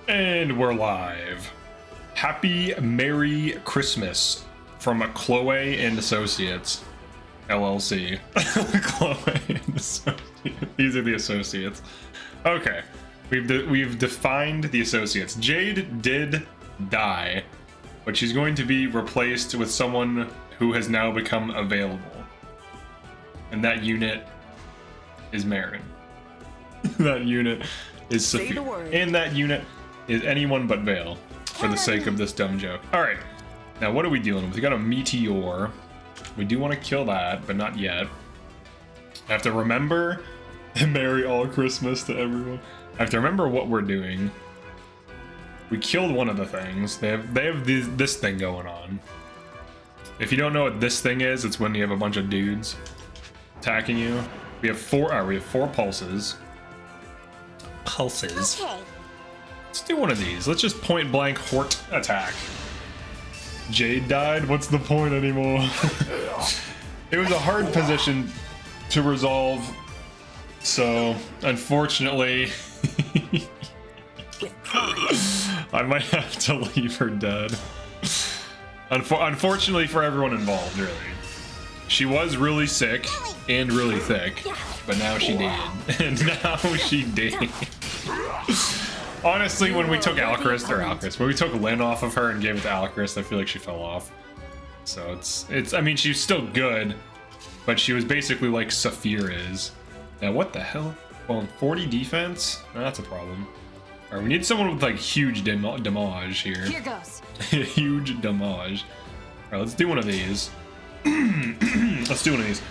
And we're live. Happy Merry Christmas from Chloe and Associates, LLC. Chloe and Associates. These are the associates. Okay, we've defined the associates. Jade did die, but she's going to be replaced with someone who has now become available, and that unit is Marin. That unit is Sophie, and that unit is anyone but Vale, for the sake of this dumb joke. All right, now what are we dealing with? We got a meteor. We do want to kill that, but not yet. I have to remember. Merry all Christmas to everyone. I have to remember what we're doing. We killed one of the things. They have this thing going on. If you don't know what this thing is, it's when you have a bunch of dudes attacking you. We have four pulses. Pulses. Okay. Let's do one of these. Let's just point blank HORT attack. Jade died. What's the point anymore? It was a hard position to resolve. So, unfortunately, I might have to leave her dead. Unfortunately for everyone involved, really. She was really sick and really thick, but now she did. And now she did. Honestly, when we took when we took Lynn off of her and gave it to ALLCHRIST, I feel like she fell off. So I mean, she's still good, but she was basically like Saphir is. Now, what the hell? Well, 40 defense? No, that's a problem. Alright, we need someone with, like, huge damage here. Here goes. Huge damage. Alright, let's do one of these. Let's do one of these.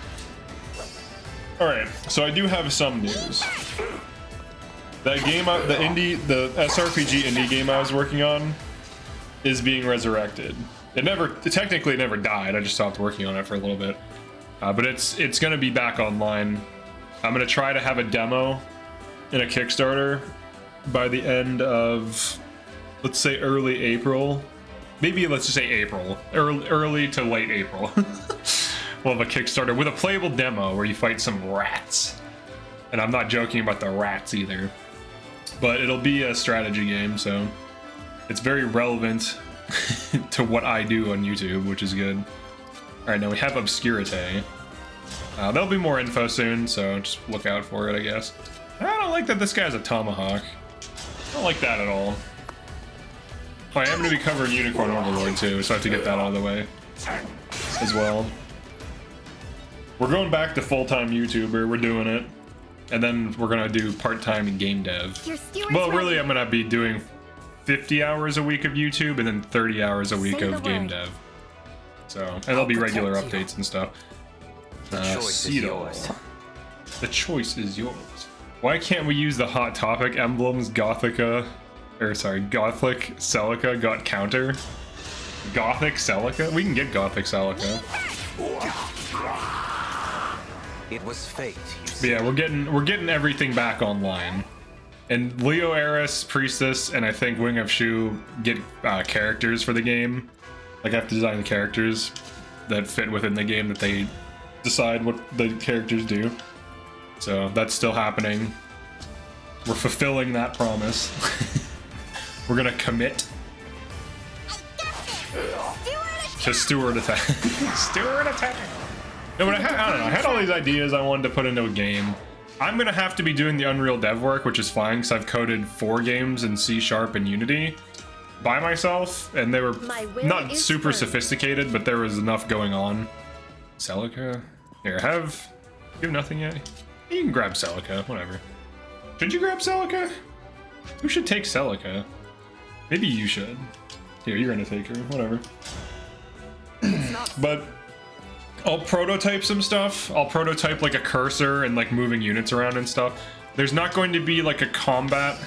Alright, so I do have some news. That game, the SRPG indie game I was working on is being resurrected. It technically never died, I just stopped working on it for a little bit. But it's gonna be back online. I'm gonna try to have a demo in a Kickstarter by the end of, let's say, early April. Maybe let's just say April, early to late April. We'll have a Kickstarter with a playable demo where you fight some rats. And I'm not joking about the rats either. But it'll be a strategy game, so it's very relevant to what I do on YouTube, which is good. All right, now we have Obscurite. There'll be more info soon, so just look out for it, I guess. I don't like that this guy has a tomahawk. I don't like that at all. Oh, I am going to be covering Unicorn Overlord too, so I have to get that out of the way as well. We're going back to full-time YouTuber, we're doing it. And then we're going to do part-time game dev. Well, really, I'm going to be doing 50 hours a week of YouTube and then 30 hours a week of game dev. So, and there'll be regular updates and stuff. The choice is yours. The choice is yours. Why can't we use the Hot Topic emblems Gothic Celica got counter? Gothic Celica? We can get Gothic Celica. It was fate. But yeah, we're getting everything back online. And Leo Eris, Priestess, and I think Wing of Shu get characters for the game. Like I have to design the characters that fit within the game that they decide what the characters do. So that's still happening. We're fulfilling that promise. We're gonna commit to Steward Attack. Steward Attack! No, but I don't know, I had all these ideas I wanted to put into a game. I'm gonna have to be doing the Unreal dev work, which is fine, because I've coded 4 games in C# and Unity by myself, and they were not super sophisticated, but there was enough going on. Celica? Here, you have nothing yet? You can grab Celica, whatever. Should you grab Celica? Who should take Celica? Maybe you should. Here, you're gonna take her, whatever. But I'll prototype some stuff. I'll prototype like a cursor and like moving units around and stuff. There's not going to be like a combat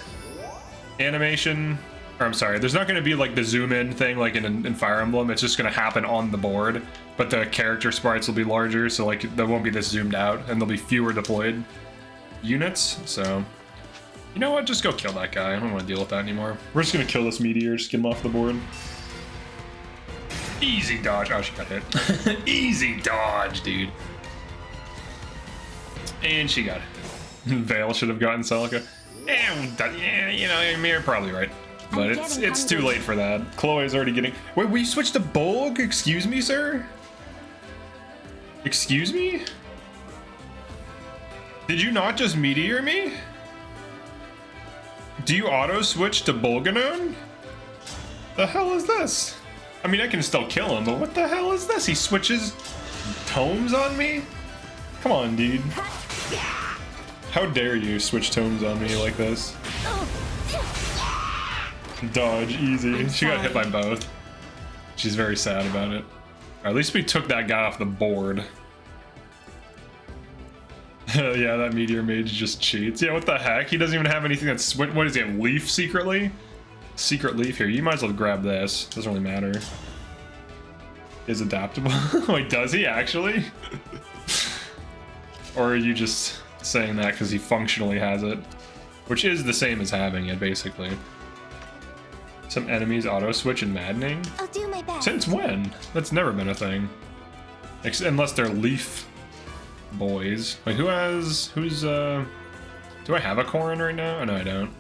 animation. Or I'm sorry, there's not going to be like the zoom in thing like in Fire Emblem. It's just going to happen on the board, but the character sprites will be larger, so like there won't be this zoomed out, and there'll be fewer deployed units. So, you know what? Just go kill that guy. I don't want to deal with that anymore. We're just going to kill this meteor, just get him off the board. Easy dodge. Oh, she got hit. Easy dodge, dude. And she got it. Vale should have gotten Celica. Yeah, you know, you're probably right. But it's too late for that. Chloe's already getting... Wait, we switched to Bolg? Excuse me, sir? Excuse me? Did you not just meteor me? Do you auto-switch to Bolganone? The hell is this? I mean, I can still kill him, but what the hell is this? He switches tomes on me? Come on, dude. How dare you switch tomes on me like this? Dodge, easy. She got hit by both. She's very sad about it. Or at least we took that guy off the board. Yeah, that meteor mage just cheats. Yeah, what the heck? He doesn't even have anything that's... What does he have? Leaf secretly? Secret leaf here. You might as well grab this. Doesn't really matter. Is adaptable. Wait, does he actually? Or are you just saying that because he functionally has it? Which is the same as having it, basically. Some enemies auto-switch in Maddening? I'll do my best. Since when? That's never been a thing. Unless they're leaf boys. Wait, do I have a Corrin right now? Oh, no, I don't.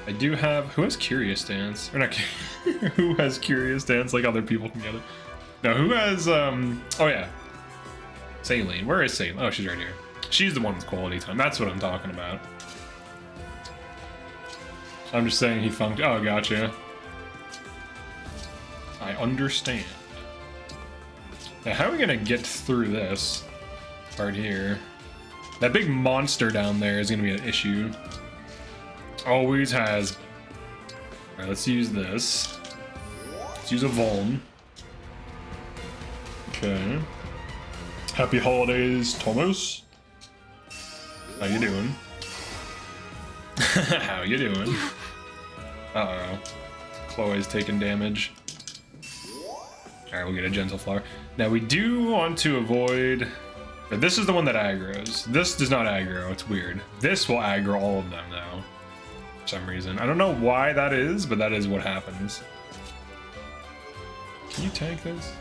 I do have... Who has Curious Dance? Or not... Who has Curious Dance like other people can get it? No, who has... Oh, yeah. CELINE. Where is CELINE? Oh, she's right here. She's the one with quality time. That's what I'm talking about. I'm just saying he funked... Oh, gotcha. I understand. Now, how are we gonna get through this part here? That big monster down there is gonna be an issue. Always has. Alright, let's use this. Let's use a VULN. Okay. Happy holidays, Thomas. How you doing? How you doing? Uh-oh. Chloe's taking damage. Alright, we'll get a Gentle Flower. Now, we do want to avoid... But this is the one that aggroes. This does not aggro. It's weird. This will aggro all of them, though. For some reason. I don't know why that is, but that is what happens. Can you tank this?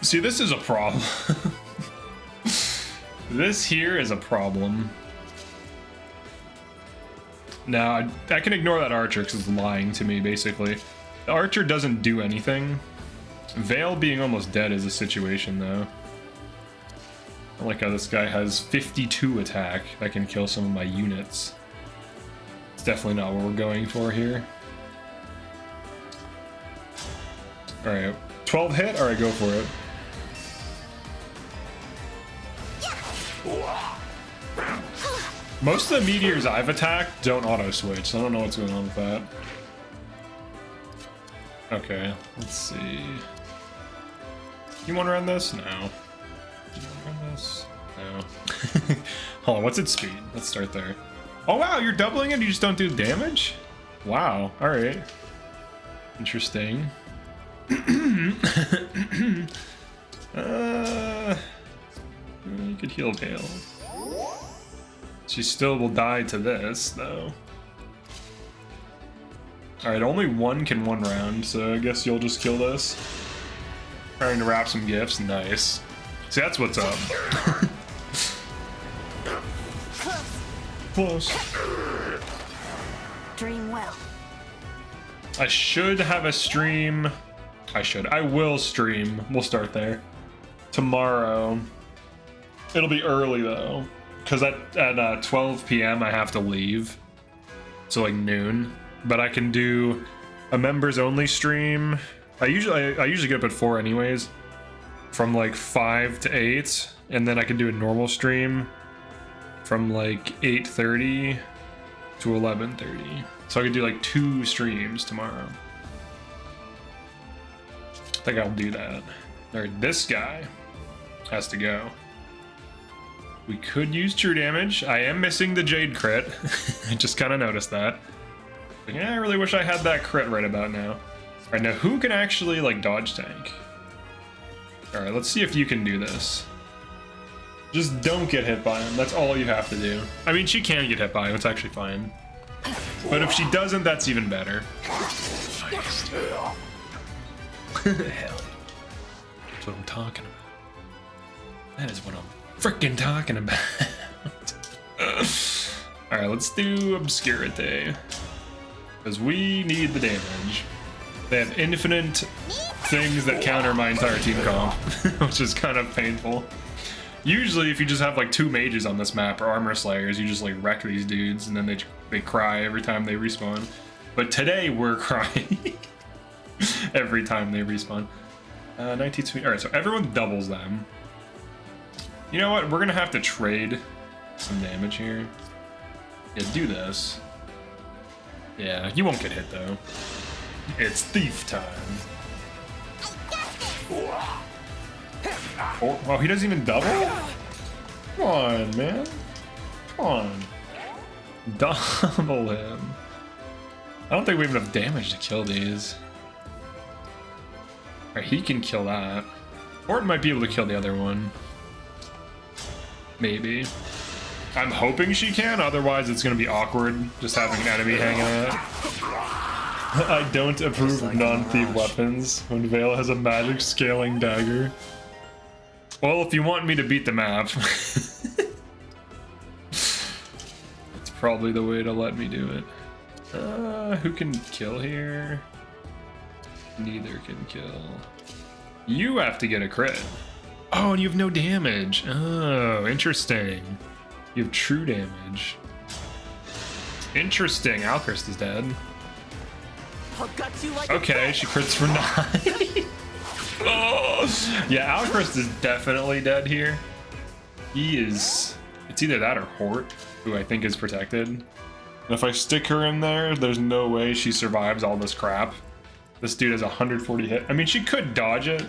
See, this is a problem. This here is a problem. Now, I can ignore that archer because it's lying to me, basically. The archer doesn't do anything. Vale being almost dead is a situation, though. I like how this guy has 52 attack that can kill some of my units. It's definitely not what we're going for here. Alright, 12 hit? Alright, go for it. Most of the meteors I've attacked don't auto-switch, so I don't know what's going on with that. Okay, let's see. You want to run this? No. You want to run this? No. Hold on, what's its speed? Let's start there. Oh wow, you're doubling it? You just don't do damage? Wow, alright. Interesting. You could heal Vale. She still will die to this, though. Alright, only one can one round, so I guess you'll just kill this. Trying to wrap some gifts, nice. See, that's what's up. Close. Dream well. I should have a stream. I will stream. We'll start there. Tomorrow. It'll be early, though. Because at 12 p.m. I have to leave. So, like, noon. But I can do a members only stream. I usually get up at 4 anyways, from like 5 to 8, and then I can do a normal stream from like 8:30 to 11:30. So I could do like 2 streams tomorrow. I think I'll do that. Alright, this guy has to go. We could use true damage. I am missing the Jade crit. I just kind of noticed that. But yeah, I really wish I had that crit right about now. Alright, now who can actually, like, dodge tank? Alright, let's see if you can do this. Just don't get hit by him. That's all you have to do. I mean, she can get hit by him. It's actually fine. But if she doesn't, that's even better. Hell. That's what I'm talking about. That is what I'm freaking talking about? Alright, let's do Obscurity. Because we need the damage. They have infinite things that counter my entire team comp, which is kind of painful. Usually, if you just have like 2 mages on this map or armor slayers, you just like wreck these dudes and then they cry every time they respawn. But today we're crying every time they respawn. 1920. All right, so everyone doubles them. You know what? We're gonna have to trade some damage here. Yeah, do this. Yeah, you won't get hit though. It's thief time. Oh, he doesn't even double? Come on, man. Come on. Double him. I don't think we have enough damage to kill these. Alright, he can kill that. HORT might be able to kill the other one. Maybe. I'm hoping she can, otherwise it's gonna be awkward just having an enemy hanging out. I don't approve of non-thief weapons when Vale has a magic scaling dagger. Well, if you want me to beat the map, it's probably the way to let me do it. Who can kill here? Neither can kill. You have to get a crit. Oh, and you have no damage. Oh, interesting. You have true damage. Interesting. ALLCHRIST is dead. Okay, she crits for 9. Oh, yeah, ALLCHRIST is definitely dead here. He is... It's either that or HORT, who I think is protected. And if I stick her in there, there's no way she survives all this crap. This dude has 140 hit. I mean, she could dodge it.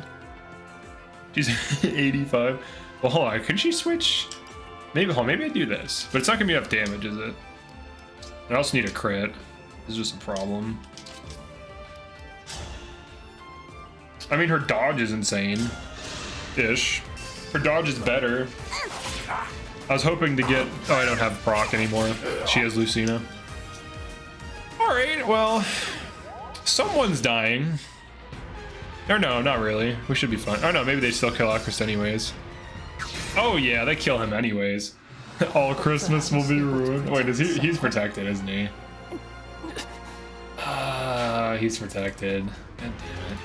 She's 85. Well, hold on. Could she switch? Maybe, hold on, maybe I do this. But it's not going to be enough damage, is it? I also need a crit. This is just a problem. I mean, her dodge is insane-ish. Her dodge is better. I was hoping to get... Oh, I don't have proc anymore. She has Lucina. Alright, well... Someone's dying. Or no, not really. We should be fine. Oh no, maybe they still kill ALLCHRIST anyways. Oh yeah, they kill him anyways. All Christmas will be ruined. Wait, is he's protected, isn't he? He's protected. God damn it.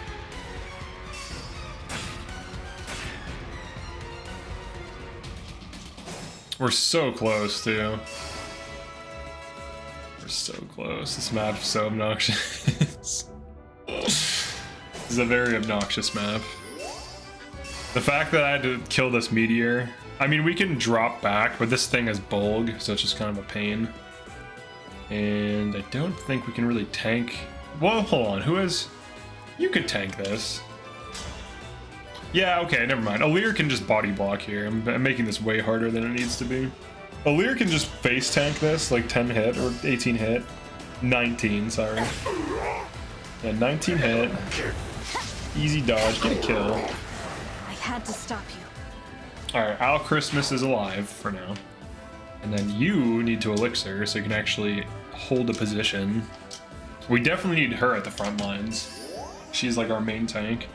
We're so close, too. We're so close. This map's so obnoxious. This is a very obnoxious map. The fact that I had to kill this meteor... I mean, we can drop back, but this thing has bulk, so it's just kind of a pain. And I don't think we can really tank... Well, hold on. Who has... You could tank this. Yeah, okay, never mind. Alear can just body block here. I'm making this way harder than it needs to be. Alear can just face tank this, like 10 hit or 18 hit. 19, sorry. Yeah, 19 hit. Easy dodge, get a kill. I had to stop you. Alright, ALLCHRIST is alive for now. And then you need to elixir so you can actually hold a position. We definitely need her at the front lines. She's like our main tank.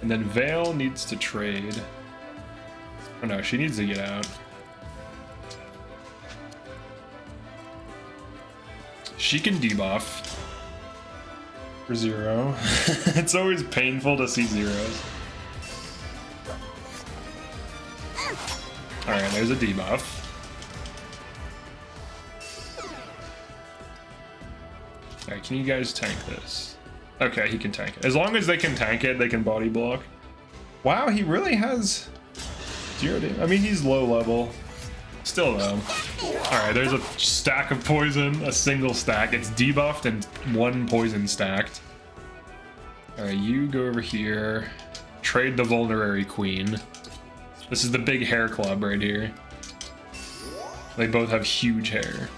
And then Vale needs to trade. Oh no, she needs to get out. She can debuff for 0. It's always painful to see zeros. Alright, there's a debuff. Alright, can you guys tank this? Okay, he can tank it. As long as they can tank it, they can body block. Wow, he really has 0 damage. I mean, he's low level. Still though. Alright, there's a stack of poison, a single stack. It's debuffed and 1 poison stacked. Alright, you go over here. Trade the Vulnerary Queen. This is the big hair club right here. They both have huge hair.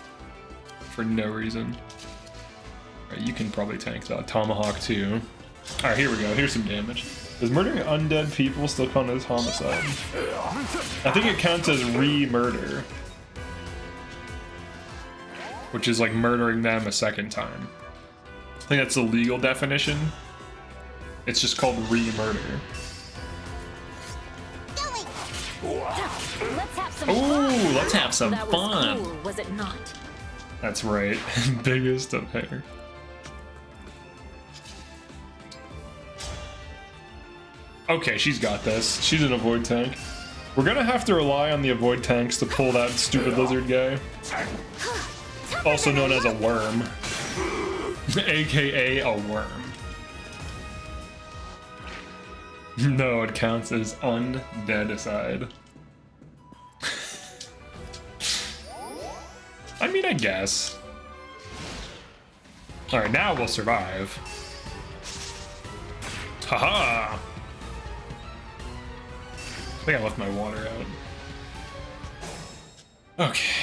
For no reason. Alright, you can probably tank that. Tomahawk too. Alright, here we go. Here's some damage. Does murdering undead people still count as homicide? I think it counts as re-murder. Which is like murdering them a second time. I think that's the legal definition. It's just called re-murder. Let's have some Ooh, let's have some that fun. Was cool, was it not? That's right. Biggest of hair. Okay, she's got this. She's an avoid tank. We're gonna have to rely on the avoid tanks to pull that stupid lizard guy. Also known as a worm. AKA a worm. No, it counts as undead-aside. I mean, I guess. Alright, now we'll survive. Haha! I think I left my water out. Okay,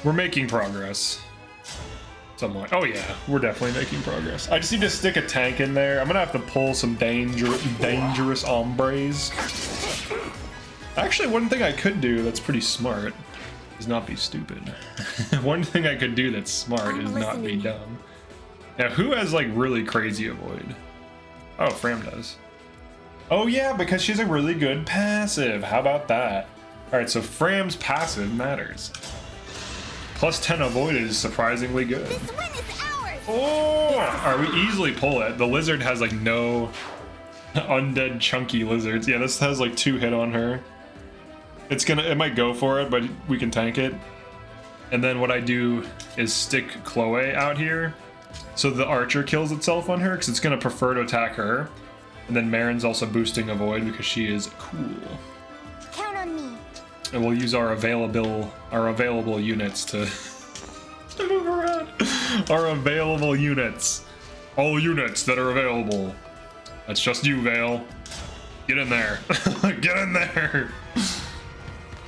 we're making progress. Somewhat. Oh yeah, we're definitely making progress. I just need to stick a tank in there. I'm gonna have to pull some dangerous hombres. Actually, one thing I could do that's pretty smart is not be stupid. One thing I could do that's smart is not be dumb. Now, who has like really crazy avoid? Oh, Fram does. Oh yeah, because she's a really good passive. How about that? All right, so Fram's passive matters. Plus 10 avoid is surprisingly good. This win is ours. Oh! Alright, we easily pull it. The lizard has like no undead chunky lizards. Yeah, this has like 2 hit on her. It might go for it, but we can tank it. And then what I do is stick Chloe out here so the archer kills itself on her because it's gonna prefer to attack her. And then Marin's also boosting avoid because she is cool. Count on me. And we'll use our available units to move around. Our available units. All units that are available. That's just you, Vale. Get in there. Get in there.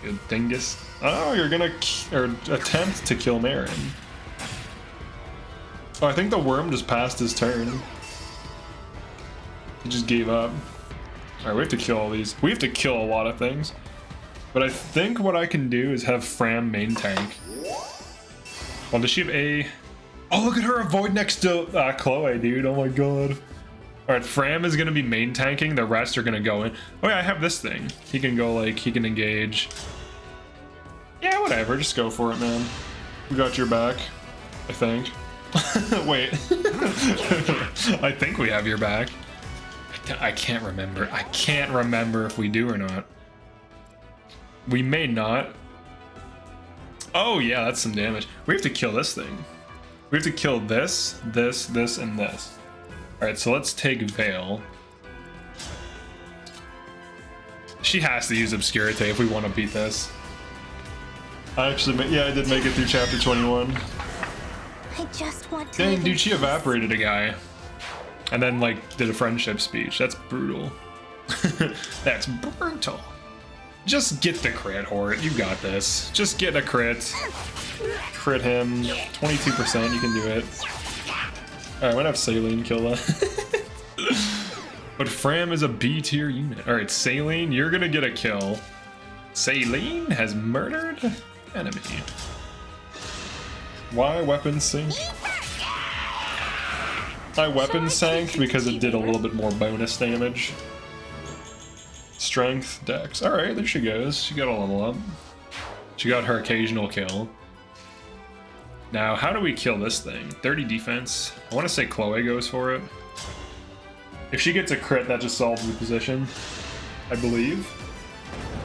Good dingus. Oh, you're gonna attempt to kill Marin. Oh, I think the worm just passed his turn. He just gave up. Alright, we have to kill all these. We have to kill a lot of things. But I think what I can do is have Fram main tank. Well, does she have a... Oh, look at her avoid next to Chloe, dude. Oh my god. Alright, Fram is going to be main tanking. The rest are going to go in. Oh yeah, I have this thing. He can go like, he can engage. Yeah, whatever. Just go for it, man. We got your back, I think. Wait. I think we have your back. I can't remember. I can't remember if we do or not. We may not. Oh yeah, that's some damage. We have to kill this thing. We have to kill this, this, this, and this. Alright, so let's take Vale. She has to use Obscurity if we want to beat this. I actually, yeah, I did make it through chapter 21. I just want to. Dang, dude, she evaporated a guy. And then, like, did a friendship speech. That's brutal. That's brutal. Just get the crit, Hort. You got this. Just get a crit. Crit him. 22%, you can do it. Alright, I'm gonna have CELINE kill that. But Fram is a B tier unit. Alright, CELINE, you're gonna get a kill. CELINE has murdered enemy. Why weapon sync? I weapon sanked because it did a little bit more bonus damage. Strength, dex. Alright, there she goes. She got a level up. She got her occasional kill. Now, how do we kill this thing? 30 defense. I want to say Chloe goes for it. If she gets a crit, that just solves the position, I believe.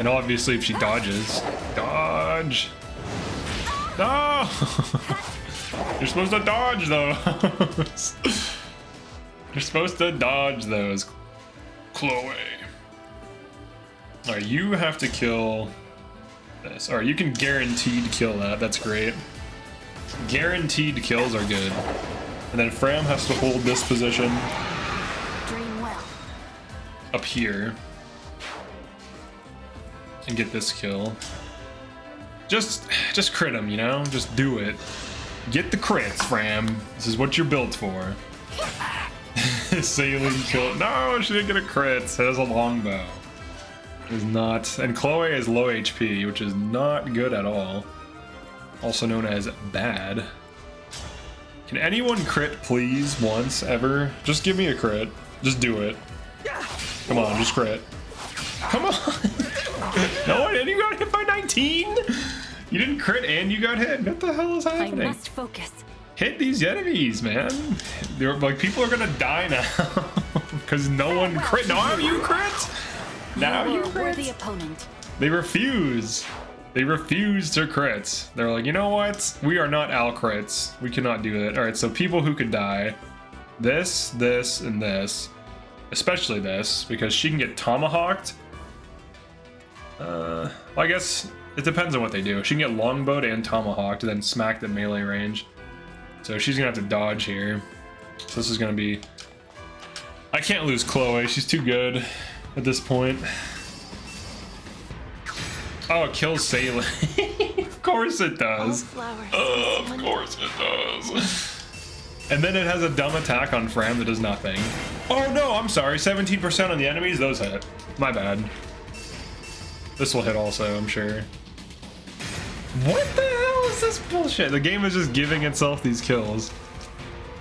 And obviously if she dodges. Dodge! No! You're supposed to dodge those! You're supposed to dodge those, Chloe. Alright, you have to kill this. Alright, you can guaranteed kill that. That's great. Guaranteed kills are good. And then Fram has to hold this position up here and get this kill. Just crit him, you know? Just do it. Get the crits, Fram. This is what you're built for. CELINE kill. No, she didn't get a crit. It has a longbow. Is not. And Chloe is low HP, which is not good at all. Also known as bad. Can anyone crit, please, once, ever? Just give me a crit. Just do it. Come on, just crit. Come on! No, and you got hit by 19? You didn't crit and you got hit. What the hell is I happening? must focus. Hit these enemies, man. They're like, people are gonna die now because no one crit. Now you crit. Now you are a worthy crit. opponent. They refuse. They refuse to crit. They're like, you know what? We are not ALLCHRIST. We cannot do that. All right, so people who could die. This, this, and this. Especially this, because she can get tomahawked. Well, I guess it depends on what they do. She can get longbowed and tomahawked, and then smacked at melee range. So she's gonna have to dodge here. So this is gonna be... I can't lose Chloe. She's too good at this point. Oh, it kills CELINE. Of course it does. Of course it does. And then it has a dumb attack on Fram that does nothing. Oh no, I'm sorry. 17% on the enemies, those hit. My bad. This will hit also, I'm sure. What the hell is this bullshit? The game is just giving itself these kills.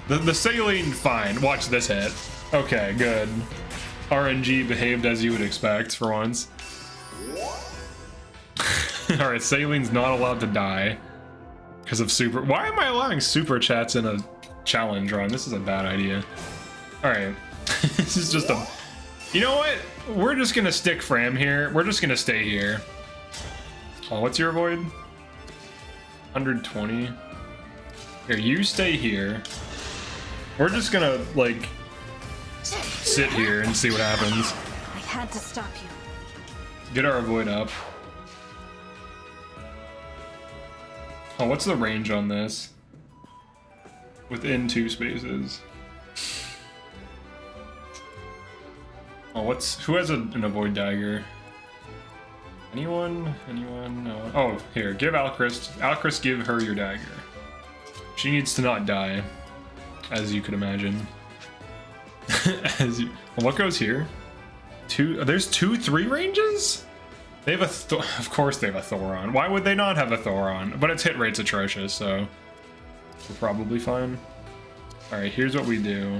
The CELINE, fine. Watch this hit. Okay, good. RNG behaved as you would expect for once. Alright, CELINE's not allowed to die because of super. Why am I allowing super chats in a challenge run? This is a bad idea. Alright. This is just a... You know what? We're just gonna stick Fram here. We're just gonna stay here. Oh, what's your avoid? 120. Here, you stay here. We're just gonna, like, sit here and see what happens. I had to stop you. Get our avoid up. Oh, what's the range on this? Within 2 spaces. Oh, who has an avoid dagger? Anyone? Anyone? No. Oh, here, give ALLCHRIST. ALLCHRIST, give her your dagger. She needs to not die, as you could imagine. Well, what goes here? There's 2-3 ranges? They have of course they have a Thoron. Why would they not have a Thoron? But its hit rate's atrocious, so we're probably fine. All right, here's what we do.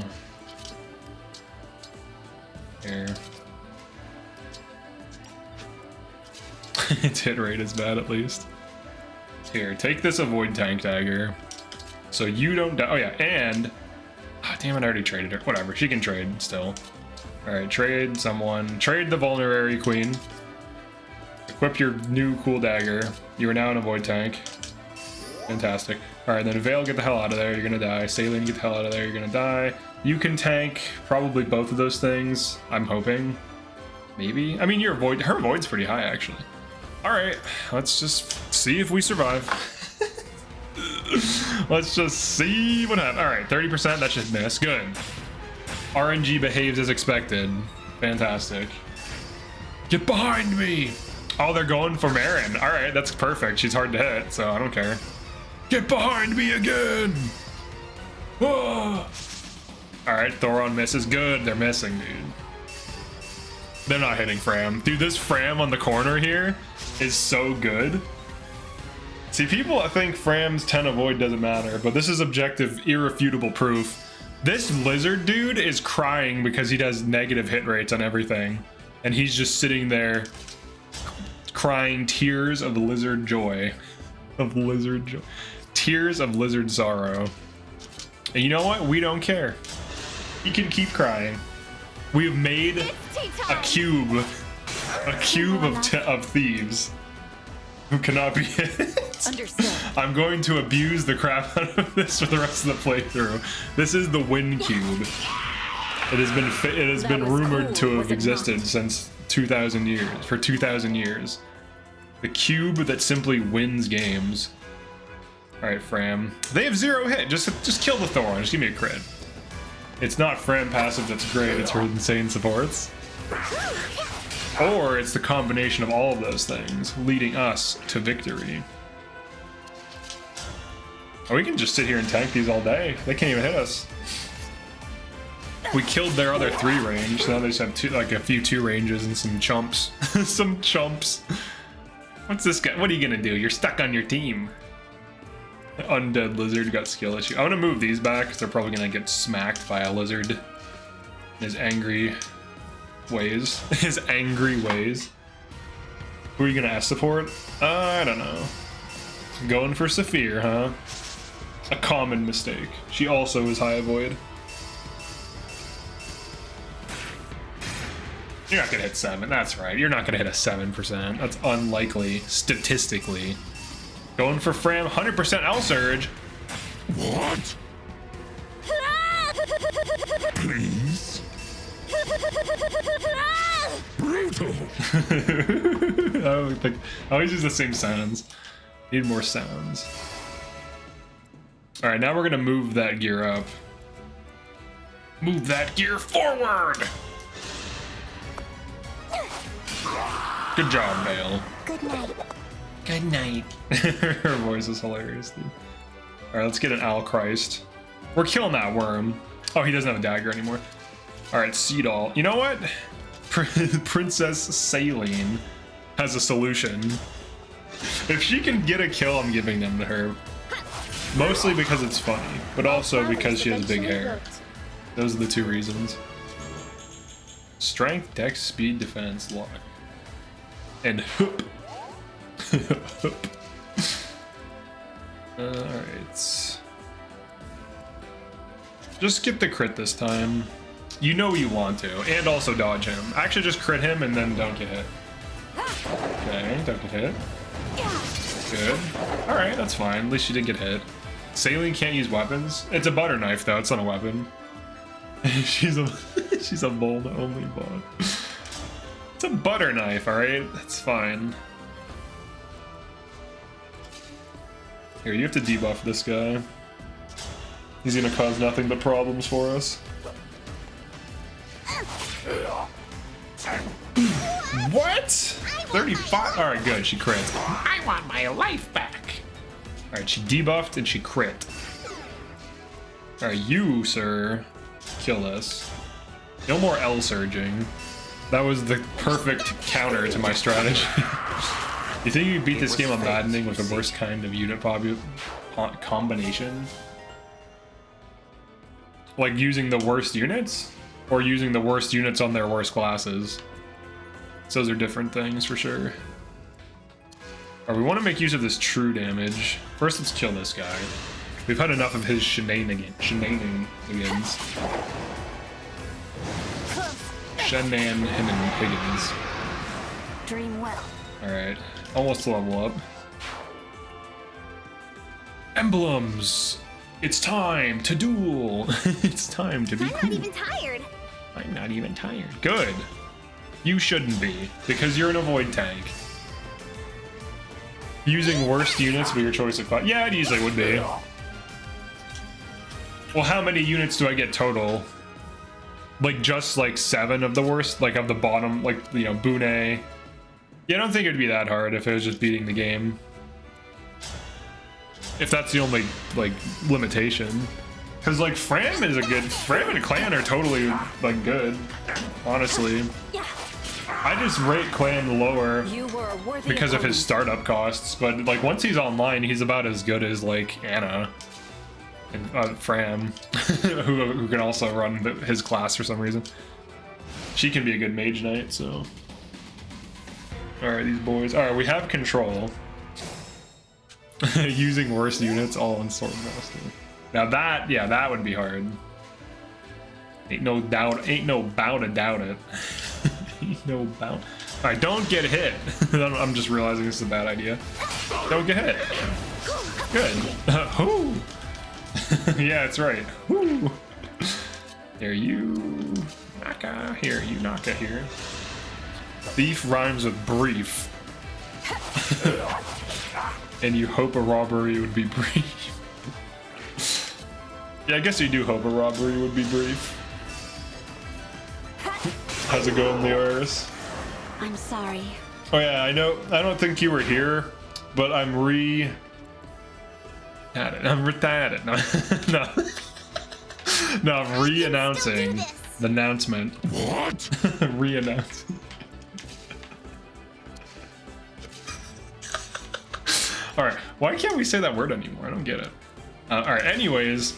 Here. Its hit rate is bad at least. Here, take this avoid tank dagger. So you don't die. Oh yeah, and... Oh, damn it, I already traded her. Whatever, she can trade still. Alright, trade someone. Trade the vulnerary queen. Equip your new cool dagger. You are now an avoid tank. Fantastic. Alright, then Veil, get the hell out of there. You're gonna die. CELINE, get the hell out of there. You're gonna die. You can tank probably both of those things. I'm hoping. Maybe. I mean, her avoid's pretty high, actually. Alright, let's just see if we survive. Let's just see what happens. Alright, 30%, that should miss. Good. RNG behaves as expected. Fantastic. Get behind me! Oh, they're going for Marin. Alright, that's perfect. She's hard to hit, so I don't care. Get behind me again! Oh. Alright, Thoron misses. Good, they're missing, dude. They're not hitting Fram. Dude, this Fram on the corner here is so good. See, people think Fram's 10 avoid doesn't matter, but this is objective, irrefutable proof. This lizard dude is crying because he does negative hit rates on everything. And he's just sitting there crying tears of lizard joy. Tears of lizard sorrow. And you know what? We don't care. He can keep crying. We've made a cube of thieves who cannot be hit. Understood. I'm going to abuse the crap out of this for the rest of the playthrough. This is the win cube. It has been rumored to have existed since 2,000 years. For 2,000 years, the cube that simply wins games. All right, Fram. They have 0 hit. Just kill the Thoron. Just give me a crit. It's not Fram passive that's great. It's her insane supports. Or it's the combination of all of those things leading us to victory. Oh, we can just sit here and tank these all day. They can't even hit us. We killed their other 3 range, so now they just have a few 2 ranges and some chumps. Some chumps. What's this guy? What are you gonna do? You're stuck on your team. The undead lizard got skill issue. I'm gonna move these back because they're probably gonna get smacked by a lizard in his angry ways. His angry ways. Who are you gonna ask support? I don't know. Going for Saphir, huh? A common mistake. She also is high avoid. You're not gonna hit 7. That's right. You're not gonna hit a 7%. That's unlikely statistically. Going for Fram, 100% L surge. What? Please? Brutal. I always use the same sounds. Need more sounds. All right, now we're gonna move that gear up. Move that gear forward. Good job, Vale. Good night. Good night. Her voice is hilarious, dude. All right, let's get an ALLCHRIST. We're killing that worm. Oh, he doesn't have a dagger anymore. All right, Seedall. You know what? Princess CELINE has a solution. If she can get a kill, I'm giving them to her. Mostly because it's funny, but also because she has big hair. Those are the 2 reasons. Strength, dex, speed, defense, luck. And hoop. Hoop. Alright. Just get the crit this time. You know you want to, and also dodge him. Actually, just crit him and then don't get hit. Okay, don't get hit. Good. Alright, that's fine. At least she didn't get hit. CELINE can't use weapons. It's a butter knife, though. It's not a weapon. she's a VULN only bot. It's a butter knife, alright? That's fine. Here, you have to debuff this guy. He's gonna cause nothing but problems for us. What? 35? Alright, good. She crit. I want my life back. Alright, she debuffed and she crit. Alright, you, sir. Kill this. No more L surging. That was the perfect counter to my strategy. You think you can beat this game on Maddening with the worst kind of unit combination? Like using the worst units? Or using the worst units on their worst classes? So those are different things for sure. Alright, we want to make use of this true damage. First, let's kill this guy. We've had enough of his shenanigans. Shenanigans. Dream well. Alright, almost level up. Emblems! It's time to duel! It's time to be cool. I'm not even tired. I'm not even tired. Good. You shouldn't be, because you're an avoid tank. Using worst units would be your choice of class. Yeah, it easily would be. Well, how many units do I get total? Like, just like 7 of the worst? Like, of the bottom, like, you know, Bune. Yeah, I don't think it'd be that hard if it was just beating the game. If that's the only, like, limitation. Because, like, Fram is a good... Fram and Clan are totally, like, good. Honestly. I just rate Clan lower because of his startup costs, but like once he's online, he's about as good as like Anna and Fram, who can also run his class for some reason. She can be a good mage knight, so. All right, these boys. All right, we have control. Using worst units all in sword master. Now that, yeah, that would be hard. Ain't no doubt to doubt it. No bound. Alright, don't get hit. I'm just realizing this is a bad idea. Don't get hit. Good. Whoo. Yeah, it's right. Whoo. Here, Yunaka. Here, Yunaka here. Thief rhymes with brief. And you hope a robbery would be brief. Yeah, I guess you do hope a robbery would be brief. How's it going, Leoris? I'm sorry. Oh yeah, I know. I don't think you were here, but I'm re-announcing. No, I'm re-announcing the announcement. What? Re-announcing. All right. Why can't we say that word anymore? I don't get it. All right. Anyways,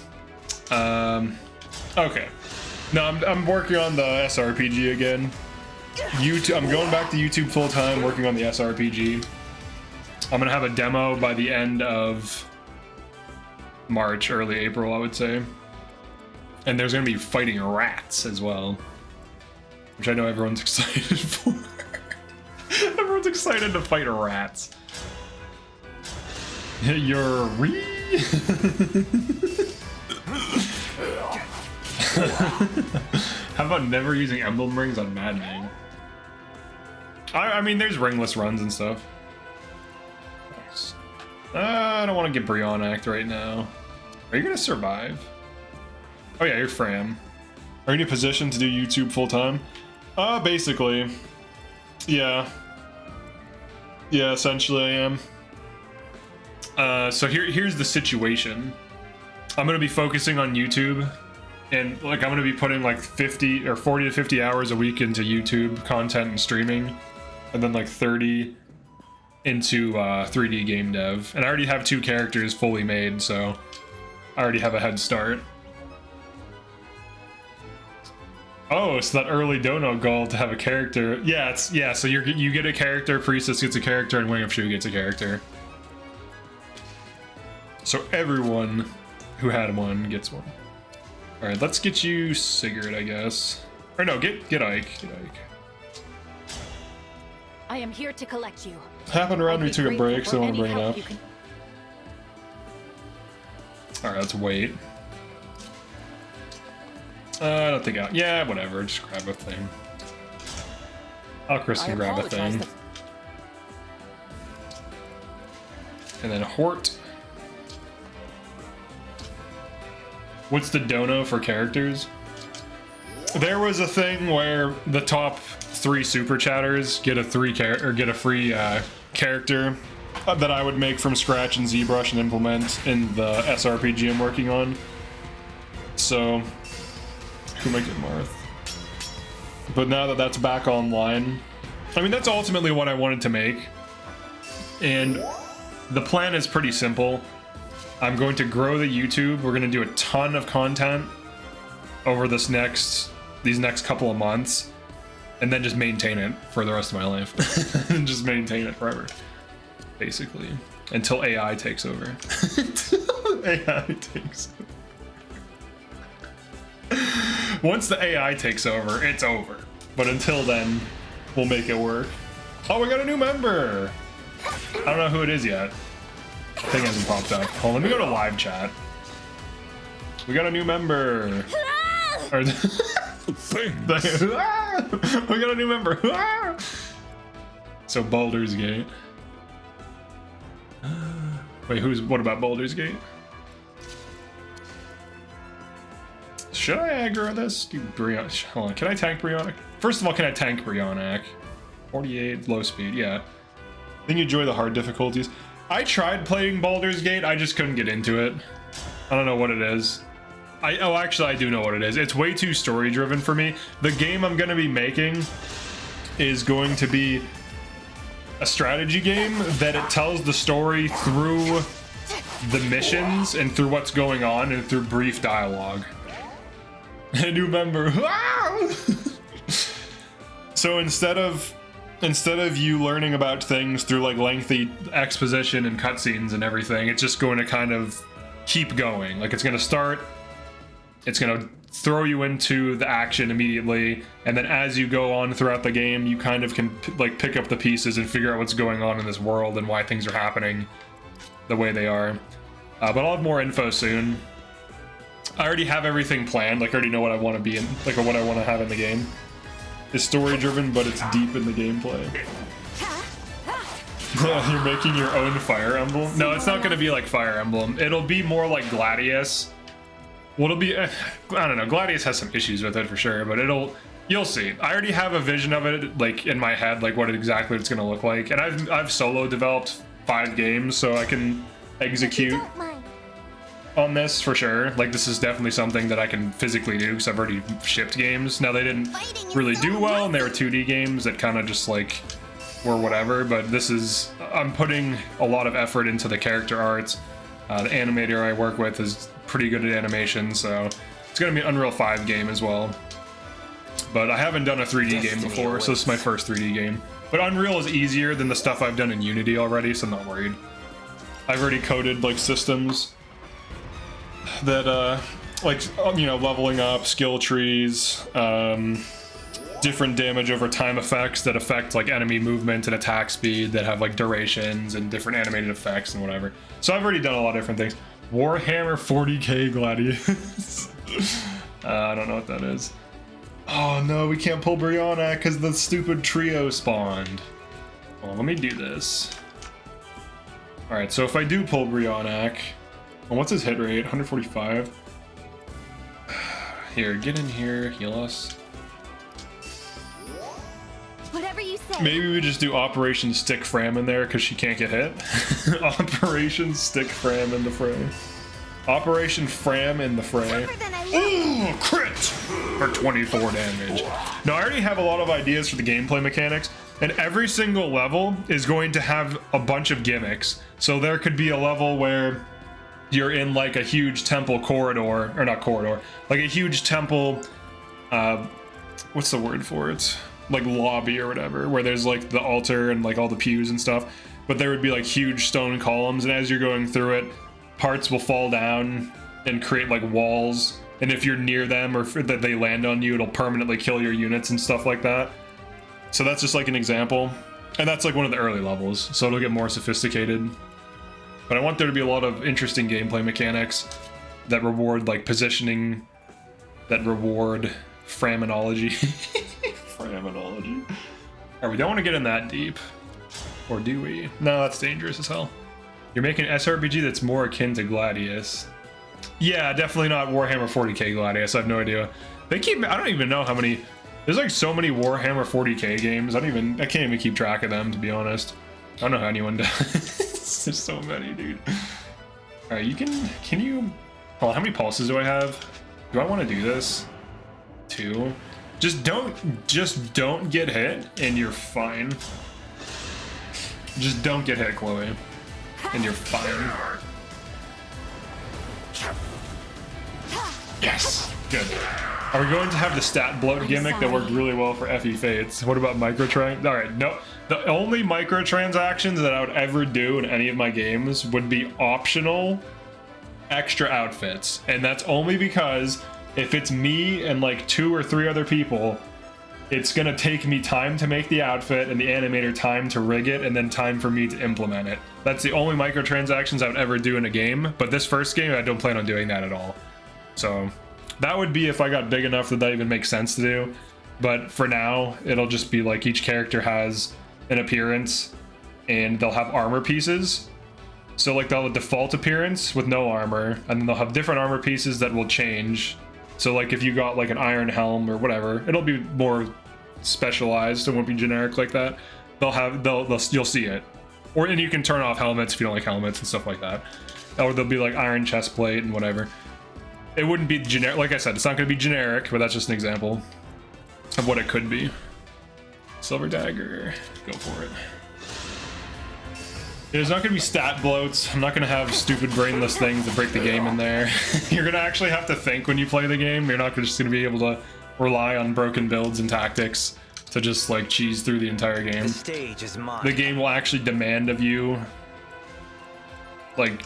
okay. No, I'm working on the SRPG again. YouTube. I'm going back to YouTube full time, working on the SRPG. I'm gonna have a demo by the end of March, early April, I would say. And there's gonna be fighting rats as well, which I know everyone's excited for. Everyone's excited to fight rats. You're How about never using emblem rings on Maddening? I mean, there's ringless runs and stuff. Nice. I don't want to get Brion Act right now. Are you gonna survive? Oh yeah, you're Fram. Are you in a position to do YouTube full time? Basically. Yeah. Yeah, essentially I am. So here's the situation. I'm gonna be focusing on YouTube, and like I'm gonna be putting like 50 or 40 to 50 hours a week into YouTube content and streaming, and then like 30 into 3D game dev. And I already have 2 characters fully made, so I already have a head start. Oh, it's that early dono goal to have a character. Yeah, so you get a character, Priestess gets a character, and Wing of Shu gets a character. So everyone who had one gets one. All right, let's get you Sigurd, I guess. Or no, get Ike. Get Ike. I am here to collect you. Happened around we took a break, so I want to bring it up. Can... All right, let's wait. I don't think yeah, whatever. Just grab a thing. ALLCHRIST can grab a thing. And then HORT. What's the dono for characters? There was a thing where the top 3 super chatters get a free character that I would make from scratch in ZBrush and implement in the SRPG I'm working on. So, who might get Marth? But now that that's back online, I mean, that's ultimately what I wanted to make. And the plan is pretty simple. I'm going to grow the YouTube. We're going to do a ton of content over these next couple of months, and then just maintain it for the rest of my life. And just maintain it forever, basically, until AI takes over. Until AI takes over. Once the AI takes over, it's over. But until then, we'll make it work. Oh, we got a new member. I don't know who it is yet. Thing hasn't popped up. Hold on, let me go to live chat. We got a new member. We got a new member. So Baldur's Gate. Wait, what about Baldur's Gate? Should I aggro this? Do Brion? Hold on, can I tank Brionic? First of all, can I tank Brionic? 48, low speed, yeah. Then you enjoy the hard difficulties. I tried playing Baldur's Gate, I just couldn't get into it. I don't know what it is. Actually, I do know what it is. It's way too story-driven for me. The game I'm going to be making is going to be a strategy game that it tells the story through the missions and through what's going on and through brief dialogue. A new member. So instead of you learning about things through like lengthy exposition and cutscenes and everything, it's just going to kind of keep going. Like it's going to start, it's going to throw you into the action immediately, and then as you go on throughout the game, you kind of can like pick up the pieces and figure out what's going on in this world and why things are happening the way they are. But I'll have more info soon. I already have everything planned. Like I already know what I want to be in, like what I want to have in the game. It's story driven, but it's deep in the gameplay. You're making your own Fire Emblem? No, it's not going to be like Fire Emblem. It'll be more like Gladius. Well, it'll be, I don't know, Gladius has some issues with it for sure, but you'll see. I already have a vision of it, like in my head, like what exactly it's going to look like. And I've solo developed 5 games, so I can execute on this for sure. Like this is definitely something that I can physically do because I've already shipped games. Now they didn't really do well, and they were 2D games that kind of just like were whatever, but this is, I'm putting a lot of effort into the character arts. The animator I work with is pretty good at animation, so it's gonna be an Unreal 5 game as well. but I haven't done a 3D game before, so this is my first 3D game. But Unreal is easier than the stuff I've done in Unity already, so I'm not worried. I've already coded like systems that like, you know, leveling up, skill trees, different damage over time effects that affect like enemy movement and attack speed, that have like durations and different animated effects and whatever. So I've already done a lot of different things. Warhammer 40k Gladius. I don't know what that is. Oh no, we can't pull Brianna because the stupid trio spawned. Well, let me do this. Alright, so if I do pull Brianna, well, what's his hit rate? 145. Here, get in here, heal us. Whatever you say. Maybe we just do Operation Stick Fram in there because she can't get hit. Operation Stick Fram in the fray. Operation Fram in the fray. Ooh, crit! For 24 damage. Now, I already have a lot of ideas for the gameplay mechanics, and every single level is going to have a bunch of gimmicks. So there could be a level where you're in like a huge temple corridor, or not corridor, like a huge temple, what's the word for it? Like lobby or whatever, where there's like the altar and like all the pews and stuff, but there would be like huge stone columns, and as you're going through it, parts will fall down and create like walls, and if you're near them or that they land on you, it'll permanently kill your units and stuff like that. So that's just like an example, and that's like one of the early levels, so it'll get more sophisticated. But I want there to be a lot of interesting gameplay mechanics that reward like positioning, that reward framinology. Framinology. Alright, we don't want to get in that deep. Or do we? No, that's dangerous as hell. You're making an SRPG that's more akin to Gladius. Yeah, definitely not Warhammer 40k Gladius. I have no idea. They keep, I don't even know how many, there's like so many Warhammer 40k games. I can't even keep track of them, to be honest. I don't know how anyone does. There's so many, dude. Alright, can you, well, how many pulses do I have? Do I want to do this? 2. Just don't get hit and you're fine. Just don't get hit, Chloe, and you're fine. Yes, good. Are we going to have the stat bloat gimmick that worked really well for FE Fates? What about microtrans? All right, no. The only microtransactions that I would ever do in any of my games would be optional extra outfits, and that's only because if it's me and like 2 or 3 other people, it's gonna take me time to make the outfit and the animator time to rig it and then time for me to implement it. That's the only microtransactions I would ever do in a game, but this first game I don't plan on doing that at all. So that would be if I got big enough that even makes sense to do. But for now, it'll just be like each character has an appearance and they'll have armor pieces. So like they'll have a default appearance with no armor, and then they'll have different armor pieces that will change. So like if you got like an iron helm or whatever, it'll be more specialized. It won't be generic like that. You'll see it. And you can turn off helmets if you don't like helmets and stuff like that. Or there'll be like iron chest plate and whatever. It wouldn't be generic. Like I said, it's not going to be generic, but that's just an example of what it could be. Silver dagger, go for it. There's not going to be stat bloats. I'm not going to have stupid brainless things that break the game in there. You're going to actually have to think when you play the game. You're not just going to be able to rely on broken builds and tactics to just like cheese through the entire game. The stage is mine. The game will actually demand of you like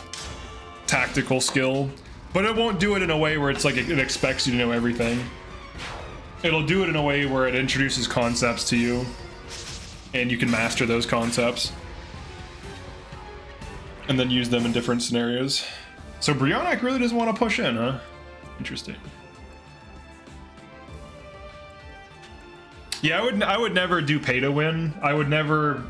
tactical skill, but it won't do it in a way where it's like it expects you to know everything. It'll do it in a way where it introduces concepts to you and you can master those concepts and then use them in different scenarios. So Brianna really doesn't want to push in, huh? Interesting. Yeah, I would never do pay to win. I would never.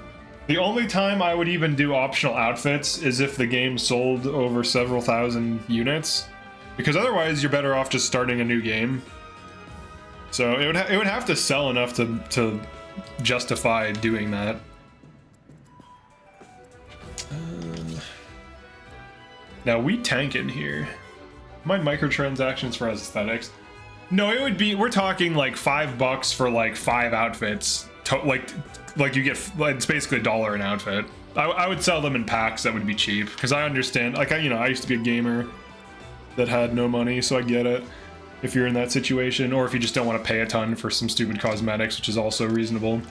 The only time I would even do optional outfits is if the game sold over several thousand units, because otherwise you're better off just starting a new game. So it would have to sell enough to justify doing that. Now we tank in here. My microtransactions for aesthetics. No, it would be, we're talking like $5 for like 5 outfits. Like you get, it's basically $1 an outfit. I would sell them in packs that would be cheap, because I understand, like I used to be a gamer that had no money, so I get it. if you're in that situation, or if you just don't want to pay a ton for some stupid cosmetics, which is also reasonable.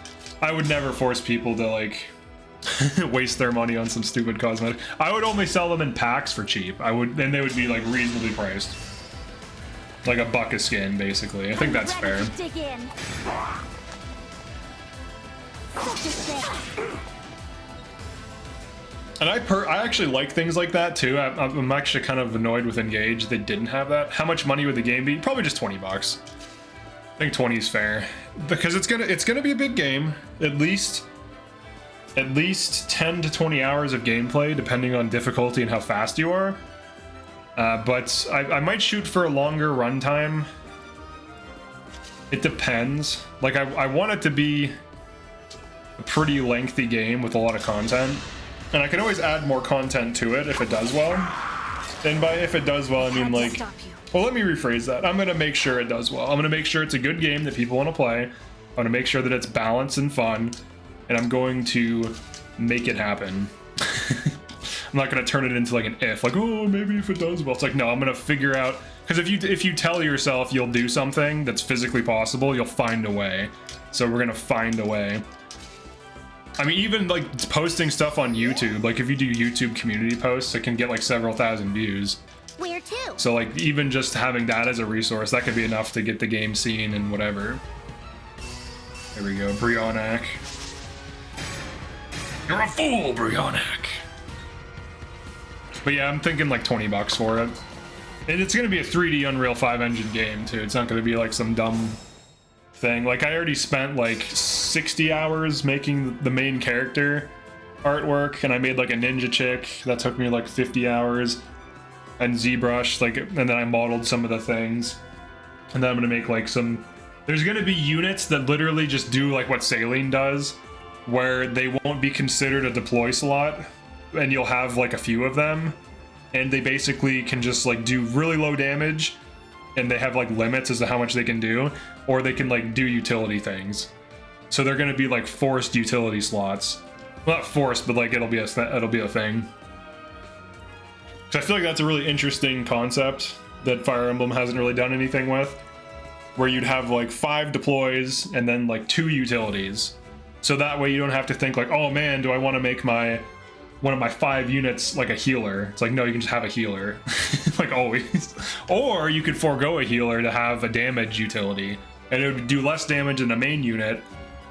I would never force people to like waste their money on some stupid cosmetic. I would only sell them in packs for cheap. I would, and they would be like reasonably priced, like $1 a skin, basically. I think that's fair. Dig in. Such a thing. And I actually like things like that too. I'm actually kind of annoyed with Engage they didn't have that. How much money would the game be? Probably just 20 bucks. I think 20 is fair because it's gonna be a big game. At least 10 to 20 hours of gameplay, depending on difficulty and how fast you are. But I might shoot for a longer runtime. It depends. Like I want it to be a pretty lengthy game with a lot of content. And I can always add more content to it if it does well. And by if it does well, I mean like... Well, let me rephrase that. I'm going to make sure it does well. I'm going to make sure it's a good game that people want to play. I'm going to make sure that it's balanced and fun. And I'm going to make it happen. I'm not going to turn it into like an if. Like, oh, maybe if it does well. It's like, no, I'm going to figure out... Because if you tell yourself you'll do something that's physically possible, you'll find a way. So we're going to find a way. I mean, even like posting stuff on YouTube, like if you do YouTube community posts, it can get like several thousand views. Where to? So like even just having that as a resource, that could be enough to get the game seen and whatever. There we go, Brionac. You're a fool, Brionac. But yeah, I'm thinking like 20 bucks for it. And it's gonna be a 3D Unreal 5 engine game too. It's not gonna be like some dumb thing. Like I already spent like 60 hours making the main character artwork, and I made like a ninja chick that took me like 50 hours, and ZBrush, like, and then I modeled some of the things, and then I'm gonna make like some... There's gonna be units that literally just do like what CELINE does, where they won't be considered a deploy slot, and you'll have like a few of them, and they basically can just like do really low damage, and they have like limits as to how much they can do, or they can like do utility things. So they're gonna be like forced utility slots. Well, not forced, but like it'll be a thing. So I feel like that's a really interesting concept that Fire Emblem hasn't really done anything with, where you'd have like 5 deploys and then like 2 utilities. So that way you don't have to think like, oh man, do I want to make one of my 5 units like a healer? It's like, no, you can just have a healer, like always. Or you could forego a healer to have a damage utility, and it would do less damage than the main unit,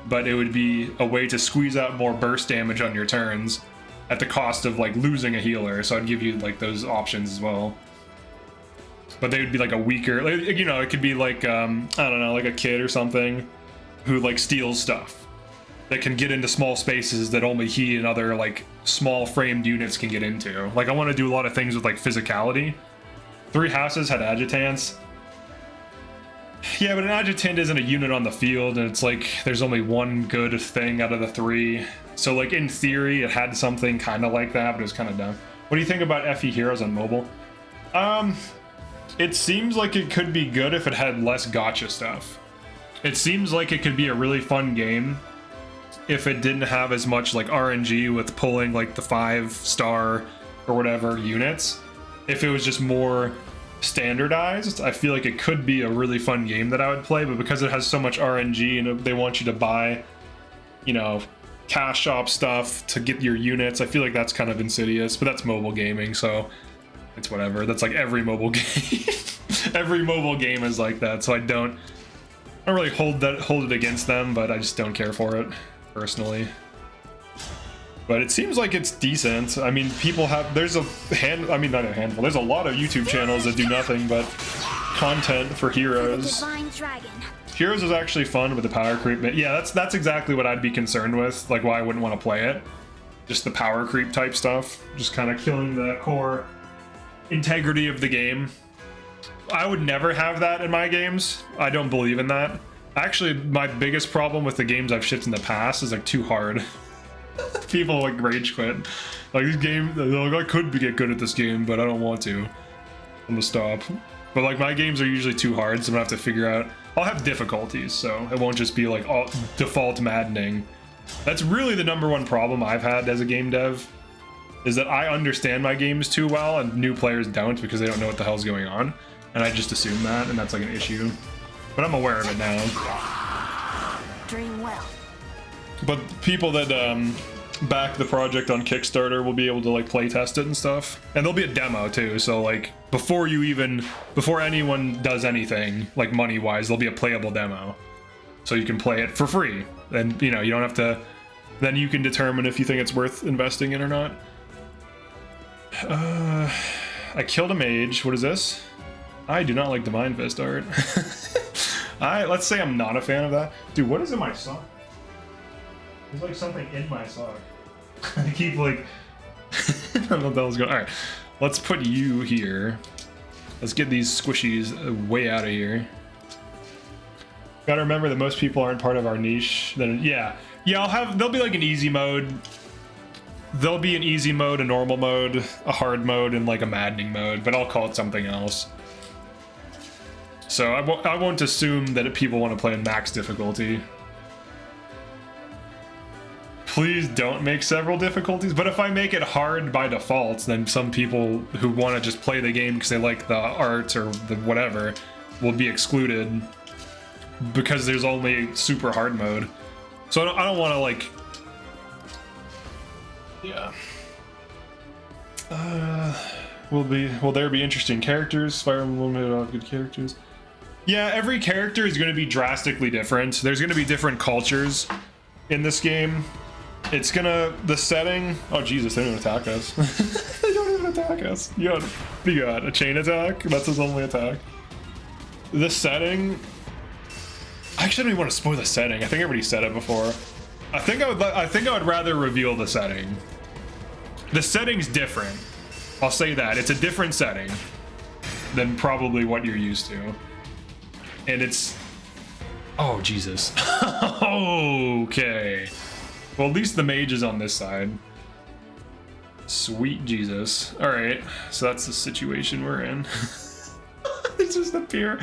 but it would be a way to squeeze out more burst damage on your turns at the cost of like losing a healer. So I'd give you like those options as well. But they would be like a weaker, like, you know, it could be like, I don't know, like a kid or something who like steals stuff that can get into small spaces that only he and other like small framed units can get into. Like I want to do a lot of things with like physicality. 3 houses had adjutants. Yeah, but an adjutant isn't a unit on the field, and it's like there's only one good thing out of the 3. So like in theory it had something kind of like that, but it was kind of dumb. What do you think about FE Heroes on mobile? It seems like it could be good if it had less gacha stuff. It seems like it could be a really fun game if it didn't have as much like RNG with pulling like the 5-star or whatever units. If it was just more standardized, I feel like it could be a really fun game that I would play, but because it has so much RNG and they want you to buy, you know, cash shop stuff to get your units, I feel like that's kind of insidious, but that's mobile gaming, so it's whatever. That's like every mobile game. Every mobile game is like that, so I don't really hold it against them, but I just don't care for it personally. But it seems like it's decent. I mean, people have, there's a not a handful, there's a lot of YouTube channels that do nothing but content for Heroes. Heroes is actually fun with the power creep. Yeah, that's exactly what I'd be concerned with, like why I wouldn't want to play it. Just the power creep type stuff, just kind of killing the core integrity of the game. I would never have that in my games. I don't believe in that. Actually, my biggest problem with the games I've shipped in the past is like too hard. People like rage quit. Like this game, like, I could get good at this game, but I don't want to. I'm gonna stop. But like my games are usually too hard, so I'm gonna have to figure out. I'll have difficulties, so it won't just be like all default maddening. That's really the #1 problem I've had as a game dev, is that I understand my games too well and new players don't because they don't know what the hell's going on. and I just assume that, and that's like an issue. But I'm aware of it now. Dream well. But people that back the project on Kickstarter will be able to like play test it and stuff, and there'll be a demo too. So like before anyone does anything like money wise, there'll be a playable demo, so you can play it for free. And you know, you don't have to. Then you can determine if you think it's worth investing in or not. I killed a mage. What is this? I do not like Divine Fist art. Let's say I'm not a fan of that. Dude, what is in my sock? There's like something in my sock. I keep like... I don't know what the hell's going on. Alright, let's put you here. Let's get these squishies way out of here. Gotta remember that most people aren't part of our niche. Then yeah, there'll be like an easy mode. There'll be an easy mode, a normal mode, a hard mode, and like a maddening mode, but I'll call it something else. So I won't assume that people want to play in max difficulty. Please don't make several difficulties, but if I make it hard by default, then some people who want to just play the game because they like the art or the whatever will be excluded because there's only super hard mode. So I don't want to like... Yeah. Will there be interesting characters? Fire Emblem will have good characters. Yeah, every character is going to be drastically different. There's going to be different cultures in this game. It's gonna... The setting... Oh, Jesus, they don't even attack us. They don't even attack us. You got a chain attack? That's his only attack. The setting... I actually don't even want to spoil the setting. I think everybody said it before. I think I would rather reveal the setting. The setting's different. I'll say that. It's a different setting than probably what you're used to. And it's... Oh, Jesus. Okay. Well, at least the mage is on this side. Sweet Jesus. Alright, so that's the situation we're in. They just appear.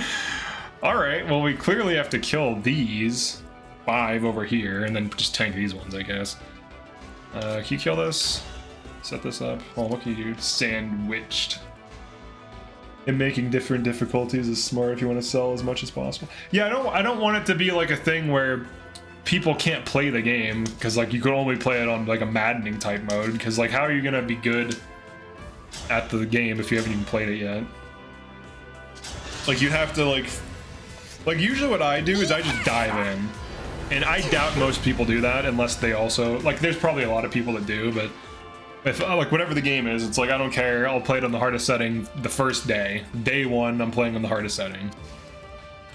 Alright, well, we clearly have to kill these 5 over here, and then just tank these ones, I guess. Can you kill this? Set this up. Oh, what can you do? Sandwiched. And making different difficulties is smart if you want to sell as much as possible. Yeah, I don't want it to be like a thing where people can't play the game because like you can only play it on like a maddening type mode, because like how are you gonna be good at the game if you haven't even played it yet? Like you'd have to like usually what I do is I just dive in, and I doubt most people do that unless they also like, there's probably a lot of people that do, but if like whatever the game is, it's like I don't care, I'll play it on the hardest setting the first day. Day 1 I'm playing on the hardest setting.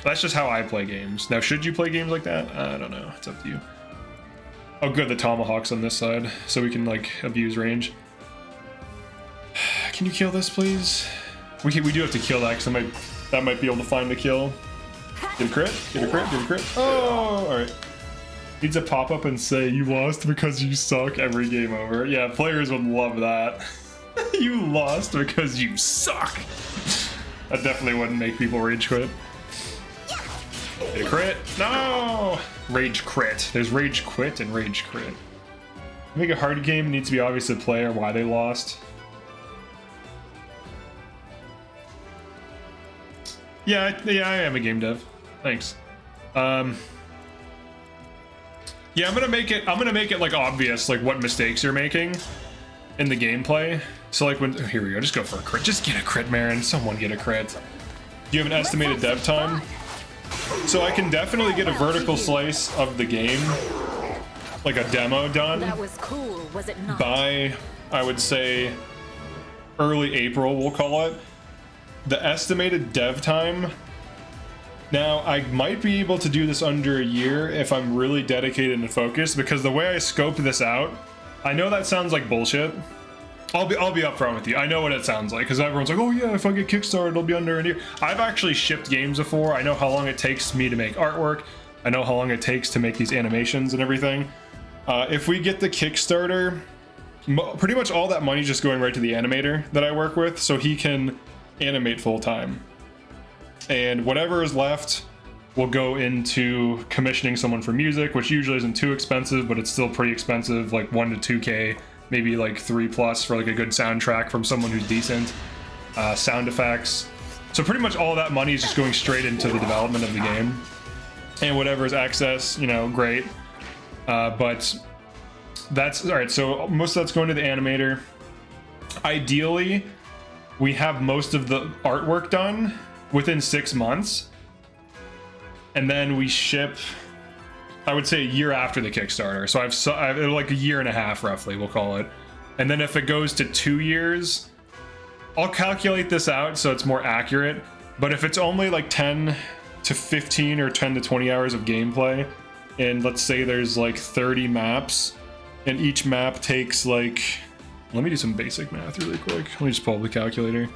That's just how I play games. Now, should you play games like that? I don't know. It's up to you. Oh, good. The tomahawk's on this side, so we can, like, abuse range. Can you kill this, please? We do have to kill that, because that might be able to find the kill. Get a crit? Get a crit? Get a crit? Oh, alright. Needs to pop up and say, you lost because you suck every game over. Yeah, players would love that. You lost because you suck. That definitely wouldn't make people rage quit. Get a crit? No! Rage crit. There's rage quit and rage crit. Make a hard game, it needs to be obvious to the player why they lost. Yeah, I am a game dev. Thanks. Yeah, I'm gonna make it like obvious like what mistakes you're making in the gameplay. So like when here we go, just go for a crit. Just get a crit, Marin. Someone get a crit. Do you have an estimated dev time? So I can definitely get a vertical slice of the game, like a demo done. That was cool, was it not? By, I would say, early April, we'll call it. The estimated dev time. Now, I might be able to do this under a year if I'm really dedicated and focused, because the way I scoped this out, I know that sounds like bullshit. I'll be upfront with you. I know what it sounds like, because everyone's like, oh yeah, if I get Kickstarted, it'll be under a year. I've actually shipped games before. I know how long it takes me to make artwork. I know how long it takes to make these animations and everything. If we get the Kickstarter, pretty much all that money just going right to the animator that I work with, so he can animate full time. And whatever is left will go into commissioning someone for music, which usually isn't too expensive, but it's still pretty expensive, like 1 to 2K. Maybe like 3+ for like a good soundtrack from someone who's decent. Sound effects, So pretty much all that money is just going straight into the development of the game. And whatever is excess, you know, great. But that's, all right, so most of that's going to the animator. Ideally, we have most of the artwork done within 6 months. And then we ship, I would say, a year after the Kickstarter. So I've like a year and a half, roughly, we'll call it. And then if it goes to 2 years, I'll calculate this out so it's more accurate. But if it's only like 10 to 15 or 10 to 20 hours of gameplay, and let's say there's like 30 maps, and each map takes like, let me do some basic math really quick. Let me just pull up the calculator,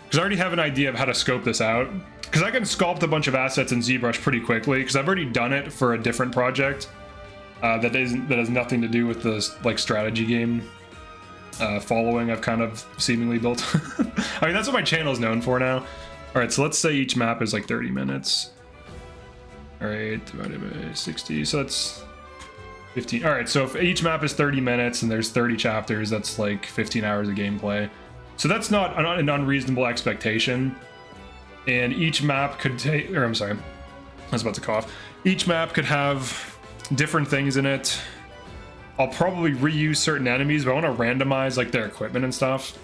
because I already have an idea of how to scope this out. Because I can sculpt a bunch of assets in ZBrush pretty quickly, because I've already done it for a different project that has nothing to do with the like strategy game following I've kind of seemingly built. I mean, that's what my channel is known for now. All right, so let's say each map is like 30 minutes. All right, divided by 60, so that's 15. All right, so if each map is 30 minutes and there's 30 chapters, that's like 15 hours of gameplay. So that's not an unreasonable expectation. And each map could take, or I'm sorry, I was about to cough. Each map could have different things in it. I'll probably reuse certain enemies, but I want to randomize like their equipment and stuff.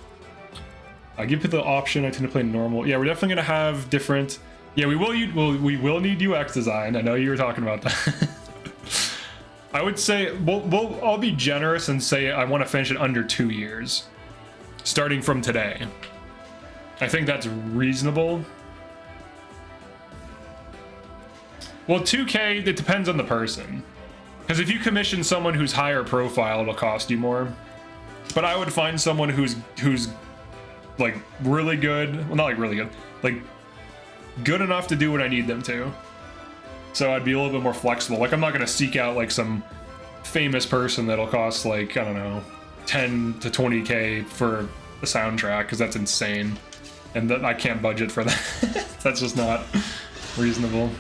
I give it the option. I tend to play normal. Yeah, we're definitely gonna have different. Yeah, we will need UX design. I know you were talking about that. I would say I'll be generous and say I want to finish it under 2 years, starting from today. I think that's reasonable. Well, 2K, it depends on the person. Because if you commission someone who's higher profile, it'll cost you more. But I would find someone who's like really good, well, not like really good, like good enough to do what I need them to. So I'd be a little bit more flexible. Like, I'm not going to seek out like some famous person that'll cost like, I don't know, 10 to 20K for a soundtrack, because that's insane. And that I can't budget for that. That's just not reasonable.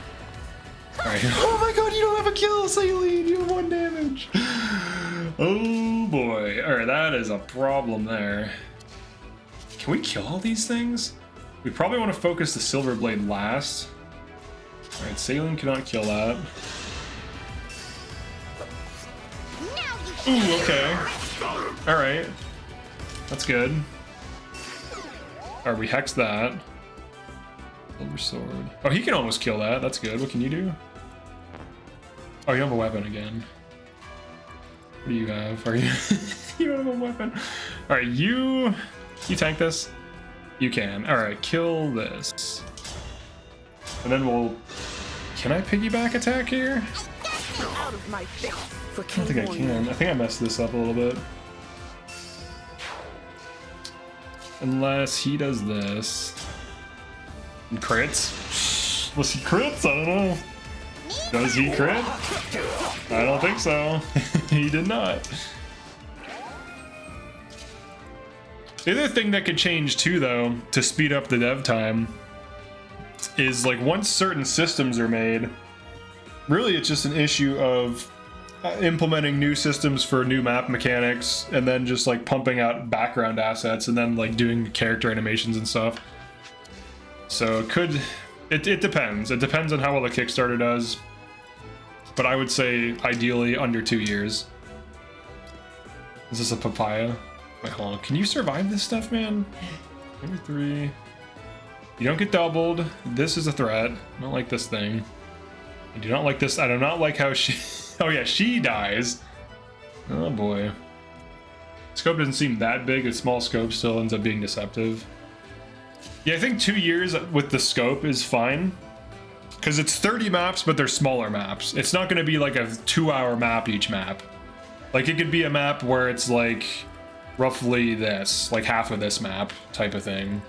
All right. Oh my god, you don't have a kill, CELINE. You have 1 damage. Oh boy. All right, that is a problem there. Can we kill all these things? We probably want to focus the Silver Blade last. All right, CELINE cannot kill that. Ooh, okay. All right. That's good. All right, we hex that. Silver sword. Oh, he can almost kill that. That's good. What can you do? Oh, you have a weapon again. What do you have? Are you? You have a weapon. All right, you tank this. You can. All right, kill this. And then we'll. Can I piggyback attack here? Out of my face. I don't think I can. I think I messed this up a little bit. Unless he does this. And crits? Was he crits? I don't know. Does he crit? I don't think so. He did not. The other thing that could change too, though, to speed up the dev time, is like once certain systems are made, really it's just an issue of implementing new systems for new map mechanics, and then just like pumping out background assets, and then like doing character animations and stuff. So it depends. It depends on how well the Kickstarter does. But I would say ideally under 2 years. Is this a papaya? Wait, hold on. Can you survive this stuff, man? Number 3. You don't get doubled. This is a threat. I don't like this thing. I do not like this. I do not like how she... Oh yeah, she dies. Oh boy. Scope doesn't seem that big. A small scope still ends up being deceptive. Yeah, I think 2 years with the scope is fine. Because it's 30 maps, but they're smaller maps. It's not going to be like a 2-hour map each map. Like, it could be a map where it's like roughly this, like half of this map type of thing.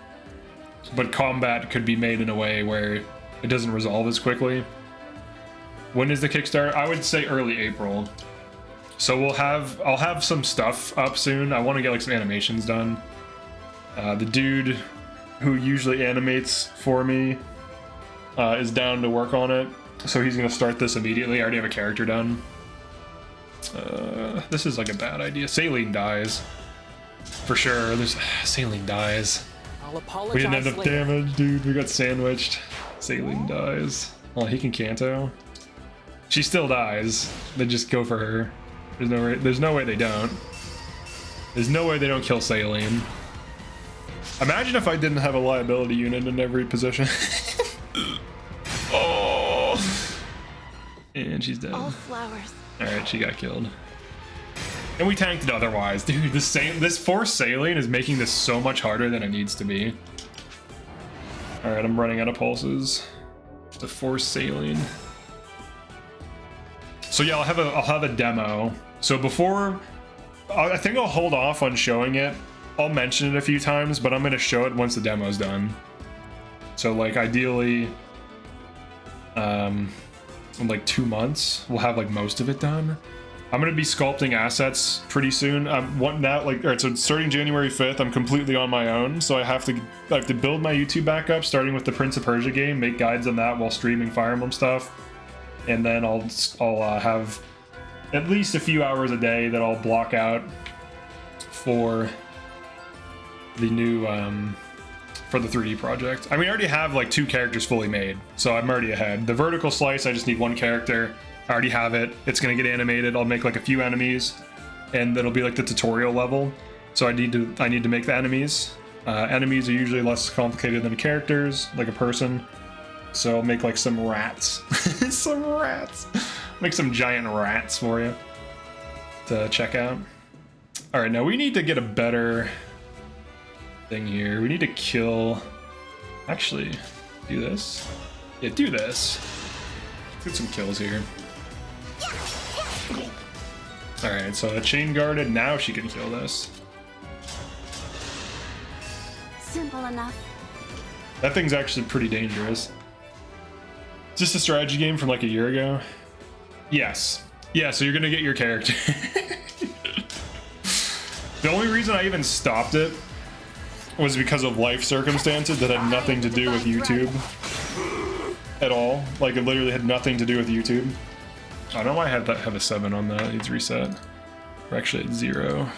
But combat could be made in a way where it doesn't resolve as quickly. When is the Kickstarter? I would say early April. So I'll have some stuff up soon. I want to get like some animations done. The dude who usually animates for me is down to work on it, so he's gonna start this immediately. I already have a character done. This is like a bad idea. CELINE dies for sure. CELINE dies. I'll apologize We didn't have enough later. damage, dude. We got sandwiched. CELINE dies. Oh, he can Kanto. She still dies. They just go for her. There's no way they don't. There's no way they don't kill CELINE. Imagine if I didn't have a liability unit in every position. Oh. And she's dead. All flowers. Alright, she got killed. And we tanked it otherwise. Dude, this force CELINE is making this so much harder than it needs to be. Alright, I'm running out of pulses. The force CELINE. So yeah, I'll have a demo. So before, I think I'll hold off on showing it. I'll mention it a few times, but I'm gonna show it once the demo's done. So like ideally, in like 2 months, we'll have like most of it done. I'm gonna be sculpting assets pretty soon. Alright, so starting January 5th, I'm completely on my own. So I have to build my YouTube back up, starting with the Prince of Persia game, make guides on that while streaming Fire Emblem stuff. And then I'll have at least a few hours a day that I'll block out for the new for the 3D project. I mean, I already have like 2 characters fully made, so I'm already ahead. The vertical slice, I just need 1 character. I already have it. It's gonna get animated. I'll make like a few enemies, and it'll be like the tutorial level. So I need to make the enemies. Enemies are usually less complicated than characters, like a person. So I'll make like some rats. Some rats. Make some giant rats for you to check out. All right, now we need to get a better thing here. We need to kill. Actually, do this. Yeah, do this. Let's get some kills here. All right, so a chain guarded. Now she can kill this. Simple enough. That thing's actually pretty dangerous. Is this a strategy game from like a year ago? Yes. Yeah, so you're gonna get your character. The only reason I even stopped it was because of life circumstances that had nothing to do with YouTube at all. Like it literally had nothing to do with YouTube. I don't know why I have a 7 on that. It needs reset. We're actually at 0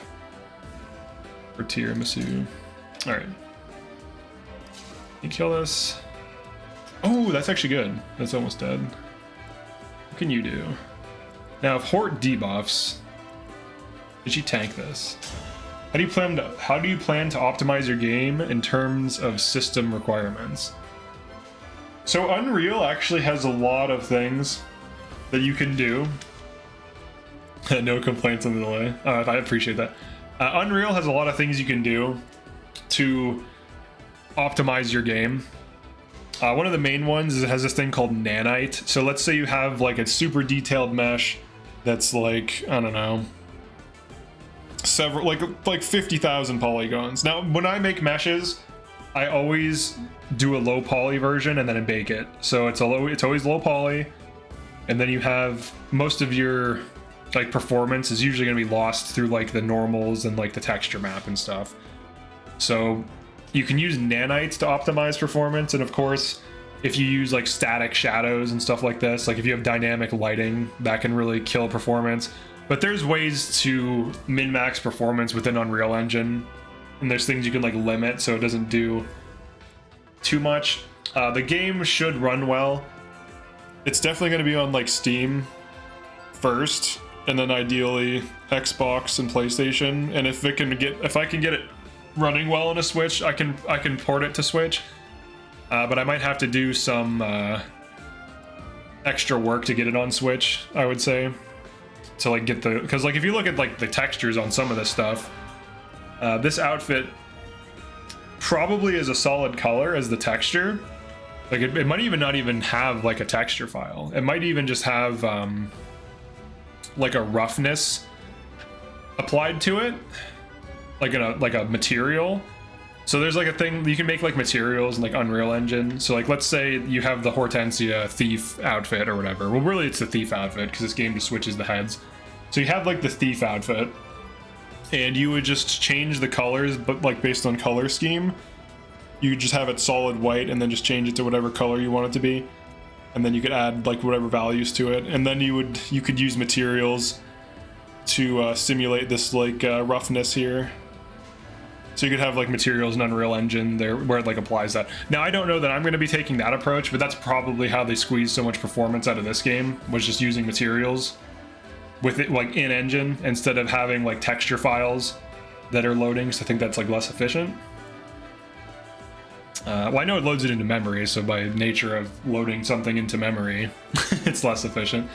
for tiramisu. All right. You kill this. Oh, that's actually good. That's almost dead. What can you do? Now, if HORT debuffs, did you tank this? How do you plan to optimize your game in terms of system requirements? So Unreal actually has a lot of things that you can do. No complaints on the delay. I appreciate that. Unreal has a lot of things you can do to optimize your game. One of the main ones is it has this thing called nanite. So let's say you have like a super detailed mesh that's like, I don't know, several like 50,000 polygons. Now when I make meshes, I always do a low poly version and then I bake it. So it's always low poly, and then you have most of your like performance is usually going to be lost through like the normals and like the texture map and stuff. So you can use nanites to optimize performance, and of course, if you use like static shadows and stuff like this, like if you have dynamic lighting, that can really kill performance. But there's ways to min-max performance within Unreal Engine, and there's things you can like limit so it doesn't do too much. The game should run well. It's definitely going to be on like Steam first, and then ideally Xbox and PlayStation. And if I can get it running well on a Switch, I can port it to Switch. But I might have to do some extra work to get it on Switch, I would say, to like get the, because like if you look at like the textures on some of this stuff, this outfit probably is a solid color as the texture. Like it might even not even have like a texture file. It might even just have like a roughness applied to it, like a material. So there's like a thing you can make like materials in like Unreal Engine. So like let's say you have the Hortensia thief outfit or whatever. Well, really it's the thief outfit because this game just switches the heads. So you have like the thief outfit, and you would just change the colors, but like based on color scheme. You could just have it solid white and then just change it to whatever color you want it to be. And then you could add like whatever values to it. And then you could use materials to simulate this like roughness here. So you could have like materials and Unreal Engine there where it like applies that. Now I don't know that I'm going to be taking that approach, but that's probably how they squeeze so much performance out of this game, was just using materials with it like in engine instead of having like texture files that are loading. So I think that's like less efficient. Well, I know it loads it into memory, so by nature of loading something into memory, it's less efficient.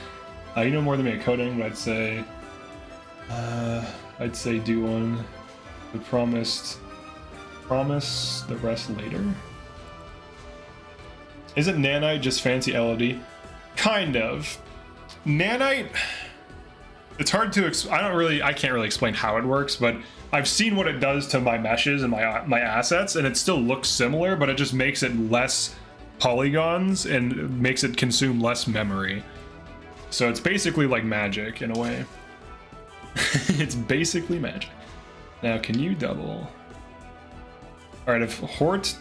You know more than me at coding, but I'd say do one. We promise the rest later. Isn't nanite just fancy LOD? Kind of. Nanite, it's hard to I can't really explain how it works, but I've seen what it does to my meshes and my assets, and it still looks similar, but it just makes it less polygons and makes it consume less memory. So it's basically like magic in a way. It's basically magic. Now, can you double? All right, if HORT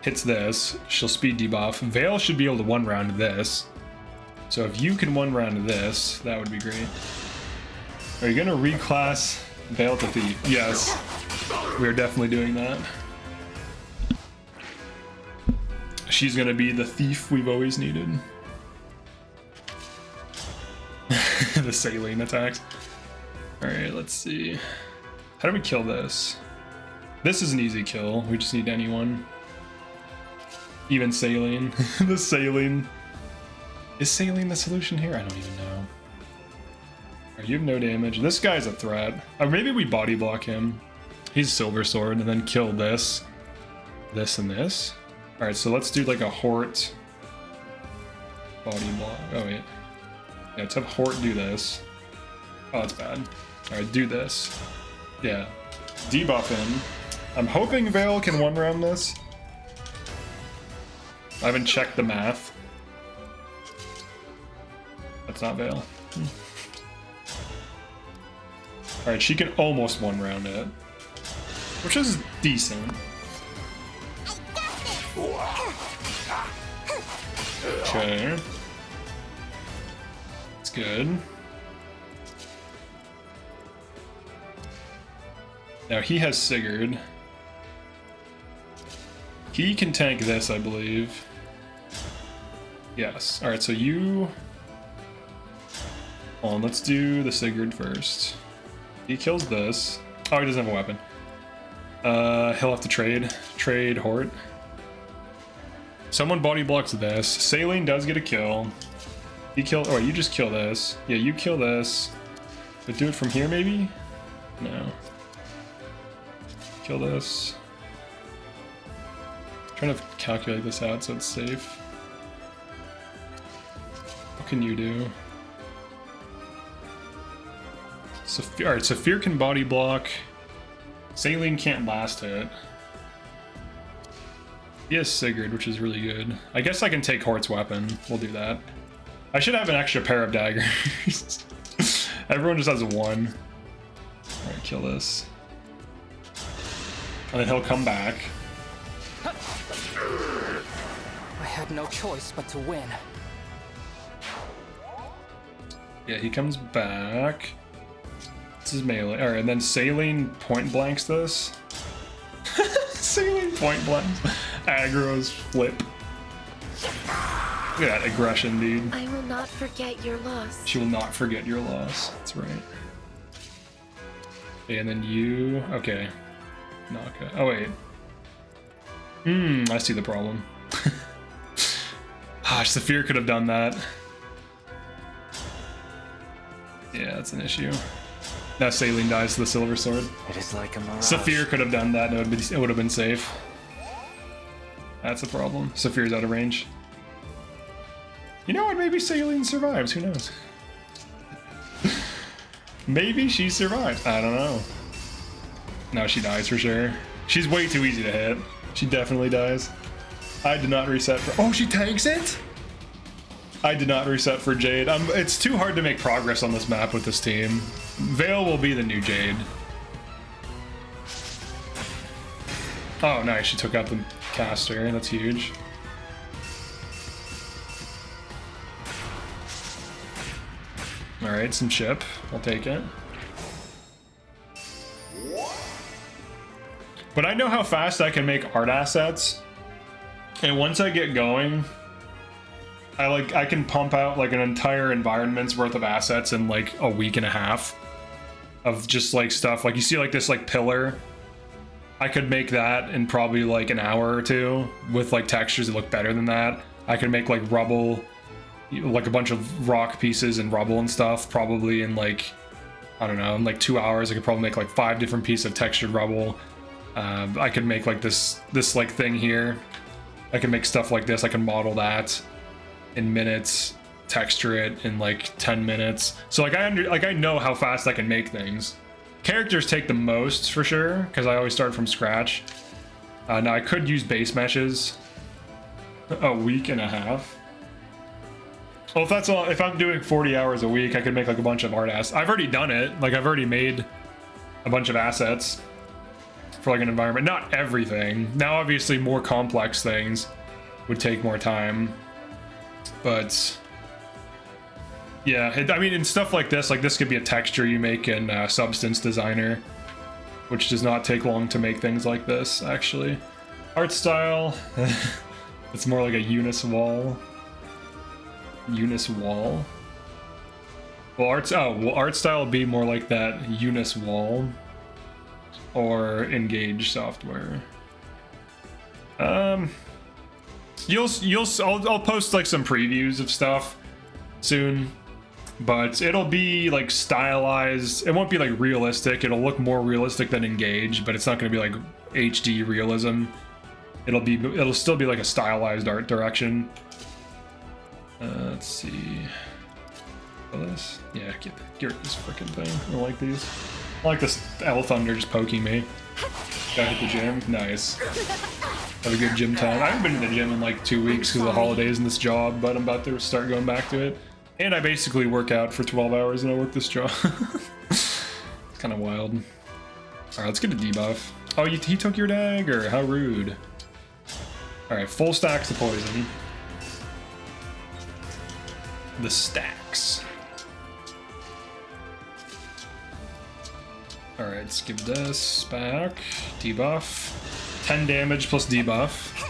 hits this, she'll speed debuff. Veil should be able to one round this. So if you can one round this, that would be great. Are you gonna reclass Veil to Thief? Yes, we are definitely doing that. She's gonna be the thief we've always needed. The Saline attacks. All right, let's see. How do we kill this? This is an easy kill. We just need anyone. Even Saline. The Saline. Is Saline the solution here? I don't even know. Right, you have no damage. This guy's a threat. Or maybe we body block him. He's Silver Sword and then kill this. This and this. Alright, so let's do like a HORT body block. Oh wait. Yeah, let's have HORT do this. Oh, that's bad. Alright, do this. Yeah. Debuff him. I'm hoping Veil can one round this. I haven't checked the math. That's not Veil. Alright, she can almost one round it. Which is decent. Okay. It's good. Now he has Sigurd. He can tank this, I believe. Yes. Alright, so you... Hold on, let's do the Sigurd first. He kills this. Oh, he doesn't have a weapon. He'll have to trade HORT. Someone body blocks this. Saline does get a kill. He kill. Oh, you just kill this. Yeah, you kill this. But do it from here, maybe? No. Kill this. I'm trying to calculate this out so it's safe. What can you do? Alright, so Fear can body block. Saline can't last hit. He has Sigurd, which is really good. I guess I can take HORT's weapon. We'll do that. I should have an extra pair of daggers. Everyone just has one. Alright, kill this. And then he'll come back. I had no choice but to win. Yeah, he comes back. This is melee. Alright, and then Saline point blanks this. Saline point blanks. Aggro's flip. Look at that aggression, dude. I will not forget your loss. She will not forget your loss. That's right. Okay, and then you... Okay. Yunaka. Oh, wait. I see the problem. Saphir could have done that. Yeah, that's an issue. Now Saline dies to the Silver Sword. It is like a mirage. Saphir could have done that, and it would have been safe. That's the problem. Saphir's out of range. You know what? Maybe Saline survives. Who knows? Maybe she survives. I don't know. No, she dies for sure. She's way too easy to hit. She definitely dies. I did not reset for... Oh, she tanks it? I did not reset for Jade. It's too hard to make progress on this map with this team. Veil will be the new Jade. Oh, nice. She took out the caster. That's huge. Alright, some chip. I'll take it. But I know how fast I can make art assets. And once I get going, I can pump out like an entire environment's worth of assets in like a week and a half of just like stuff. Like you see like this like pillar. I could make that in probably like an hour or two with like textures that look better than that. I could make like rubble, like a bunch of rock pieces and rubble and stuff probably in like, I don't know, in like 2 hours. I could probably make like 5 different pieces of textured rubble. I could make like this like thing here. I can make stuff like this. I can model that in minutes, texture it in like 10 minutes. So like I know how fast I can make things. Characters take the most for sure because I always start from scratch. Now I could use base meshes. A week and a half. Well, if that's all, if I'm doing 40 hours a week, I could make like a bunch of art assets. I've already done it. Like I've already made a bunch of assets for like an environment. Not everything. Now, obviously, more complex things would take more time. But yeah, I mean, in stuff like this could be a texture you make in Substance Designer, which does not take long to make things like this, actually. Art style, it's more like a Unis wall. Unis wall. Well, art style would be more like that Unis wall or Engage software. I'll post like some previews of stuff soon, but it'll be like stylized. It won't be like realistic. It'll look more realistic than Engage, but it's not going to be like HD realism. It'll still be like a stylized art direction. Let's see. This? Yeah, get rid of this freaking thing. I don't like these. I like this L Thunder just poking me. Gotta hit the gym. Nice. Have a good gym time. I haven't been to the gym in like 2 weeks because of the holidays and this job, but I'm about to start going back to it. And I basically work out for 12 hours and I work this job. It's kind of wild. Alright, let's get a debuff. Oh, he took your dagger. How rude. Alright, full stacks of poison. The stacks. Alright, let's give this back. Debuff. 10 damage plus debuff.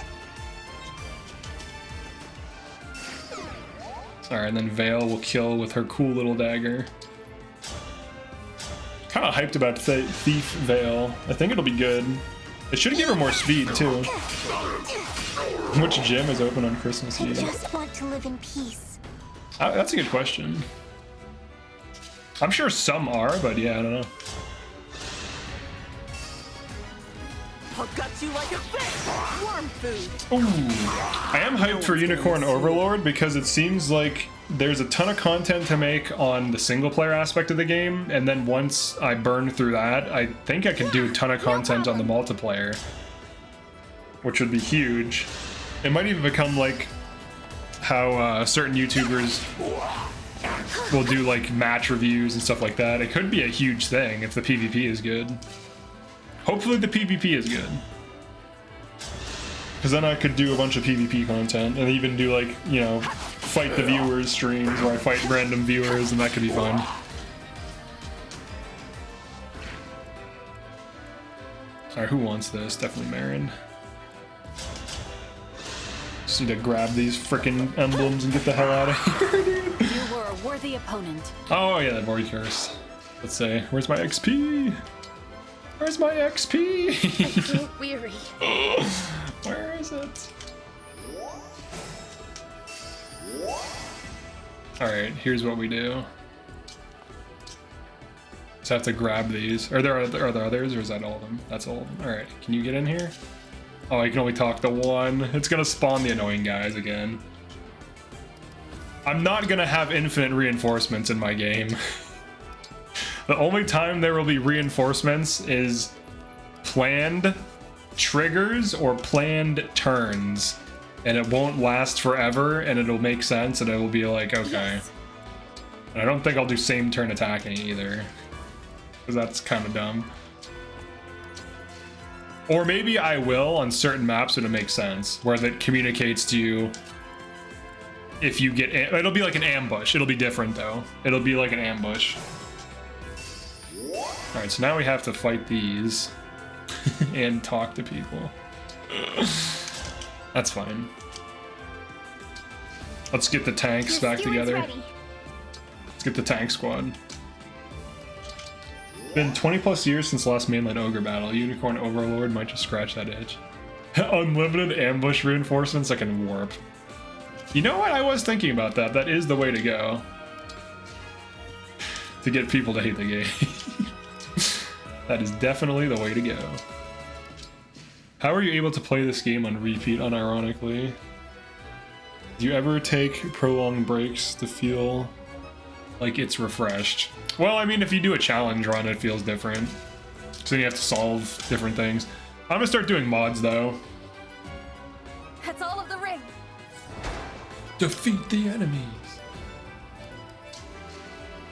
Alright, and then Veil will kill with her cool little dagger. Kind of hyped about Thief Veil. I think it'll be good. It should give her more speed too. Which gym is open on Christmas Eve? I just want to live in peace. That's a good question. I'm sure some are, but yeah, I don't know. I'll gut you like a fish. Worm food. Ooh. I am hyped for Unicorn Overlord because it seems like there's a ton of content to make on the single player aspect of the game, and then once I burn through that, I think I can do a ton of content on the multiplayer, which would be huge. It might even become like how certain YouTubers will do like match reviews and stuff like that. It could be a huge thing if the PvP is good. Hopefully the PvP is good, because then I could do a bunch of PvP content and even do like, you know, fight the viewers streams where I fight random viewers, and that could be fun. Alright, who wants this? Definitely Marin. Just need to grab these frickin' emblems and get the hell out of here, dude. You were a worthy opponent. Oh yeah, that Void Curse. Let's say, where's my XP? Where's my XP? I feel weary. Where is it? Alright, here's what we do. Just have to grab these. Are there others, or is that all of them? That's all of them. Alright, can you get in here? Oh, I can only talk to one. It's gonna spawn the annoying guys again. I'm not gonna have infinite reinforcements in my game. The only time there will be reinforcements is planned triggers or planned turns, and it won't last forever, and it'll make sense, and it will be like, okay. Yes. And I don't think I'll do same turn attacking either, because that's kind of dumb. Or maybe I will on certain maps when it makes sense, where that communicates to you if you get, it'll be like an ambush. It'll be different though. It'll be like an ambush. Alright, so now we have to fight these. and talk to people. That's fine. Let's get the tanks Your back steward's together. ready. Let's get the tank squad. Been 20 plus years since the last mainline ogre battle. Unicorn Overlord might just scratch that itch. Unlimited ambush reinforcements that can warp. You know what? I was thinking about that. That is the way to go. To get people to hate the game. That is definitely the way to go. How are you able to play this game on repeat, unironically? Do you ever take prolonged breaks to feel like it's refreshed? Well, I mean, if you do a challenge run, it feels different. So then you have to solve different things. I'm gonna start doing mods, though. That's all of the ring. Defeat the enemies.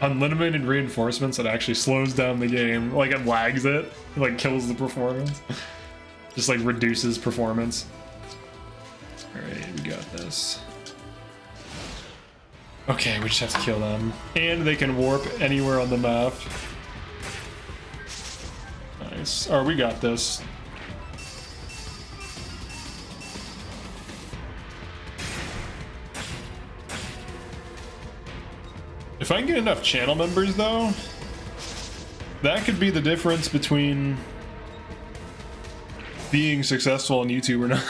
Unlimited reinforcements that actually slows down the game. Like, it lags it. It, like, kills the performance. Just, like, reduces performance. Alright, we got this. Okay, we just have to kill them. And they can warp anywhere on the map. Nice. Oh, we got this. If I can get enough channel members, though, that could be the difference between being successful on YouTube or not.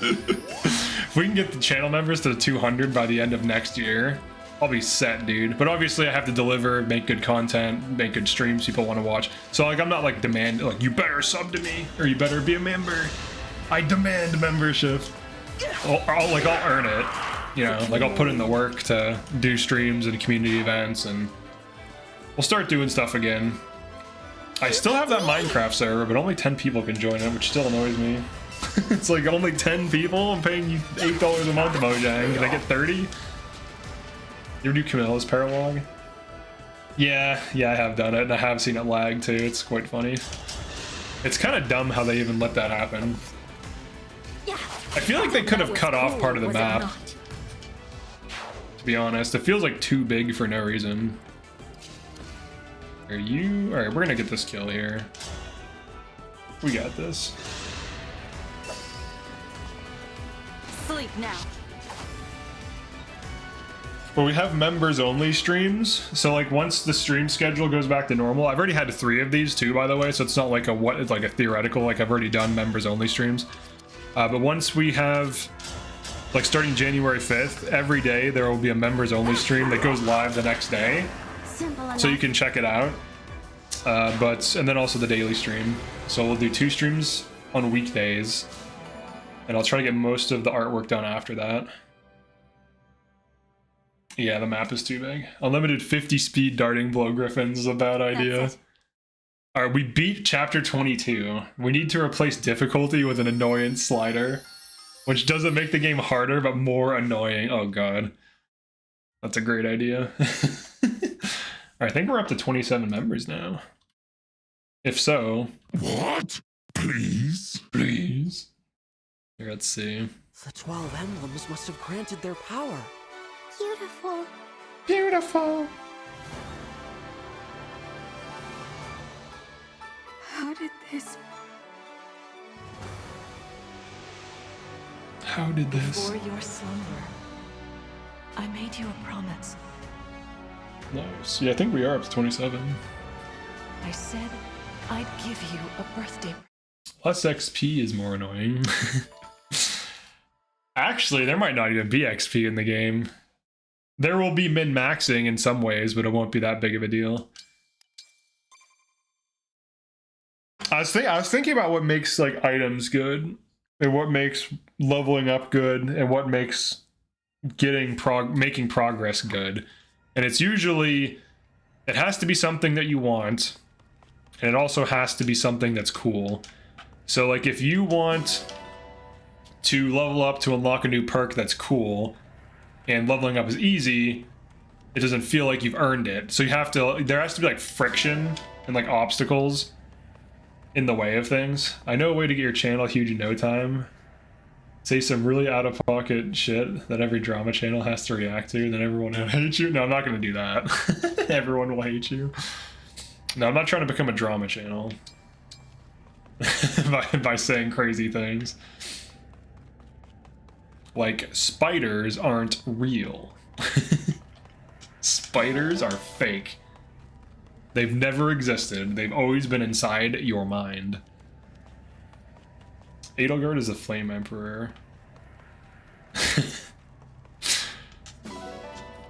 If we can get the channel members to 200 by the end of next year, I'll be set, dude. But obviously I have to deliver, make good content, make good streams people want to watch. So like, I'm not like like, you better sub to me or you better be a member. I demand membership. I'll earn it. You know, like I'll put in the work to do streams and community events, and we'll start doing stuff again. I still have that Minecraft server, but only 10 people can join it, which still annoys me. It's like only 10 people. I'm paying you $8 a month, Mojang. Can I get 30? You ever do Camilla's paralog? Yeah, I have done it, and I have seen it lag too. It's quite funny. It's kind of dumb how they even let that happen. I feel like they could have cut off part of the map. To be honest, it feels like too big for no reason. Are you? Alright, we're gonna get this kill here. We got this. Sleep now. Well, we have members only streams, so like once the stream schedule goes back to normal, I've already had 3 of these too, by the way, so it's not like it's like a theoretical, like I've already done members only streams. But once we have, like starting January 5th, every day there will be a members only stream that goes live the next day. So you can check it out. And then also the daily stream. So we'll do 2 streams on weekdays. And I'll try to get most of the artwork done after that. Yeah, the map is too big. Unlimited 50 speed darting blow griffins is a bad idea. Alright, we beat chapter 22. We need to replace difficulty with an annoyance slider, which doesn't make the game harder, but more annoying. Oh god. That's a great idea. I think we're up to 27 members now. If so... What? Please? Please? Here, let's see. The 12 emblems must have granted their power. Beautiful. Beautiful! How did this... How did this? Before your slumber, I made you a promise. Nice. Yeah, I think we are up to 27. I said I'd give you a birthday. Less XP is more annoying. Actually, there might not even be XP in the game. There will be min-maxing in some ways, but it won't be that big of a deal. I was thinking about what makes like items good, and what makes leveling up good, and what makes making progress good. And it's usually, it has to be something that you want, and it also has to be something that's cool. So like if you want to level up to unlock a new perk that's cool, and leveling up is easy, it doesn't feel like you've earned it. So you have to, there has to be like friction and like obstacles in the way of things. I know a way to get your channel huge in no time. Say some really out-of-pocket shit that every drama channel has to react to, then everyone will hate you. No, I'm not going to do that. Everyone will hate you. No, I'm not trying to become a drama channel. by saying crazy things. Like, spiders aren't real. Spiders are fake. They've never existed. They've always been inside your mind. Edelgard is a flame emperor.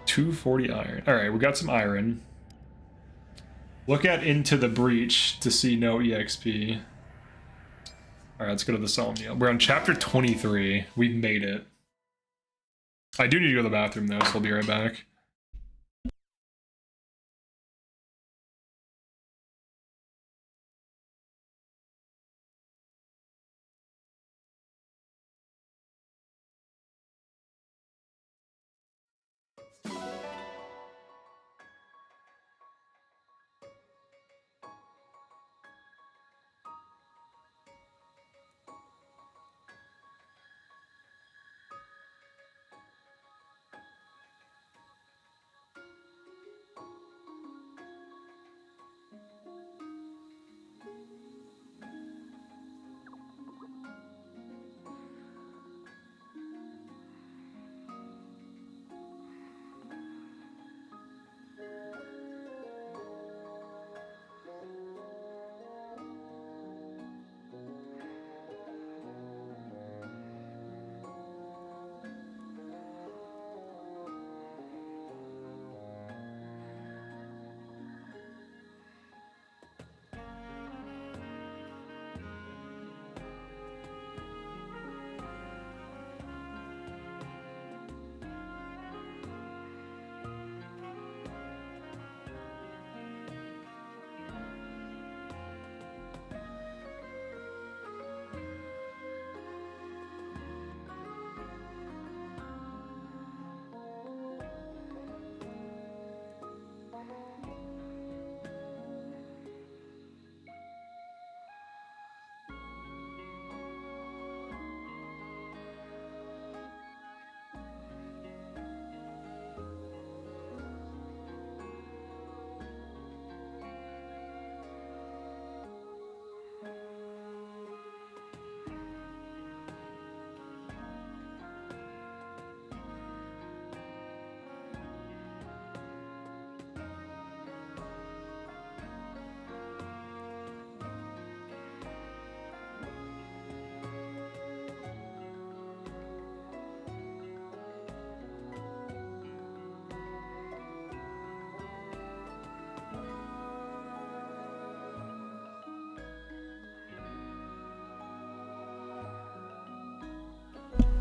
240 iron. Alright, we got some iron. Look at Into the Breach to see no EXP. Alright, let's go to the SOMNIEL. We're on chapter 23. We've made it. I do need to go to the bathroom though, so I'll be right back.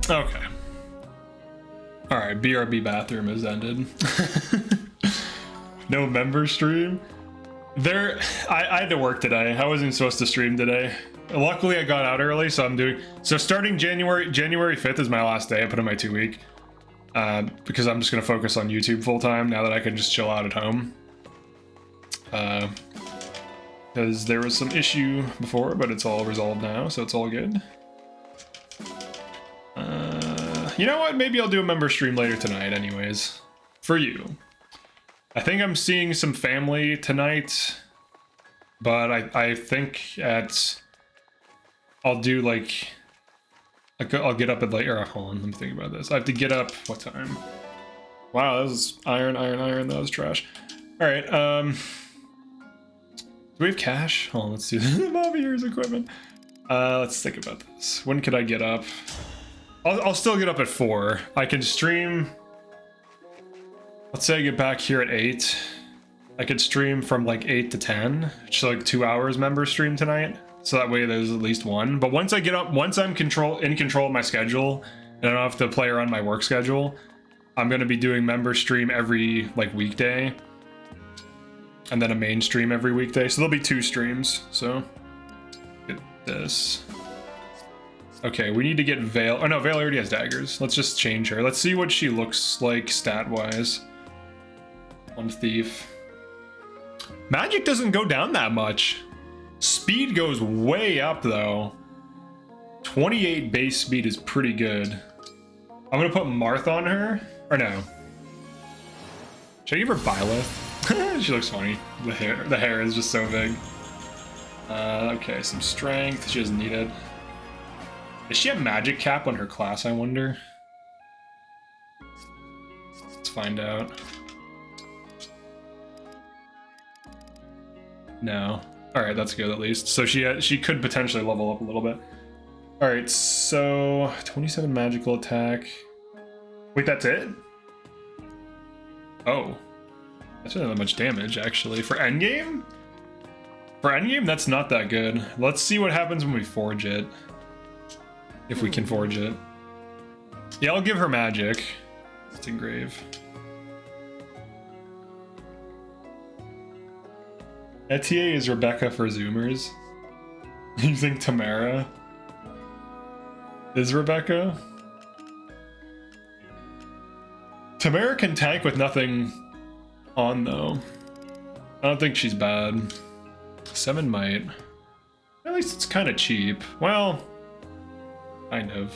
Okay. Alright, BRB bathroom has ended. No member stream? I had to work today. I wasn't supposed to stream today. Luckily I got out early, so I'm doing... So starting January 5th is my last day. I put in my 2 week. Because I'm just going to focus on YouTube full time now that I can just chill out at home. Because there was some issue before, but it's all resolved now, so it's all good. You know what? Maybe I'll do a member stream later tonight anyways. For you. I think I'm seeing some family tonight. But I think I'll do like... I'll get up at like... Hold on, let me think about this. I have to get up... What time? Wow, that was iron. That was trash. Alright, do we have cash? Hold on, let's do this. Bobby, here's equipment. Let's think about this. When could I get up? I'll still get up at 4. I can stream... Let's say I get back here at 8. I could stream from like 8 to 10. Just like 2 hours member stream tonight. So that way there's at least one. But once I get up, once I'm in control of my schedule, and I don't have to play around my work schedule, I'm going to be doing member stream every like weekday. And then a main stream every weekday. So there'll be 2 streams. So get this. Okay, we need to get Vale. Oh no, Vale already has daggers. Let's just change her. Let's see what she looks like stat-wise. On THEEF. Magic doesn't go down that much. Speed goes way up though. 28 base speed is pretty good. I'm gonna put Marth on her. Or no. Should I give her Byleth? She looks funny. The hair is just so big. Okay, some strength. She doesn't need it. Does she have magic cap on her class, I wonder? Let's find out. No. Alright, that's good at least. So she could potentially level up a little bit. Alright, so 27 magical attack. Wait, that's it? Oh. That's not that much damage, actually. For endgame? For endgame, that's not that good. Let's see what happens when we forge it. If we can forge it. Yeah, I'll give her magic. Let's engrave. Etier is Rebecca for Zoomers. You think Tamara is Rebecca? Tamara can tank with nothing on, though. I don't think she's bad. 7 might. At least it's kind of cheap. Well, kind of.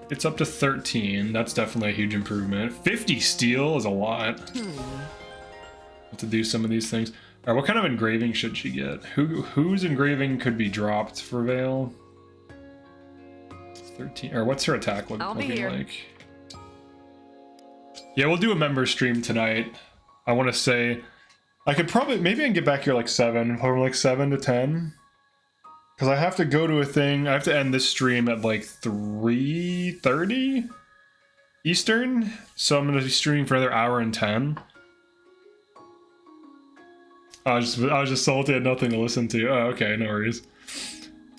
It's up to 13. That's definitely a huge improvement. 50 steel is a lot. Have to do some of these things. All right, what kind of engraving should she get? Whose engraving could be dropped for Vale? 13. Or what's her attack looking like? Yeah, we'll do a member stream tonight. I want to say I could probably maybe I can get back here like 7, from like 7 to 10. Because I have to go to a thing. I have to end this stream at like 3:30 Eastern. So I'm gonna be streaming for another hour and 10. I was just salty, I had nothing to listen to. Oh, okay, no worries.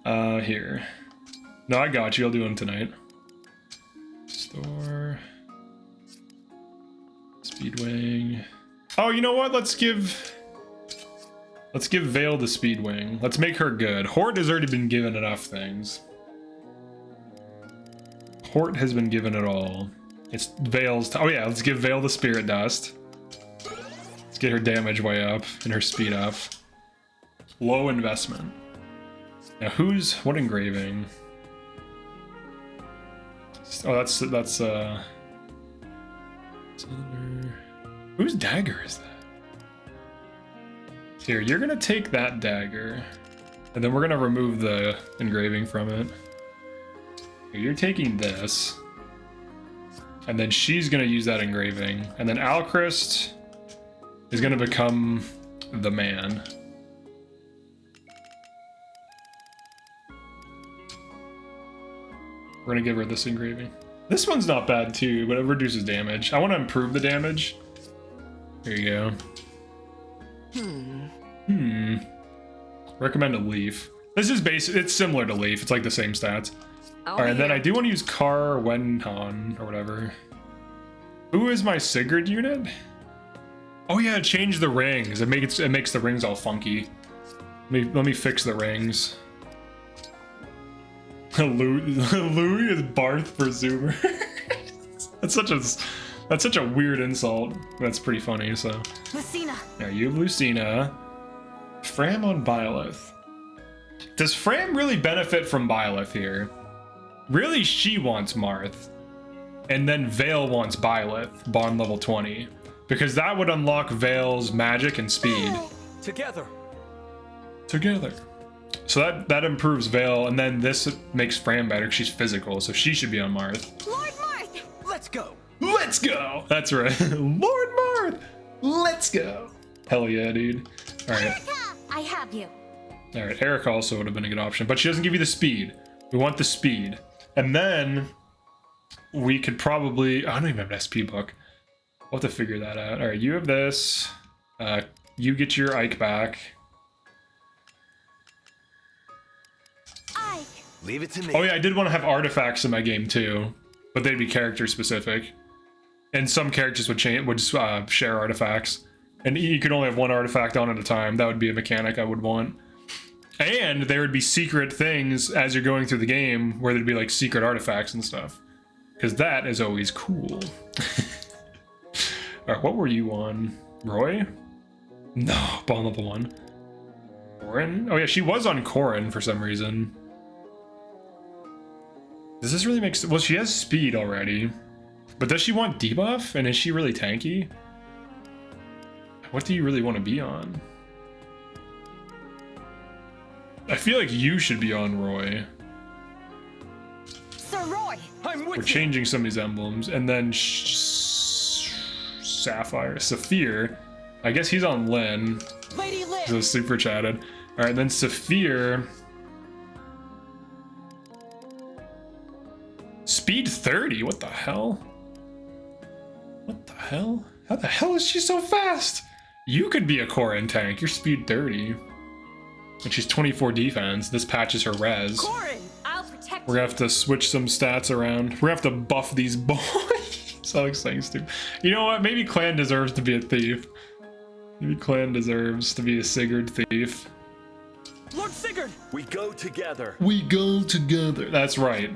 Here. No, I got you. I'll do them tonight. Store. Speedwing. Oh, you know what? Let's give Vale the Speedwing. Let's make her good. Hort has already been given enough things. Hort has been given it all. It's Vale's. Oh yeah, let's give Vale the Spirit Dust. Let's get her damage way up and her speed up. Low investment. Now what engraving? Oh, that's silver. Whose dagger is that? Here, you're gonna take that dagger, and then we're gonna remove the engraving from it. Here, you're taking this, and then she's gonna use that engraving, and then ALLCHRIST is gonna become the man. We're gonna give her this engraving. This one's not bad too, but it reduces damage. I want to improve the damage. Here you go. Recommend a leaf. This is basic. It's similar to leaf. It's like the same stats. All right, then I do want to use Kar Wenhan or whatever. Who is my Sigurd unit? Oh yeah, change the rings. It makes the rings all funky. Let me fix the rings. Louis is Barth for Zoomer. That's such a weird insult. That's pretty funny. So. Lucina. Now you have Lucina. Fram on Byleth. Does Fram really benefit from Byleth here? Really, she wants Marth, and then Vale wants Byleth, bond level 20, because that would unlock Vale's magic and speed. Together. So that improves Vale, and then this makes Fran better. She's physical, so she should be on Marth. Lord Marth! Let's go. Let's go! That's right. Lord Marth! Let's go! Hell yeah, dude. Alright. I have you. Alright, Erica also would have been a good option, but she doesn't give you the speed. We want the speed. And then we could probably... I don't even have an SP book. We'll have to figure that out. Alright, you have this. You get your Ike back. Leave it to me. Oh yeah, I did want to have artifacts in my game too, but they'd be character specific, and some characters would share artifacts, and you could only have one artifact on at a time. That would be a mechanic I would want, and there would be secret things as you're going through the game where there'd be like secret artifacts and stuff, because that is always cool. All right, what were you on, Roy? No, bond level 1. Corin? Oh yeah, she was on Corin for some reason. Does this really make sense? Well, she has speed already, but does she want debuff? And is she really tanky? What do you really want to be on? I feel like you should be on Roy. Sir Roy, I'm with We're changing some of these emblems. And then Saphir. I guess he's on Lynn. Lady Lynn. So super chatted. Alright, then Saphir. Speed 30? What the hell? What the hell? How the hell is she so fast? You could be a Corin tank. You're speed 30. And she's 24 defense. This patches her res. Corin, I'll protect We're gonna have to switch some stats around. We're gonna have to buff these boys. So exciting, stupid. You know what? Maybe Clan deserves to be a thief. Maybe Clan deserves to be a Sigurd thief. Lord Sigurd. We go together. We go together. That's right.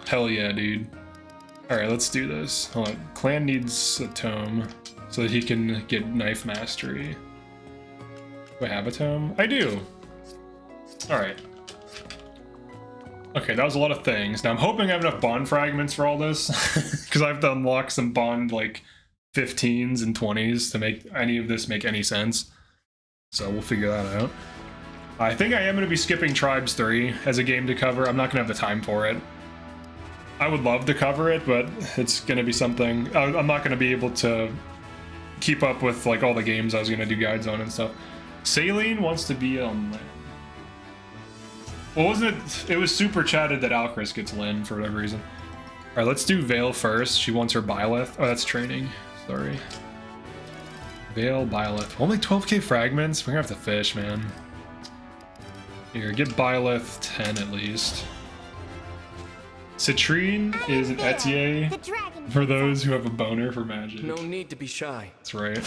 Hell yeah, dude. Alright, let's do this. Hold on. Clan needs a tome so that he can get knife mastery. Do I have a tome? I do! Alright. Okay, that was a lot of things. Now I'm hoping I have enough bond fragments for all this. Because I have to unlock some bond, like, 15s and 20s to make any of this make any sense. So we'll figure that out. I think I am going to be skipping Tribes 3 as a game to cover. I'm not going to have the time for it. I would love to cover it, but it's going to be something... I'm not going to be able to keep up with like all the games I was going to do guides on and stuff. CELINE wants to be on Lynn. Well, wasn't it... It was super chatted that ALLCHRIST gets Lynn for whatever reason. Alright, let's do Vale first. She wants her Byleth. Oh, that's training. Sorry. Vale, Byleth. Only 12k fragments? We're going to have to fish, man. Here, get Byleth 10 at least. Citrine is an etier for those who have a boner for magic. No need to be shy. That's right.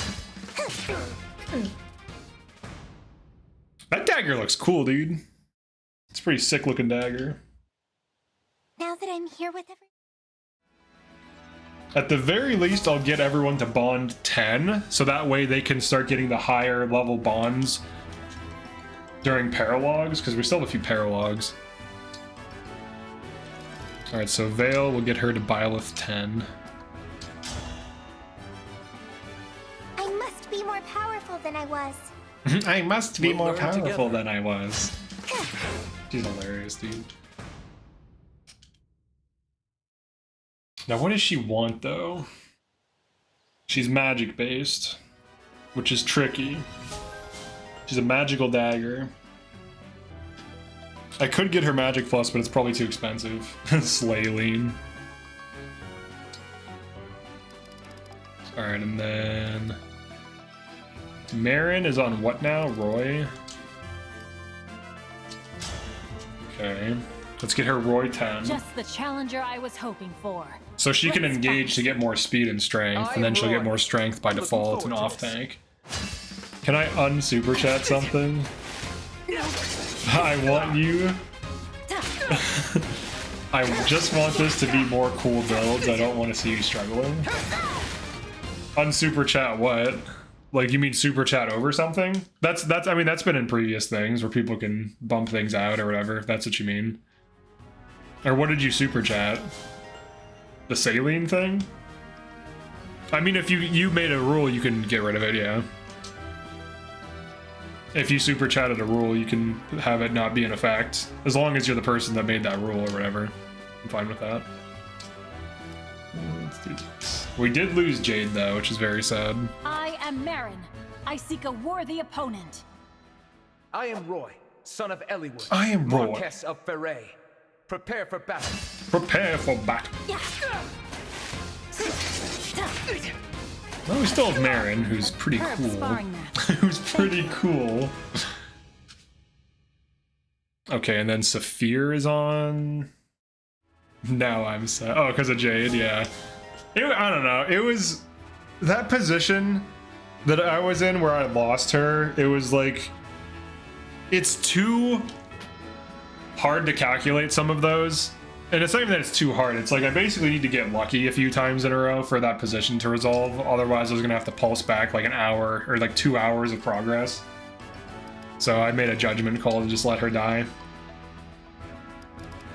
That dagger looks cool, dude. It's a pretty sick looking dagger. Now that I'm here with everyone. At the very least, I'll get everyone to bond 10, so that way they can start getting the higher level bonds during paralogs, because we still have a few paralogs. Alright, so Vale will get her to Byleth 10. I must be more powerful than I was. I must be We'll more learn powerful together. than I was. She's hilarious, dude. Now, what does she want, though? She's magic-based, which is tricky. She's a magical dagger. I could get her magic plus, but it's probably too expensive. SOMNIEL. Alright, and then... Marin is on what now? Roy? Okay. Let's get her Roy 10. Just the challenger I was hoping for. So she can engage to get more speed and strength, and then she'll get more strength by default and off tank. Can I un-super chat something? I want you. I just want this to be more cool builds. I don't want to see you struggling. Un-super chat what? Like, you mean super chat over something? That's I mean, that's been in previous things where people can bump things out or whatever, if that's what you mean. Or what did you super chat? The CELINE thing? I mean, if you made a rule, you can get rid of it, yeah. If you super chatted a rule, you can have it not be in effect. As long as you're the person that made that rule or whatever. I'm fine with that. Let's do this. We did lose Jade, though, which is very sad. I am Marin. I seek a worthy opponent. I am Roy, son of Eliwood. I am Roy. Marquess of Ferre. Prepare for battle. Prepare for battle. Well, we still have Marin, who's pretty Herb cool. sparring match. Who's pretty cool. Okay, and then Saphir is on. Now I'm sad. Oh, because of Jade, yeah. I don't know. It was that position that I was in where I lost her. It was like, it's too hard to calculate some of those. And it's not even that it's too hard. It's like I basically need to get lucky a few times in a row for that position to resolve. Otherwise, I was gonna have to pulse back like an hour or like 2 hours of progress. So I made a judgment call to just let her die.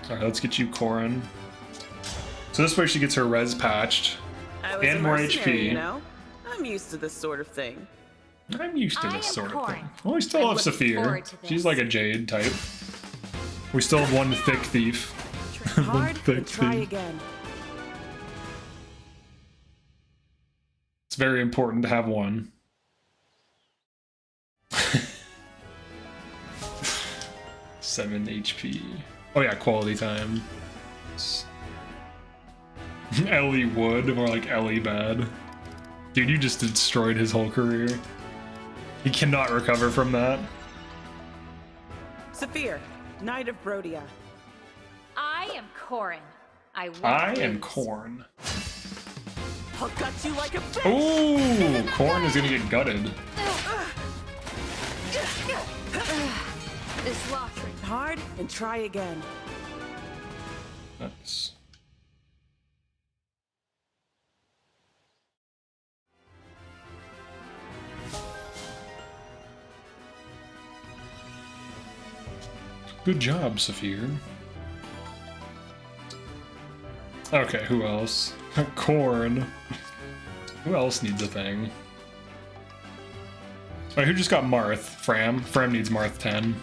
All right, let's get you Corin. So this way she gets her res patched I was and a more mercenary, HP. you know? I'm used to this sort of thing. I'm used to I this am sort of Corn. thing. Well, we still I'm have looking Saphir. forward to She's this. like a Jade type. We still have one thick thief. Try hard thick and try thief. again. It's very important to have one. 7 HP. Oh yeah, quality time. Ellie Wood, more like Ellie Bad. Dude, you just destroyed his whole career. He cannot recover from that. Saphir, Knight of Brodia. I am Corin. I won't I am lose. Corn. I'll gut you like a fish. Ooh, Corn is gonna get gutted. This lottery. Hard and try again. Nice. Good job, Saphir. Okay, who else? Corn. Who else needs a thing? Alright, who just got Marth? Fram? Fram needs Marth 10.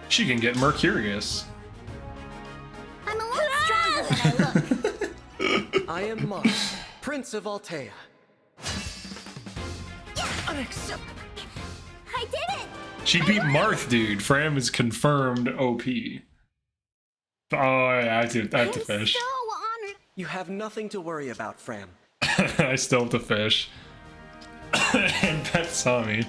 She can get Mercurius. I'm a lot stronger than I look. I am Mars, Prince of Altea. I did it! She beat Marth, dude. Fram is confirmed OP. Oh, yeah, I have to I'm fish. so honored. You have nothing to worry about, Fram. I still have to fish. And pet SOMIE.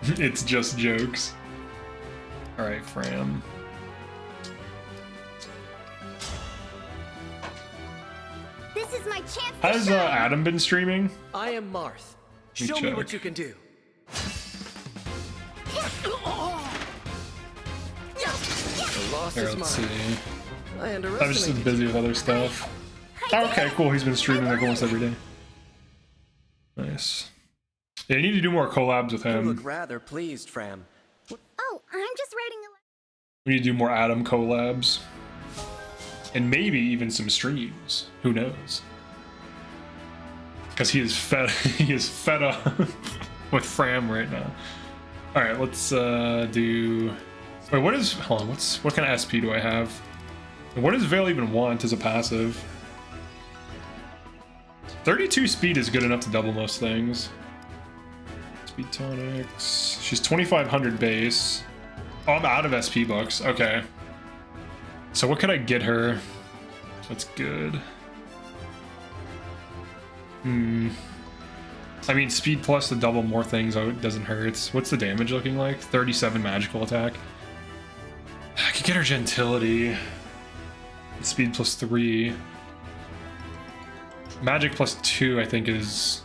It's just jokes. Alright, Fram. This is my chance to Has shine. Adam been streaming? I am Marth. Me Show me check. what you can do. The loss Here, is let's mine. see. I I'm just underestimated busy you. with other stuff. I did Okay, it. cool. He's been streaming like almost every day. Nice. Yeah, you need to do more collabs with You him. look rather pleased, Fram. Oh, I'm just writing a We need to do more Adam collabs. And maybe even some streams. Who knows? Because he is fed he is fed up with Fram right now. Alright, let's do wait, what is hold on, what kind of SP do I have? And what does Veil even want as a passive? 32 speed is good enough to double most things. Speed tonics. She's 2500 base. Oh, I'm out of SP books. Okay. So what could I get her? That's good. I mean, speed plus to double more things doesn't hurt. What's the damage looking like? 37 magical attack. I could get her gentility. Speed plus 3. Magic plus 2, I think is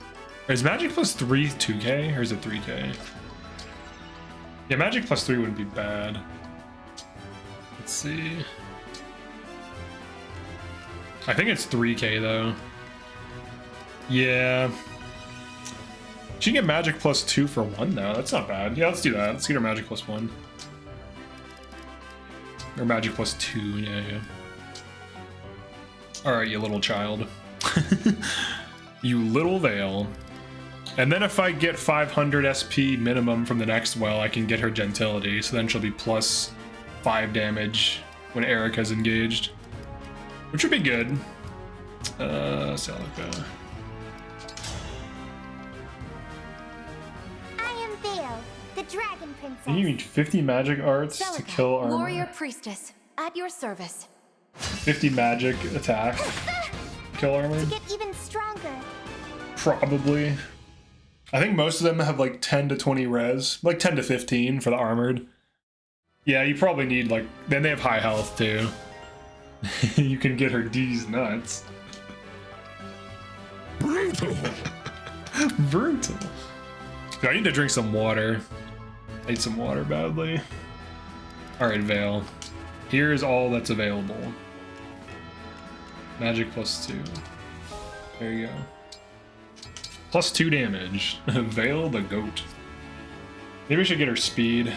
magic plus 3 2k or is it 3k? Yeah, magic plus 3 wouldn't be bad. Let's see. I think it's 3k though. Yeah. She can get magic plus 2 for 1 now. That's not bad. Yeah, let's do that. Let's get her magic plus 1. Or magic plus 2, yeah. Alright, you little child. You little Veil. And then if I get 500 SP minimum from the next well, I can get her gentility. So then she'll be plus 5 damage when Erica's engaged. Which would be good. Celica. I am Veil, the Dragon Princess. You need 50 magic arts to Celica, kill armor. warrior priestess, at your service. 50 magic attack. Kill armor? To get even stronger. Probably. I think most of them have like 10 to 20 res. Like 10 to 15 for the armored. Yeah, you probably need like... Then they have high health too. You can get her D's nuts. Brutal. Brutal. I need to drink some water. I need some water badly. Alright, Veil. Here's all that's available. Magic plus 2. There you go. Plus 2 damage. Veil the goat. Maybe we should get her speed.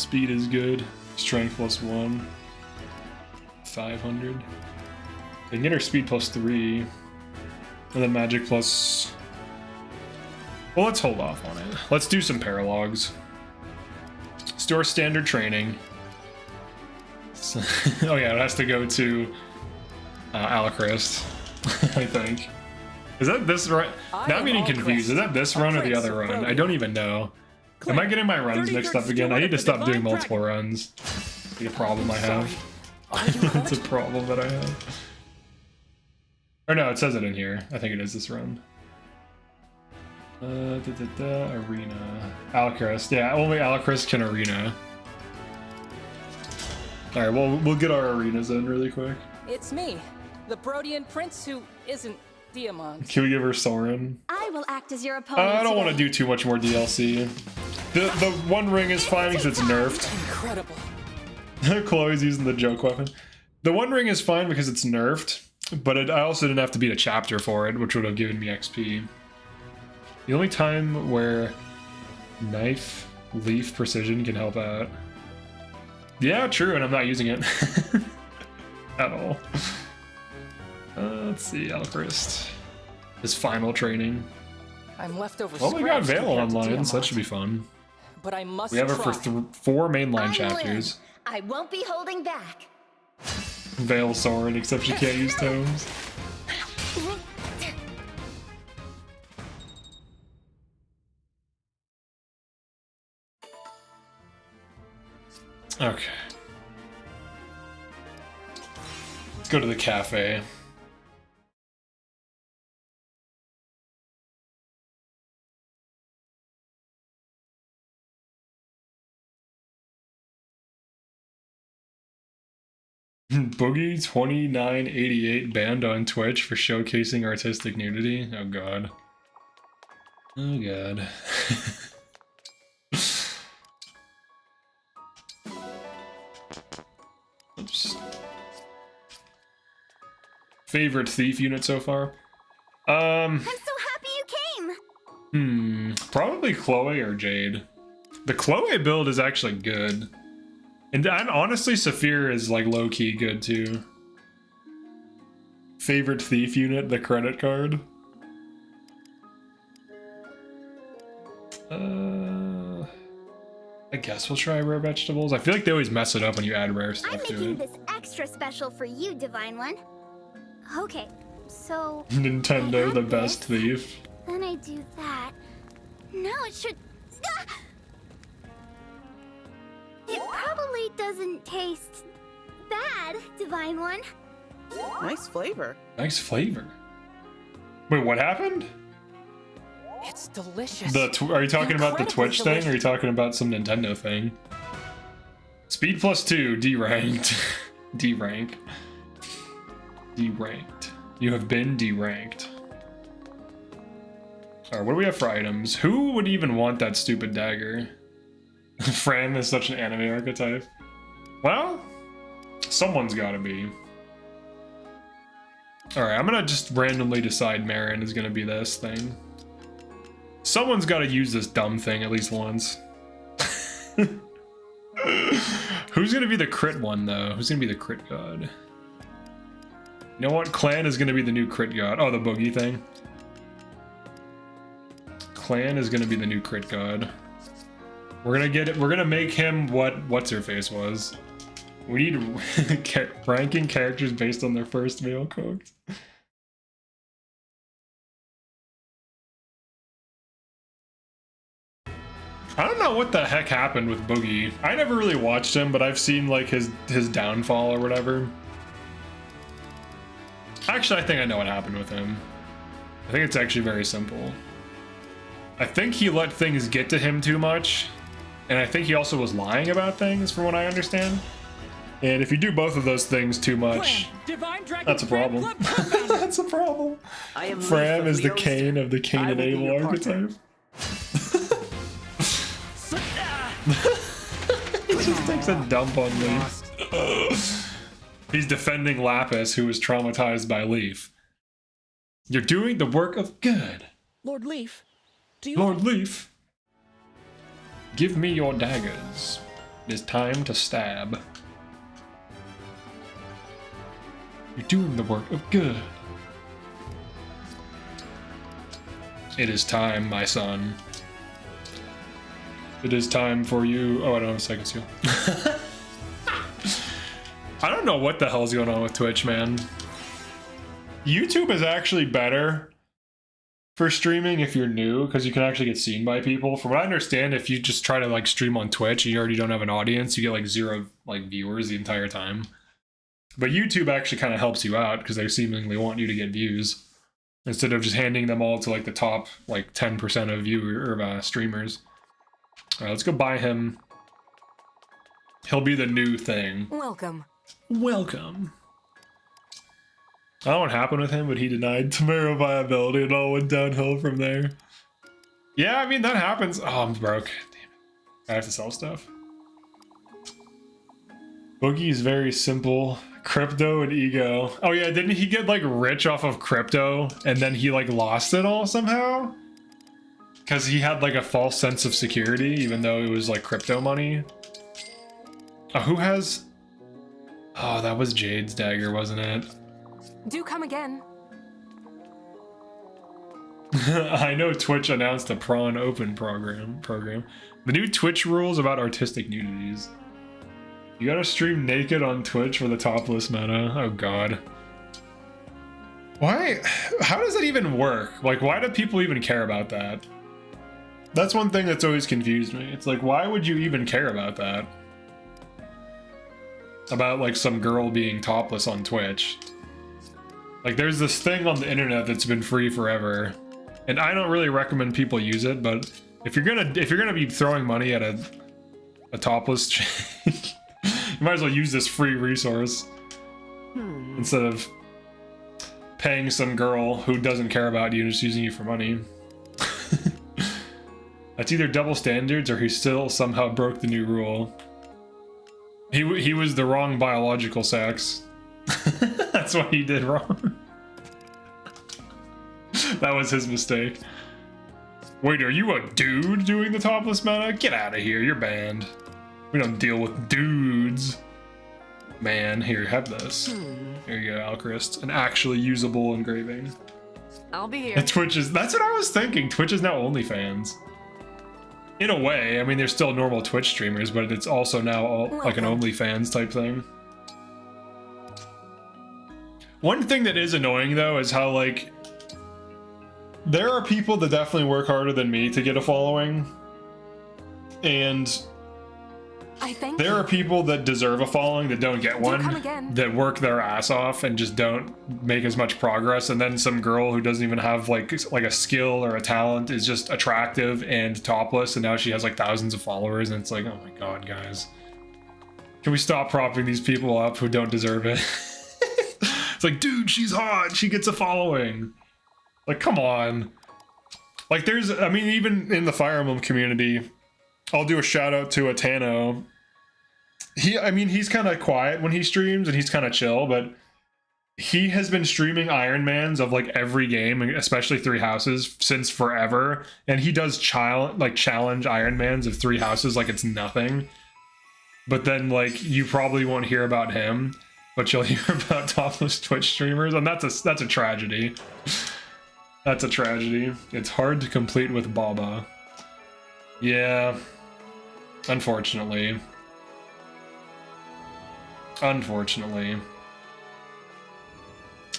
Speed is good. Strength +1. 500. They can get her speed +3. And then magic plus... Well, let's hold off on it. Let's do some paralogs. Let's do our standard training. So, oh yeah, it has to go to ALLCHRIST, I think. Is that this run? Now I'm getting confused. Is that this run or the other run? I don't even know. Am I getting my runs mixed up again? I need to stop doing multiple runs. It's a problem I have. It's a problem that I have. Or no, it says it in here. I think it is this run. Arena. ALLCHRIST. Yeah, only ALLCHRIST can arena. Alright, well, we'll get our arenas in really quick. It's me, the Brodian prince who isn't Diamond. Can we give her Soren? I will act as your opponent. I don't want to do too much more DLC. The One Ring is fine because it's nerfed. Incredible. Chloe's using the joke weapon. The One Ring is fine because it's nerfed, but I also didn't have to beat a chapter for it, which would have given me XP. The only time where knife leaf precision can help out. Yeah, true, and I'm not using it at all. Let's see, ALLCHRIST. His final training. I'm left over. Oh, we got Veil online, so that should be fun. But I must. We have her for 4 mainline I'm chapters. Lynn. I won't be holding back. Veil Soren, except she can't use tomes. Okay. Let's go to the cafe. Boogie 2988 banned on Twitch for showcasing artistic nudity. Oh god. Oh god. Oops. Favorite thief unit so far? I'm so happy you came. Probably Chloe or Jade. The Chloe build is actually good. And honestly, Saphir is like low-key good too. Favorite thief unit, the credit card. I guess we'll try rare vegetables. I feel like they always mess it up when you add rare I'm stuff to making it. this extra special for you, Divine One. Okay, so... Nintendo, I the add best this, thief. Then I do that. Now it should... Ah! It probably doesn't taste bad, Divine One. Nice flavor. Nice flavor. Wait, what happened? It's delicious. Are you talking about the Incredibly Twitch thing, or are you delicious. talking about some Nintendo thing? Speed +2, deranked. D-rank. D-ranked. You have been D-ranked. Alright, what do we have for items? Who would even want that stupid dagger? Fran is such an anime archetype. Well, someone's gotta be. Alright, I'm gonna just randomly decide Marin is gonna be this thing. Someone's gotta use this dumb thing at least once. Who's gonna be the crit one though? Who's gonna be the crit god? You know what? Clan is gonna be the new crit god. Oh, the boogie thing. Clan is gonna be the new crit god. We're gonna get it. We're gonna make him what's her face was. We need ranking characters based on their first meal cooked. I don't know what the heck happened with Boogie. I never really watched him, but I've seen like his downfall or whatever. Actually, I think I know what happened with him. I think it's actually very simple. I think he let things get to him too much, and I think he also was lying about things, from what I understand. And if you do both of those things too much, that's a problem. That's a problem. I am Fram Leaf is the Leo's- Cain of the Cain I and will be Abel your partner. archetype. He just takes a dump on Leaf. He's defending Lapis, who was traumatized by Leaf. You're doing the work of good. Lord Leaf, do you... Lord Leaf, give me your daggers. It is time to stab. You're doing the work of good. It is time, my son. It is time for you. Oh, I don't have a second seal. I don't know what the hell's going on with Twitch, man. YouTube is actually better for streaming if you're new, because you can actually get seen by people. From what I understand, if you just try to like stream on Twitch and you already don't have an audience, you get like 0 like viewers the entire time. But YouTube actually kind of helps you out because they seemingly want you to get views instead of just handing them all to like the top like 10% of viewers or streamers. All right, let's go buy him. He'll be the new thing. Welcome. Welcome. I don't know what happened with him, but he denied Tamara viability and all went downhill from there. Yeah, I mean, that happens. Oh, I'm broke. Damn it. I have to sell stuff. Boogie's very simple. Crypto and ego. Oh yeah, didn't he get like rich off of crypto and then he like lost it all somehow? Because he had like a false sense of security even though it was like crypto money. Oh, who has... Oh, that was Jade's dagger, wasn't it? Do come again. I know Twitch announced a Prawn Open program. The new Twitch rules about artistic nudities. You gotta stream naked on Twitch for the topless meta. Oh god. Why? How does that even work? Like, why do people even care about that? That's one thing that's always confused me. It's like, why would you even care about that? About like some girl being topless on Twitch. Like, there's this thing on the internet that's been free forever, and I don't really recommend people use it. But if you're gonna be throwing money at a topless chick, you might as well use this free resource instead of paying some girl who doesn't care about you and just using you for money. That's either double standards or he still somehow broke the new rule. He was the wrong biological sex. That's what he did wrong. That was his mistake. Wait, are you a dude doing the topless meta? Get out of here, you're banned. We don't deal with dudes. Man, here, have this. Here you go, ALLCHRIST. An actually usable engraving. I'll be here. And Twitch is... That's what I was thinking. Twitch is now OnlyFans. In a way, I mean, they're still normal Twitch streamers, but it's also now all, like an OnlyFans type thing. One thing that is annoying, though, is how, like... There are people that definitely work harder than me to get a following. And... There are people that deserve a following that don't get one, that work their ass off and just don't make as much progress, and then some girl who doesn't even have like a skill or a talent is just attractive and topless, and now she has like thousands of followers, and it's like, oh my god, guys, can we stop propping these people up who don't deserve it? It's like, dude, she's hot, she gets a following. Like, come on. Like, there's, I mean, even in the Fire Emblem community, I'll do a shout out to Atano. I mean, he's kind of quiet when he streams and he's kind of chill, but he has been streaming Ironmans of like every game, especially Three Houses, since forever. And he does challenge Ironmans of Three Houses like it's nothing. But then like you probably won't hear about him, but you'll hear about topless Twitch streamers, and that's a tragedy. That's a tragedy. It's hard to complete with Baba. Yeah. Unfortunately. Unfortunately.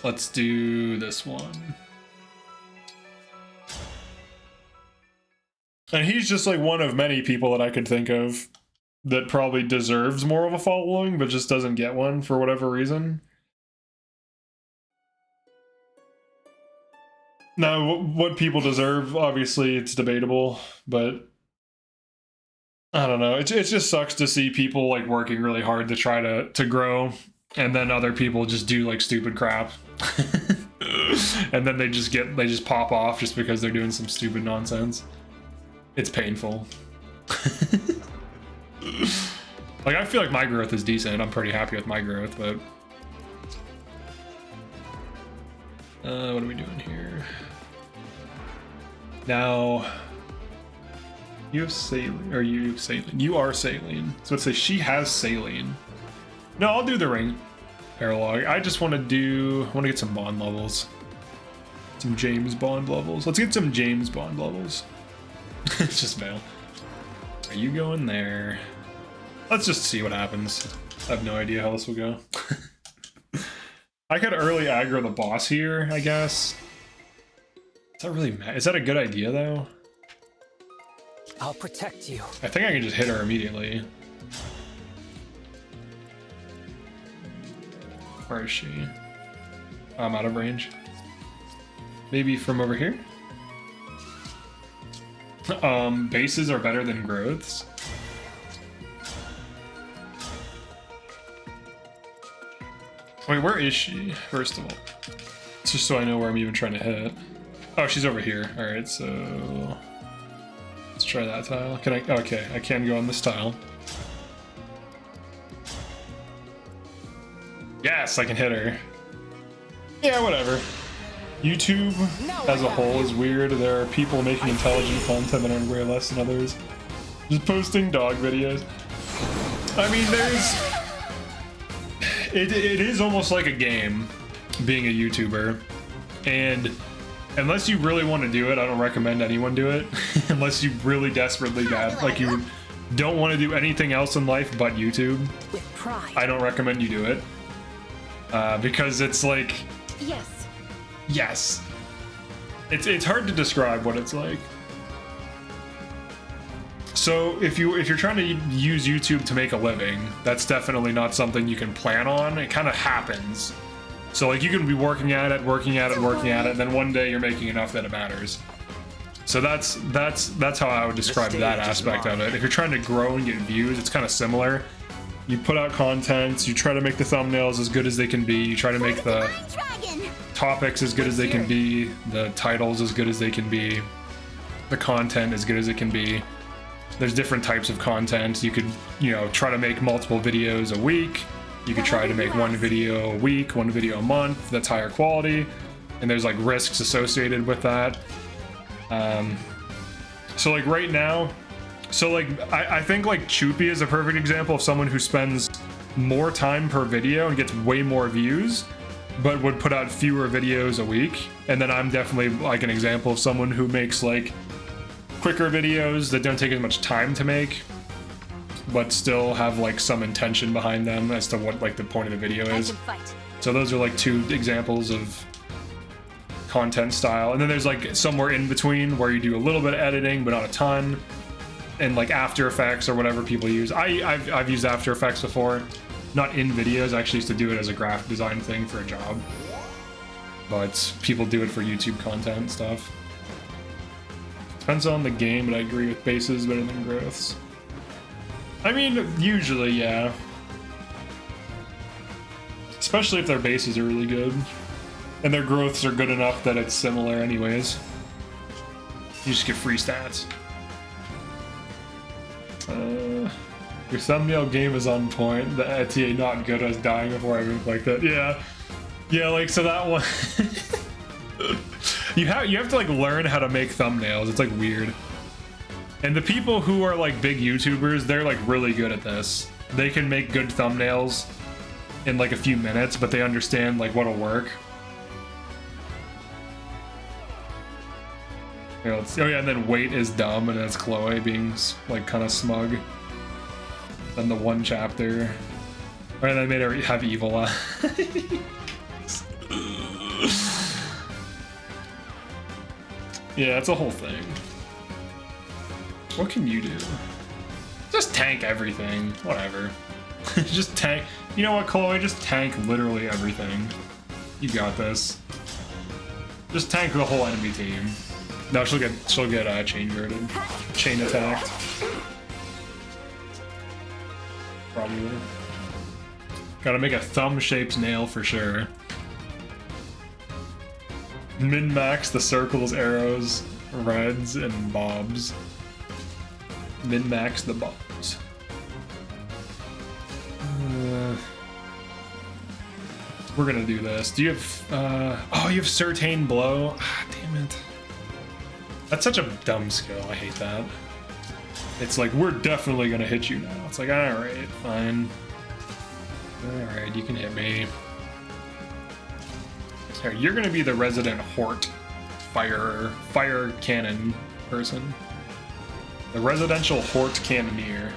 Let's do this one. And he's just like one of many people that I could think of that probably deserves more of a following, but just doesn't get one for whatever reason. Now, what people deserve, obviously, it's debatable, but I don't know. It just sucks to see people like working really hard to try to grow, and then other people just do like stupid crap, and then they just pop off just because they're doing some stupid nonsense. It's painful. Like, I feel like my growth is decent. I'm pretty happy with my growth, but what are we doing here? Now, You have saline, or you have saline. You are saline. So it says she has saline. No, I'll do the ring paralog. I just want to get some Bond levels. Some James Bond levels. Let's get some James Bond levels. It's just fail. Are you going there? Let's just see what happens. I have no idea how this will go. I could early aggro the boss here, I guess. Is that really is that a good idea though? I'll protect you. I think I can just hit her immediately. Where is she? I'm out of range. Maybe from over here? Bases are better than growths. Wait, where is she, first of all? It's just so I know where I'm even trying to hit. Oh, she's over here. Alright, so... let's try that tile. Can I? Okay, I can go on this tile. Yes, I can hit her. Yeah, whatever. YouTube as a whole is weird. There are people making intelligent content that are way less than others. Just posting dog videos. I mean, it is almost like a game, being a YouTuber. And unless you really want to do it, I don't recommend anyone do it. Unless you really desperately bad, like you don't want to do anything else in life but YouTube. With pride. I don't recommend you do it. Because it's like... Yes. Yes. It's hard to describe what it's like. So if you're trying to use YouTube to make a living, that's definitely not something you can plan on. It kind of happens. So like you can be working at it, and then one day you're making enough that it matters. So that's how I would describe that aspect of it. If you're trying to grow and get views, it's kind of similar. You put out content, you try to make the thumbnails as good as they can be, you try to make the topics as good as they can be, the titles as good as they can be, the content as good as it can be. There's different types of content. You could, try to make multiple videos a week. You could try to make one video a week, one video a month. That's higher quality. And there's like risks associated with that. So like right now, I think like Choopy is a perfect example of someone who spends more time per video and gets way more views, but would put out fewer videos a week. And then I'm definitely like an example of someone who makes like quicker videos that don't take as much time to make, but still have like some intention behind them as to what like the point of the video is. So those are like two examples of content style. And then there's like somewhere in between where you do a little bit of editing but not a ton, and like After Effects or whatever people use. I've used After Effects before, not in videos. I actually used to do it as a graphic design thing for a job, but people do it for YouTube content stuff. Depends on the game, but I agree with bases better than growths. I mean, usually, yeah. Especially if their bases are really good. And their growths are good enough that it's similar anyways. You just get free stats. Your thumbnail game is on point. The ETA not good. I was dying before I even clicked it. Yeah. Yeah, like, so that one... You have to like learn how to make thumbnails. It's like weird. And the people who are like big YouTubers, they're like really good at this. They can make good thumbnails in like a few minutes, but they understand like what'll work. Here, let's see. Oh yeah, and then Wait is dumb, and that's Chloe being like kind of smug. Then the one chapter, or they made her have evil eyes. Yeah, it's a whole thing. What can you do? Just tank everything. Whatever. Just tank. You know what, Chloe? Just tank literally everything. You got this. Just tank the whole enemy team. No, she'll get chain girded, chain attacked. Probably. Gotta make a thumb-shaped nail for sure. Min-max the circles, arrows, reds, and bobs. Min-max the bobs. We're gonna do this. Do you have, oh, you have Certain Blow? Ah, damn it. That's such a dumb skill, I hate that. It's like, we're definitely gonna hit you now. It's like, alright, fine. Alright, you can hit me. Here, you're gonna be the resident HORT fire cannon person. The residential HORT cannoneer.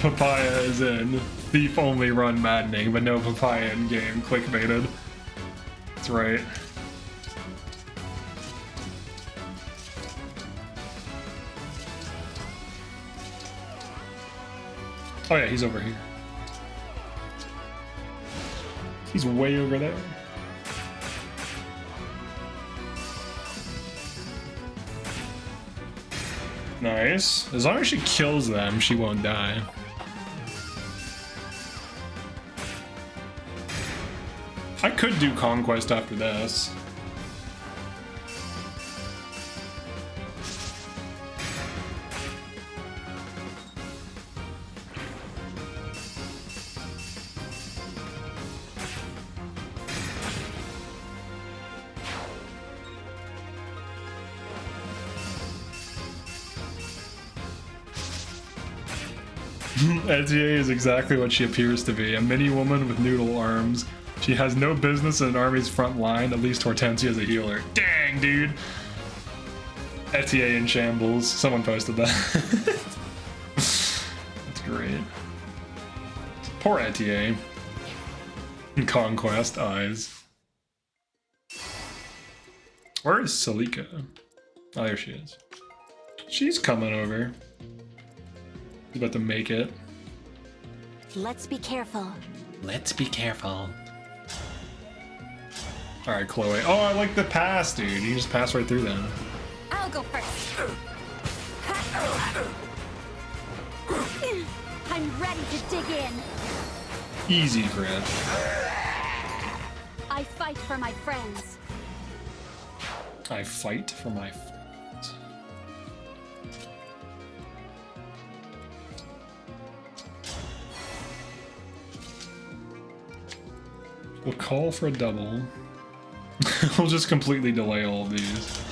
Papaya is in. Thief only run maddening, but no papaya in game. Clickbaited. That's right. Oh yeah, he's over here. He's way over there. Nice. As long as she kills them, she won't die. I could do Conquest after this. Etier is exactly what she appears to be, a mini woman with noodle arms. She has no business in an army's front line, at least Hortensia is a healer. Dang, dude! Etier in shambles. Someone posted that. That's great. Poor Etier. Conquest eyes. Where is Celica? Oh, there she is. She's coming over. She's about to make it. Let's be careful. Let's be careful. Alright, Chloe. Oh, I like the pass, dude. You can just pass right through them. I'll go first. I'm ready to dig in. Easy crit. I fight for my friends. I fight for my friends. We'll call for a double. We'll just completely delay all of these.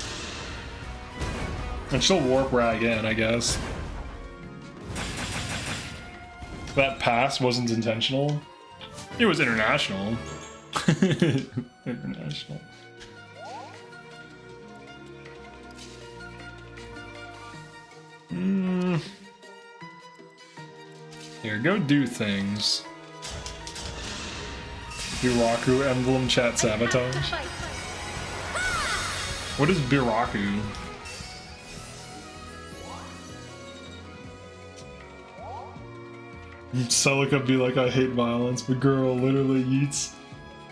And she'll warp rag in, I guess. That pass wasn't intentional. It was international. International. Here, go do things. Biraku Emblem chat sabotage. What is Biraku? Celica be like, I hate violence, but girl literally eats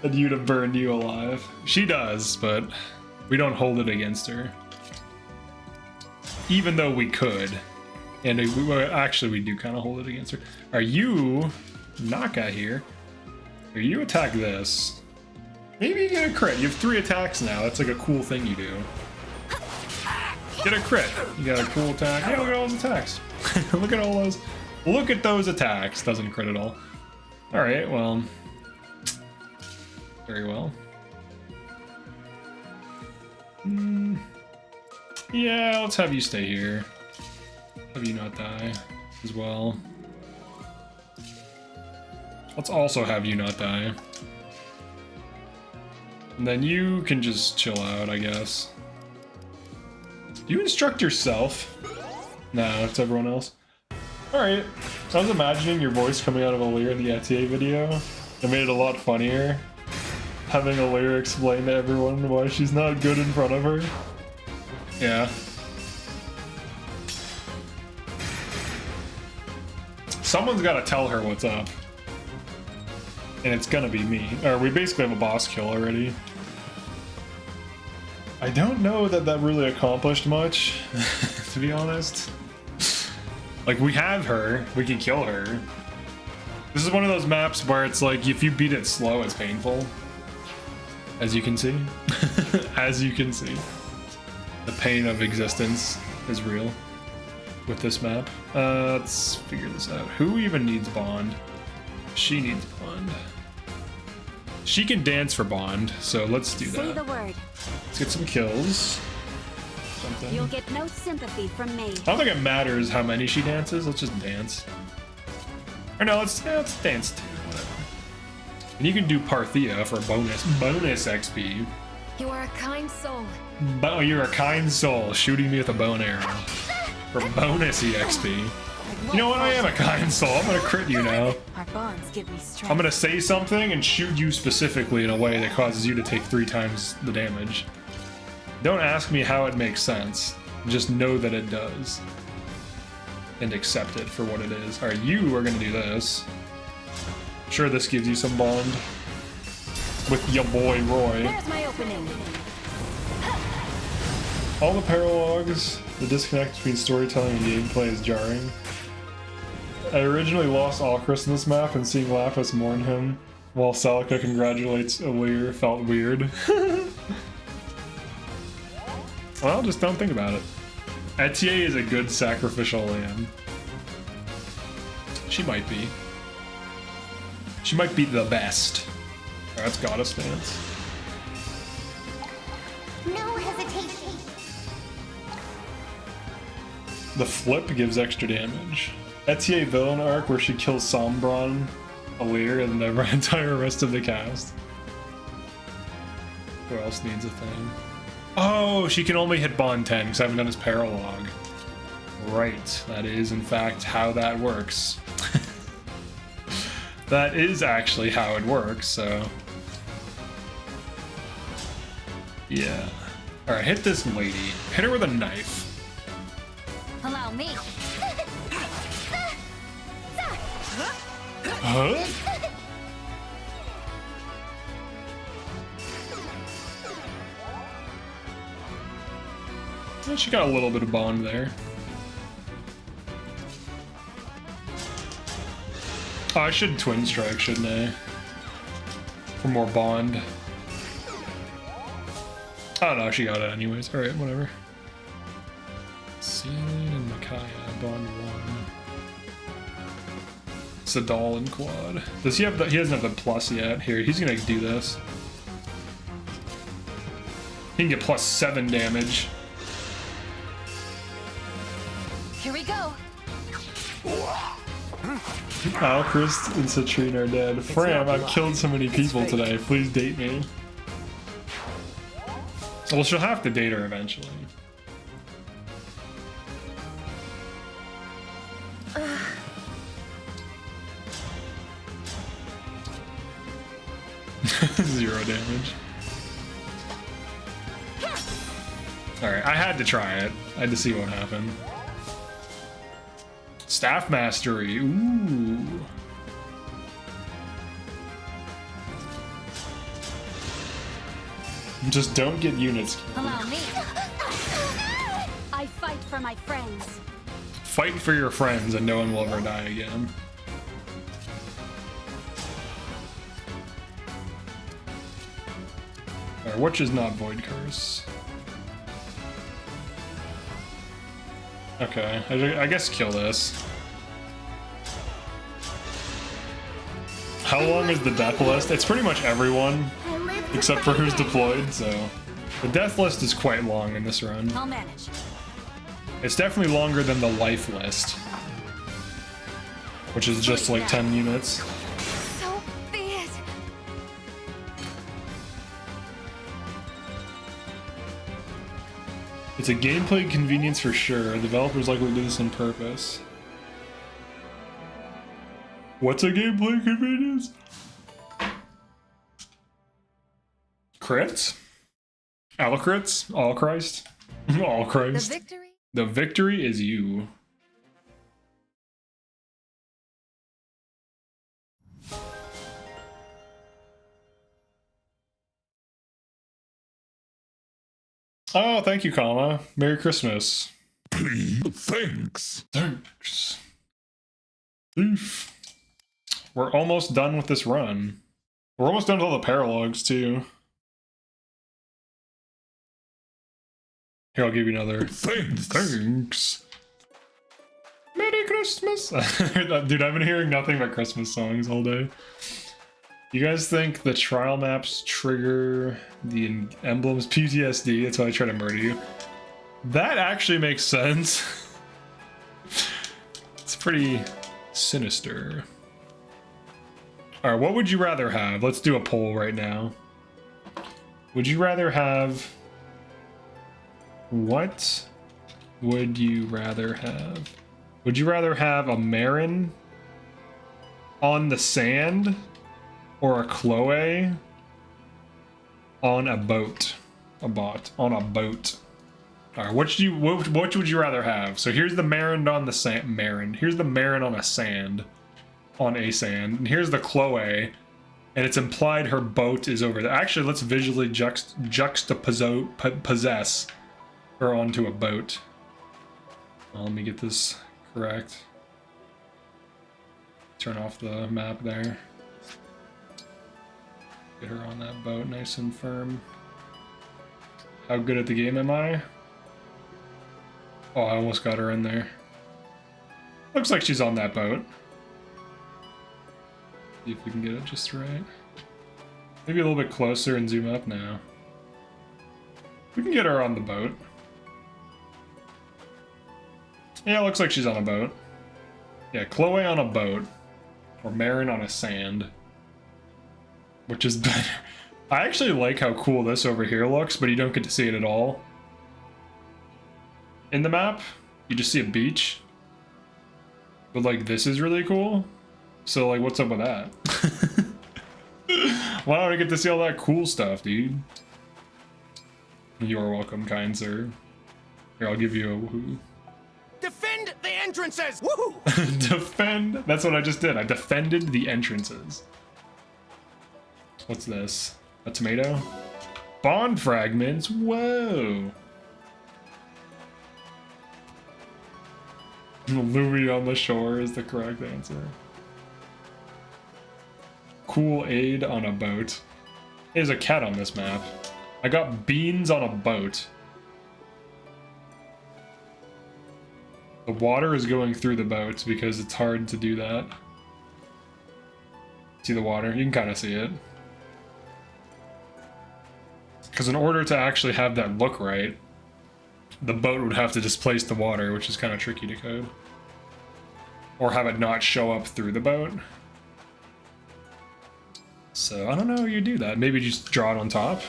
at you to burn you alive. She does, but we don't hold it against her. Even though we could. And actually we do kind of hold it against her. Are you Yunaka here? Here, you attack this. Maybe you get a crit. You have 3 attacks now. That's like a cool thing you do. Get a crit. You got a cool attack. Yeah, look at all those attacks. Look at all those. Look at those attacks. Doesn't crit at all. Alright, well. Very well. Yeah, let's have you stay here. Have you not die as well. Let's also have you not die. And then you can just chill out, I guess. Do you instruct yourself? No, it's everyone else. Alright. I was imagining your voice coming out of Alear in the Etier video. It made it a lot funnier. Having Alear explain to everyone why she's not good in front of her. Yeah. Someone's gotta tell her what's up. And it's gonna be me. Or we basically have a boss kill already. I don't know that that really accomplished much, to be honest. Like, we have her, we can kill her. This is one of those maps where it's like, if you beat it slow, it's painful. As you can see. As you can see. The pain of existence is real with this map. Let's figure this out. Who even needs Bond? She needs Bond. She can dance for Bond, so let's do that. Say the word. Let's get some kills. Jump something. You'll get no sympathy from me. I don't think it matters how many she dances. Let's just dance. Or no, let's dance too. Whatever. And you can do Parthia for bonus XP. You are a kind soul. But you're a kind soul shooting me with a bow and arrow for bonus EXP. You know what? I am a kind soul. I'm gonna crit you now. Our bonds give me strength. I'm gonna say something and shoot you specifically in a way that causes you to take 3 times the damage. Don't ask me how it makes sense. Just know that it does. And accept it for what it is. Alright, you are gonna do this. Sure, this gives you some bond with your boy Roy. There's my opening. All the paralogs, the disconnect between storytelling and gameplay is jarring. I originally lost ALLCHRIST in this map, and seeing Lapis mourn him while Celica congratulates Alir felt weird. Well, just don't think about it. Etier is a good sacrificial lamb. She might be. She might be the best. Alright, that's Goddess Dance. No hesitation. The flip gives extra damage. Etier villain arc where she kills Sombron, Alir, and the entire rest of the cast. Who else needs a thing? Oh, she can only hit Bond 10 because I haven't done his paralog. Right, that is in fact how that works. That is actually how it works, so... Yeah. Alright, hit this lady. Hit her with a knife. Allow me. Huh? Well, she got a little bit of bond there. Oh, I should twin strike, shouldn't I? For more bond. Oh no, she got it anyways. Alright, whatever. CELINE and Micaiah, bond 1. Sadal and quad. Does he have the, he doesn't have the plus yet. Here, he's gonna do this. He can get plus 7 damage. Here we go. ALLCHRIST and Citrine are dead. Fram, I've killed so many people today. Please date me. Well, she'll have to date her eventually. Zero damage. Alright, I had to try it. I had to see what happened. Staff Mastery, ooh. Just don't get units killed. Allow me. I fight for my friends. Fight for your friends and no one will ever die again. Alright, which is not Void Curse. Okay, I guess kill this. How long is the death list? It's pretty much everyone, except for who's deployed, so... The death list is quite long in this run. I'll manage. It's definitely longer than the life list, which is just like 10 units. So be it. It's a gameplay convenience for sure. Developers likely do this on purpose. What's a gameplay convenience? Crits? ALLCHRIST? ALLCHRIST? ALLCHRIST. The victory? The victory is you. Oh, thank you, Kama. Merry Christmas. Please, thanks. Thanks. THEEF. We're almost done with this run. We're almost done with all the paralogs, too. Here, I'll give you another. Thanks. Merry Christmas. Dude, I've been hearing nothing but Christmas songs all day. You guys think the trial maps trigger the emblems PTSD? That's why I try to murder you. That actually makes sense. It's pretty sinister. All right, what would you rather have? Let's do a poll right now. Would you rather have... What would you rather have? Would you rather have a Marin on the sand or a Chloe on a boat? On a boat. All right, what would you rather have? So here's the Marin on the sand. Here's the Marin on a sand. On a sand. And here's the Chloe. And it's implied her boat is over there. Actually, let's visually juxtapossess her onto a boat. Well, let me get this correct. Turn off the map there. Get her on that boat nice and firm. How good at the game am I? Oh, I almost got her in there. Looks like she's on that boat. See if we can get it just right. Maybe a little bit closer and zoom up now. We can get her on the boat. Yeah, it looks like she's on a boat. Yeah, Chloe on a boat. Or Marin on a sand. Which is better. I actually like how cool this over here looks, but you don't get to see it at all. In the map, you just see a beach. But like, this is really cool. So like, what's up with that? Why don't I get to see all that cool stuff, dude? You are welcome, kind sir. Here, I'll give you a woohoo. Defend the entrances! Woohoo! Defend? That's what I just did. I defended the entrances. What's this? A tomato? Bond fragments? Whoa! Louis on the shore is the correct answer. Cool aid on a boat. There's a cat on this map. I got beans on a boat. The water is going through the boat because it's hard to do that. See the water? You can kind of see it. Because in order to actually have that look right, the boat would have to displace the water, which is kind of tricky to code. Or have it not show up through the boat. So I don't know how you do that. Maybe just draw it on top.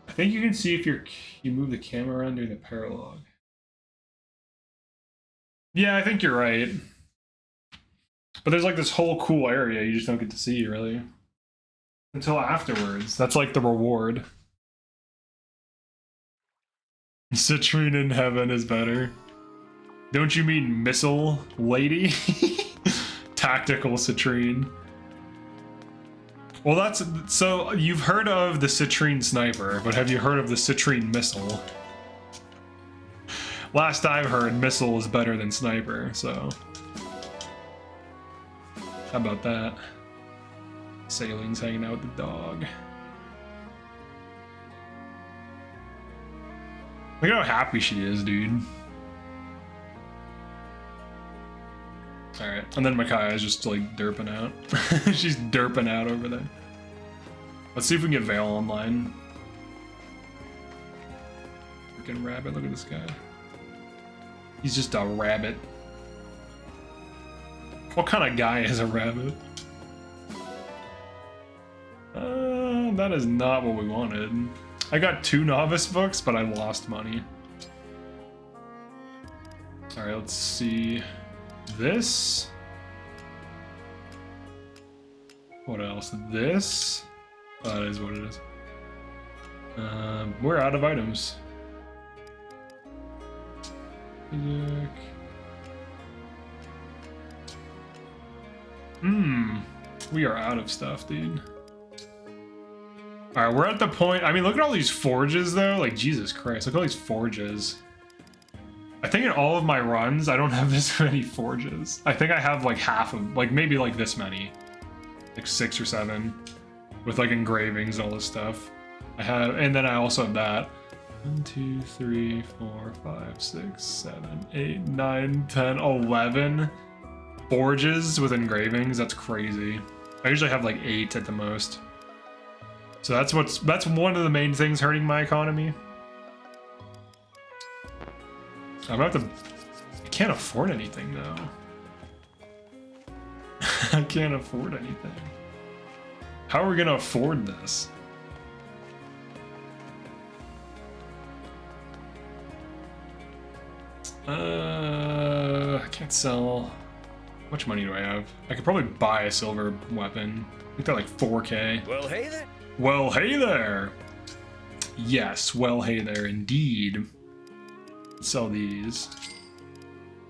I think you can see if you move the camera around during the paralog. Yeah, I think you're right. But there's like this whole cool area you just don't get to see really. Until afterwards. That's like the reward. Citrine in heaven is better. Don't you mean missile lady? Tactical citrine. Well, that's so you've heard of the citrine sniper, but have you heard of the citrine missile? Last I've heard, missile is better than sniper, so how about that? Celine's hanging out with the dog. Look at how happy she is, dude. Alright, and then Micaiah is just like derping out. She's derping out over there. Let's see if we can get Vale online. Freaking rabbit, look at this guy. He's just a rabbit. What kind of guy is a rabbit? That is not what we wanted. I got 2 novice books, but I lost money. Alright, let's see. This. What else? This. Oh, that is what it is. We're out of items. We are out of stuff, dude. Alright, we're at the point. I mean, look at all these forges, though. Like, Jesus Christ. Look at all these forges. I think in all of my runs, I don't have this many forges. I think I have, like, half of... Like, maybe, like, this many. Like, 6 or 7. With, like, engravings and all this stuff. I have... And then I also have that. 1, 2, 3, 4, 5, 6, 7, 8, 9, 10, 11 forges with engravings. That's crazy. I usually have, like, 8 at the most. So that's one of the main things hurting my economy. I'm about to... I can't afford anything, though. I can't afford anything. How are we gonna afford this? I can't sell... How much money do I have? I could probably buy a silver weapon. I think they're like 4K. Well, hey there. Well, hey there! Yes, well, hey there, indeed. Sell these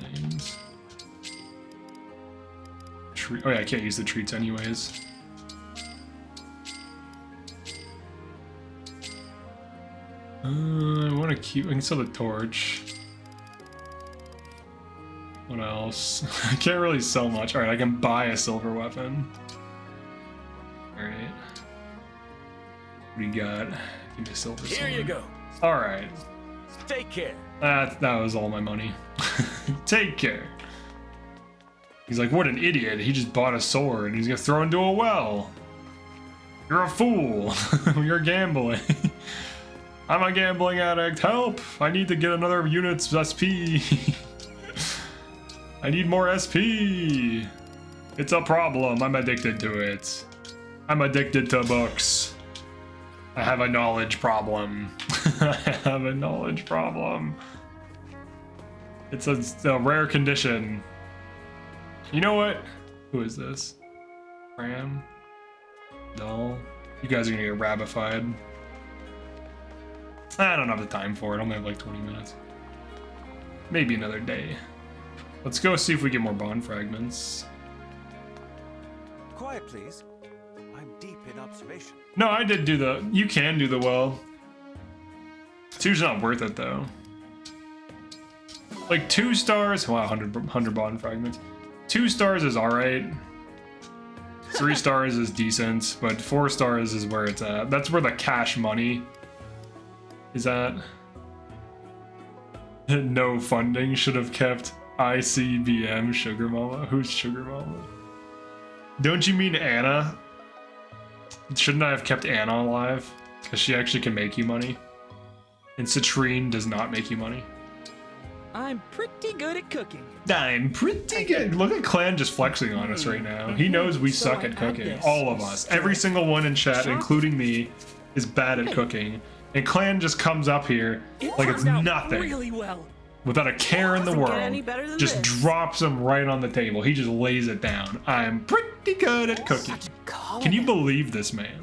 things. Oh yeah, I can't use the treats anyways. I want to keep... I can sell the torch. What else? I can't really sell much. Alright, I can buy a silver weapon. Alright. What do you got? Give me a silver Here you go. Alright. Take care. That was all my money. Take care. He's like, what an idiot. He just bought a sword and he's gonna throw into a well. You're a fool. You're gambling. I'm a gambling addict. Help! I need to get another unit's SP. I need more SP. It's a problem. I'm addicted to it. I'm addicted to books. I have a knowledge problem. I have a knowledge problem. It's a rare condition. You know what? Who is this? Ram? Dull? You guys are gonna get rabified. I don't have the time for it. I only have like 20 minutes. Maybe another day. Let's go see if we get more bond fragments. Quiet, please. I'm deep in observation. No, I did do the... You can do the well. 2's not worth it, though. Like, 2 stars... Wow, 100 bond fragments. 2 stars is alright. 3 stars is decent, but 4 stars is where it's at. That's where the cash money is at. No funding should have kept ICBM Sugar Mama. Who's Sugar Mama? Don't you mean Anna? Shouldn't I have kept Anna alive? Because she actually can make you money. And Citrine does not make you money. I'm pretty good at cooking. I'm pretty good. Look at Clan just flexing on us right now. He knows we suck at cooking. All of us. Every single one in chat, including me, is bad at cooking. And Clan just comes up here like it's nothing. Really well. Without a care in the Doesn't get any world. better than Just this. drops them right on the table. He just lays it down. I'm pretty good at cooking. Can you believe this man?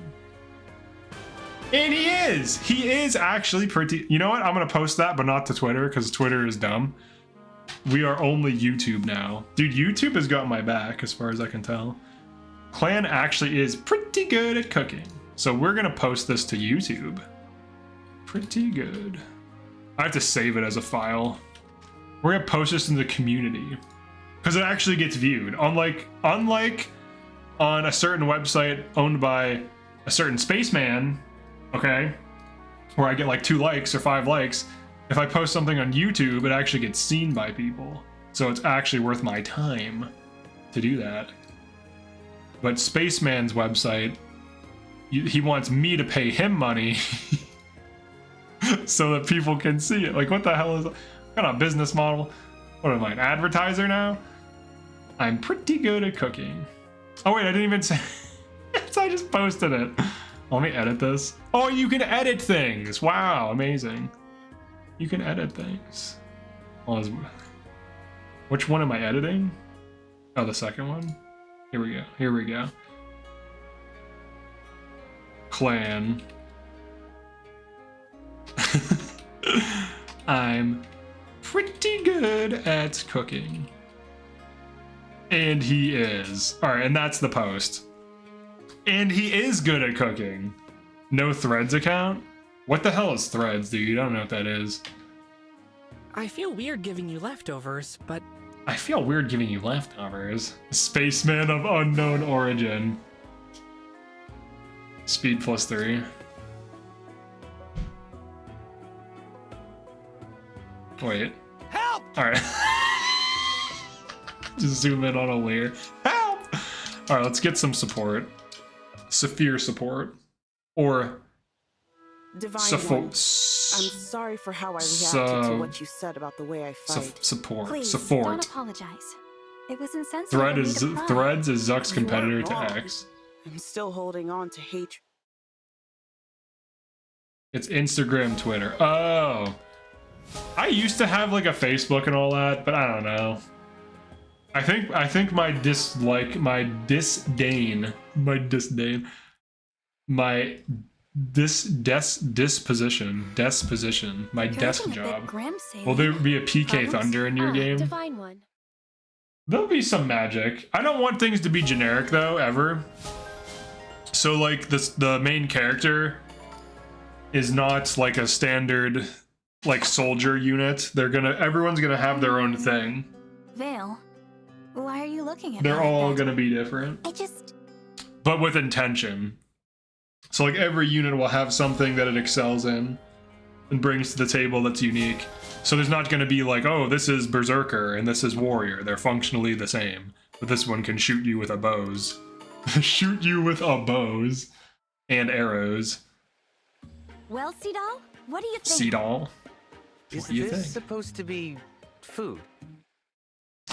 And he is! He is actually pretty... You know what? I'm going to post that, but not to Twitter, because Twitter is dumb. We are only YouTube now. Dude, YouTube has got my back, as far as I can tell. Clan actually is pretty good at cooking. So we're going to post this to YouTube. Pretty good. I have to save it as a file. We're going to post this in the community. Because it actually gets viewed. Unlike on a certain website owned by a certain spaceman... Okay, where I get like 2 likes or 5 likes. If I post something on YouTube, it actually gets seen by people. So it's actually worth my time to do that. But Spaceman's website, he wants me to pay him money so that people can see it. Like, what the hell is that? What kind of business model? What am I, an advertiser now? I'm pretty good at cooking. Oh wait, I didn't even say... I just posted it. Let me edit this. Oh, you can edit things. Wow, amazing. You can edit things. Which one am I editing? Oh, the second one? Here we go. Here we go. Clan. I'm pretty good at cooking. And he is. Alright, and that's the post. And he is good at cooking. No Threads account? What the hell is Threads, dude? I don't know what that is. I feel weird giving you leftovers, but... I feel weird giving you leftovers. Spaceman of unknown origin. Speed +3. Wait. Help! Alright. Just zoom in on a layer. Help! Alright, let's get some support. Saphir support. Or Divine One, I'm Support. sorry for how I reacted to what you said about the way I fight. Support. Please, Support. don't apologize. It was insensitive of me to pry. Threads is Zuck's You competitor weren't to wrong. X. I'm still holding on to hatred. It's Instagram, Twitter. Oh. I used to have like a Facebook and all that, but I don't know. I think my disposition, my desk You're looking a bit job. grim, Will there be a PK Problems? Thunder in your game? Divine One. There'll be some magic. I don't want things to be generic though, ever. So like the main character is not like a standard like soldier unit. Everyone's gonna have their own thing. Vale, why are you looking at me They're like all that? gonna be different, I just... but with intention. So like every unit will have something that it excels in and brings to the table that's unique. So there's not gonna be like, oh, this is Berserker and this is Warrior. They're functionally the same, but this one can shoot you with a bows. Shoot you with a bows and arrows. Well, Seedal, what do you think? Seedal. Is What do you this think? supposed to be food?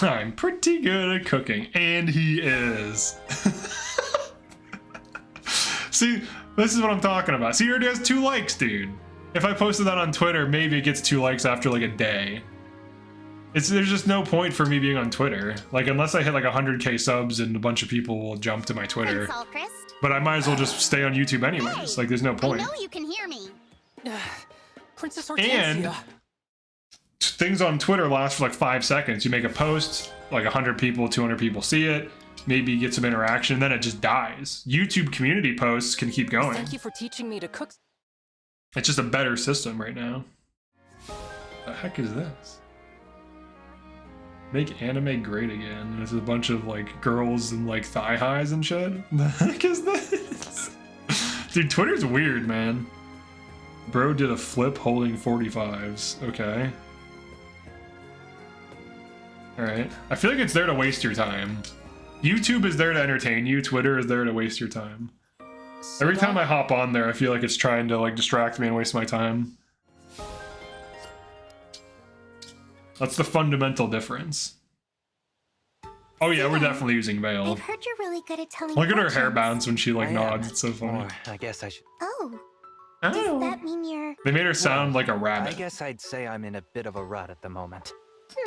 I'm pretty good at cooking, and he is. See, this is what I'm talking about. See, he already has 2 likes, dude. If I posted that on Twitter, maybe it gets 2 likes after like a day. There's just no point for me being on Twitter. Like, unless I hit like 100k subs and a bunch of people will jump to my Twitter. Prince ALLCHRIST? But I might as well just stay on YouTube anyways. Hey, Like, there's no point. I know you can hear me. Princess And Hortensia. things on Twitter last for like 5 seconds. You make a post, like 100 people, 200 people see it, maybe you get some interaction, then it just dies. YouTube community posts can keep going. Thank you for teaching me to cook. It's just a better system right now. The heck is this? Make anime great again. There's a bunch of like girls and like thigh highs and shit. The heck is this? Dude, Twitter's weird, man. Bro did a flip holding 45s. Okay. Alright. I feel like it's there to waste your time. YouTube is there to entertain you. Twitter is there to waste your time. Every time I hop on there, I feel like it's trying to like distract me and waste my time. That's the fundamental difference. Oh yeah, we're definitely using Veil. I've heard you're really good at telling Look at her hair fortunes. bounce when she like I am. nods. It's so funny. Or I guess I should. Oh, Oh. does that mean you're... They made her sound like a I rabbit. guess I'd say I'm in a bit of a rut at the moment.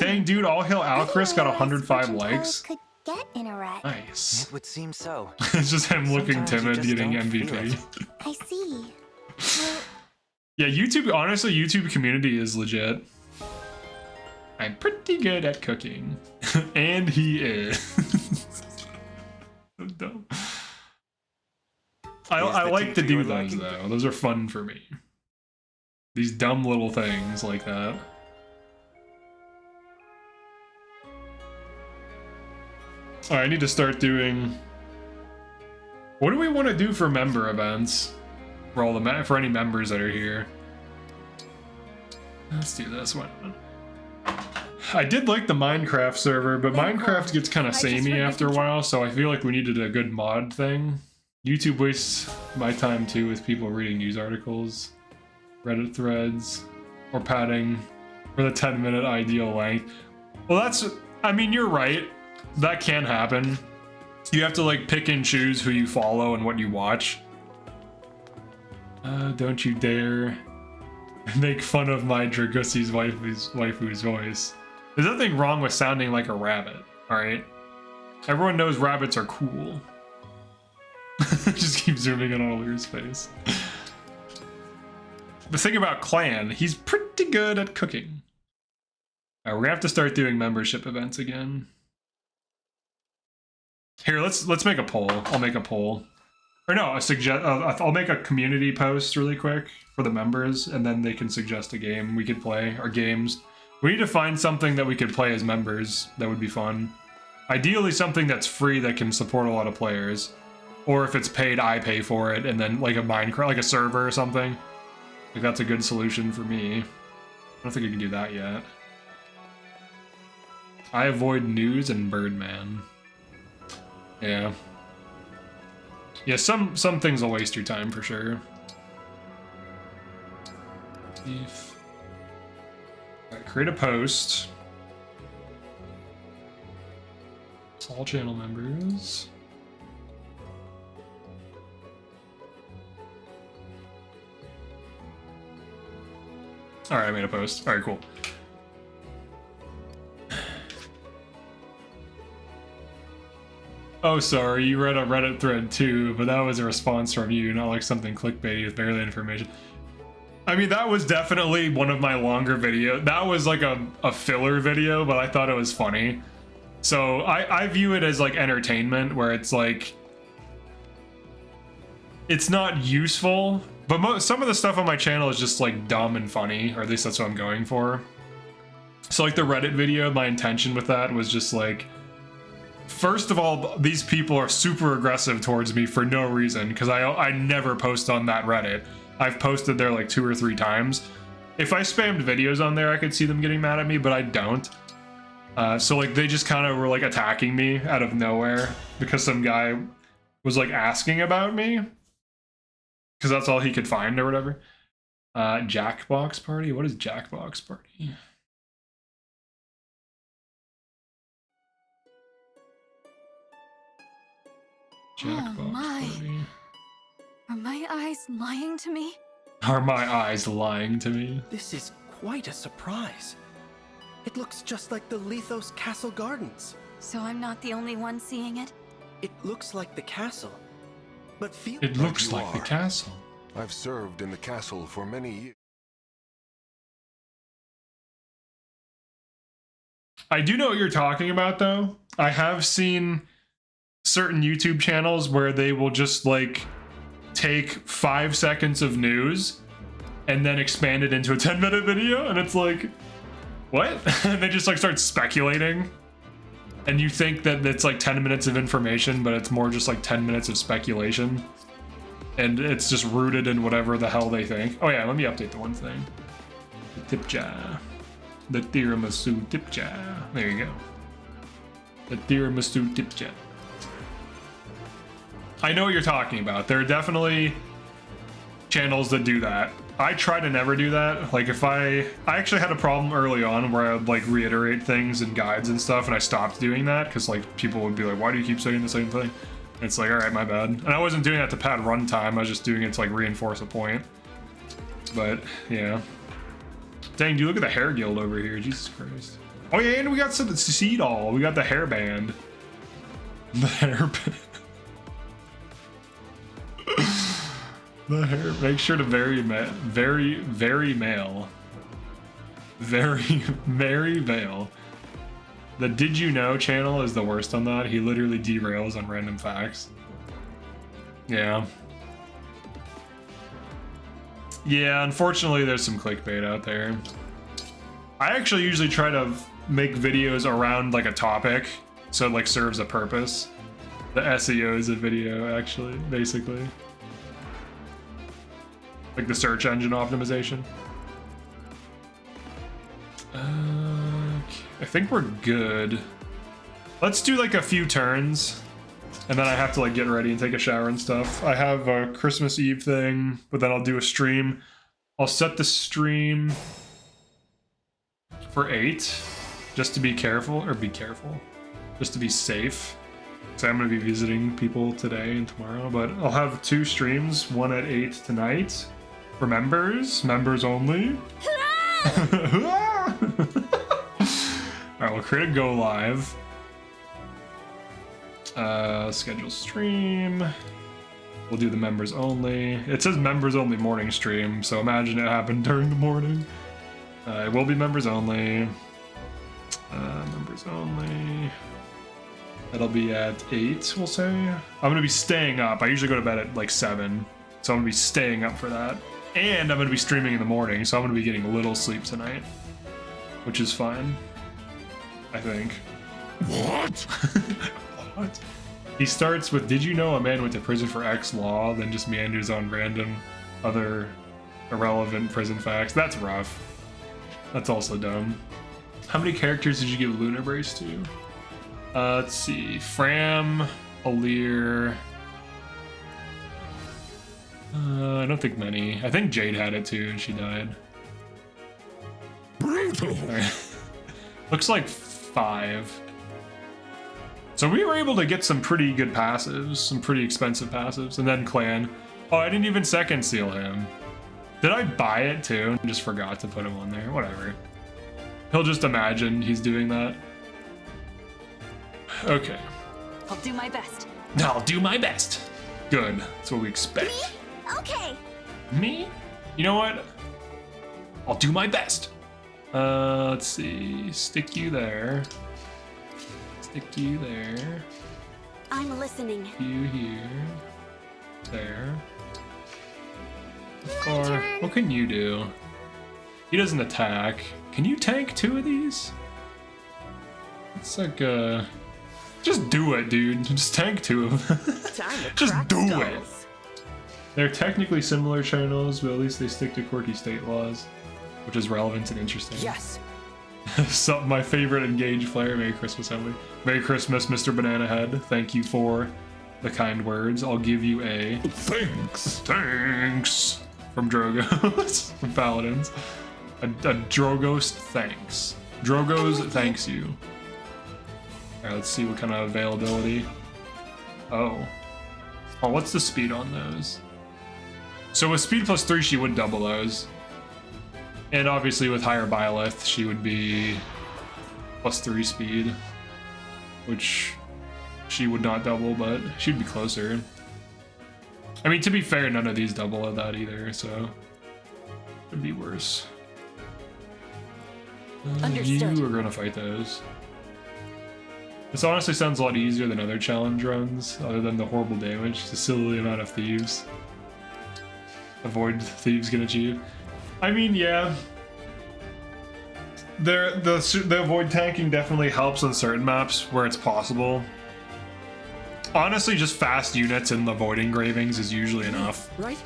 Dang, dude, All Hail ALLCHRIST got I didn't realize 105 fortune likes. tellers could get in a rut. Nice. It would seem so. It's just him looking Sometimes you timid, just getting don't feel MVP. it. I see. Well, Yeah, YouTube, honestly, YouTube community is legit. I'm pretty good at cooking. And he is. So dumb. I the like to teacher do you're those, lacking? though. Those are fun for me. These dumb little things like that. Alright, I need to start doing... What do we want to do for member events? For all the for any members that are here. Let's do this one. I did like the Minecraft server, but Minecraft gets kind of samey after a while, so I feel like we needed a good mod thing. YouTube wastes my time too with people reading news articles, Reddit threads, or padding for the 10-minute ideal length. Well, that's, I mean, you're right. That can happen. You have to like pick and choose who you follow and what you watch. Don't you dare make fun of my Dragussi's waifu's voice. There's nothing wrong with sounding like a rabbit, alright? Everyone knows rabbits are cool. Just keep zooming in on Oliver's face. The thing about Clan, he's pretty good at cooking. Alright, we're gonna have to start doing membership events again. Here, let's make a poll. I'll make a poll. Or no, I'll make a community post really quick for the members, and then they can suggest a game we could play, or games. We need to find something that we could play as members that would be fun. Ideally something that's free that can support a lot of players. Or if it's paid, I pay for it, and then like a Minecraft, like a server or something. Like that's a good solution for me. I don't think I can do that yet. I avoid news and Birdman. Yeah. Yeah, some things will waste your time for sure. THEEF. Alright, create a post. All channel members. Alright, I made a post. Alright, cool. Oh, sorry, you read a Reddit thread too, but that was a response from you, not like something clickbaity with barely information. I mean, that was definitely one of my longer videos. That was like a filler video, but I thought it was funny. So I view it as like entertainment, where it's like, it's not useful, but some of the stuff on my channel is just like dumb and funny, or at least that's what I'm going for. So like the Reddit video, my intention with that was just like, first of all, these people are super aggressive towards me for no reason, because I never post on that Reddit. I've posted there like 2 or 3 times. If I spammed videos on there, I could see them getting mad at me, but I don't. So like they just kind of were like attacking me out of nowhere because some guy was like asking about me, because that's all he could find or whatever. Jackbox Party? What is Jackbox Party? Jackbox Party. Are my eyes lying to me? Are my eyes lying to me? This is quite a surprise. It looks just like the Lethos Castle Gardens. So I'm not the only one seeing it? It looks like the castle, but feels It looks you like the are. castle. I've served in the castle for many years. I do know what you're talking about, though. I have seen certain YouTube channels where they will just like take 5 seconds of news and then expand it into a 10-minute video, and it's like, what? And they just like start speculating, and you think that it's like 10 minutes of information, but it's more just like 10 minutes of speculation, and it's just rooted in whatever the hell they think. Oh yeah, let me update the one thing. The tipja. The tiramisu tipja. There you go. The tiramisu tipja. I know what you're talking about. There are definitely channels that do that. I try to never do that. Like if I actually had a problem early on where I would like reiterate things in guides and stuff, and I stopped doing that because like people would be like, why do you keep saying the same thing? And it's like, all right, my bad. And I wasn't doing that to pad runtime. I was just doing it to like reinforce a point. But yeah. Dang, dude, look at the hair guild over here. Jesus Christ. Oh yeah, and we got some seed all. We got the hairband. The hairband. The hair. Make sure to very male. Very male. The Did You Know channel is the worst on that. He literally derails on random facts. Yeah. Yeah, unfortunately there's some clickbait out there. I actually usually try to make videos around like a topic, so it like serves a purpose. The SEO is a video, actually, basically. Like the search engine optimization. Okay, I think we're good. Let's do like a few turns, and then I have to like get ready and take a shower and stuff. I have a Christmas Eve thing, but then I'll do a stream. I'll set the stream for 8, just to be careful, just to be safe. So I'm going to be visiting people today and tomorrow, but I'll have 2 streams, one at 8 tonight for members only. Alright, we'll create a go live. Schedule stream. We'll do the members only. It says members only morning stream, so imagine it happened during the morning. It will be members only. Members only. That'll be at 8, we'll say. I'm gonna be staying up. I usually go to bed at like 7, so I'm gonna be staying up for that. And I'm gonna be streaming in the morning, so I'm gonna be getting a little sleep tonight, which is fine, I think. What? What? He starts with, did you know a man went to prison for X law, then just meanders on random other irrelevant prison facts. That's rough. That's also dumb. How many characters did you give Lunar Brace to? Let's see. Fram, Alir. I don't think many. I think Jade had it too, and she died. Alright. Looks like 5. So we were able to get some pretty good passives, some pretty expensive passives, and then clan. Oh, I didn't even second seal him. Did I buy it too and just forgot to put him on there? Whatever. He'll just imagine he's doing that. Okay. I'll do my best. I'll do my best. Good. That's what we expect. Me? Okay. Me? You know what? I'll do my best. Let's see. Stick you there. Stick you there. I'm listening. You here. There. My Or turn. what can you do? He doesn't attack. Can you tank 2 of these? It's like just do it, dude. Just tank 2 of them. Time to Just crack do it. skulls. They're technically similar channels, but at least they stick to quirky state laws, which is relevant and interesting. Yes. So, my favorite engaged player. Merry Christmas, Emily. Merry Christmas, Mr. Banana Head. Thank you for the kind words. I'll give you a thanks. Thanks from Drogos, from Paladins. A Drogos thanks. Drogos thanks you. Alright, let's see what kind of availability. Oh, what's the speed on those? So with speed +3, she would double those. And obviously with higher Byleth, she would be +3 speed, which she would not double, but she'd be closer. I mean, to be fair, none of these double at that either, so it'd be worse. Understood. You are gonna fight those. This honestly sounds a lot easier than other challenge runs, other than the horrible damage, the silly amount of thieves. Avoid thieves can achieve. I mean, yeah. The avoid tanking definitely helps on certain maps where it's possible. Honestly, just fast units and the void engravings is usually enough. Right?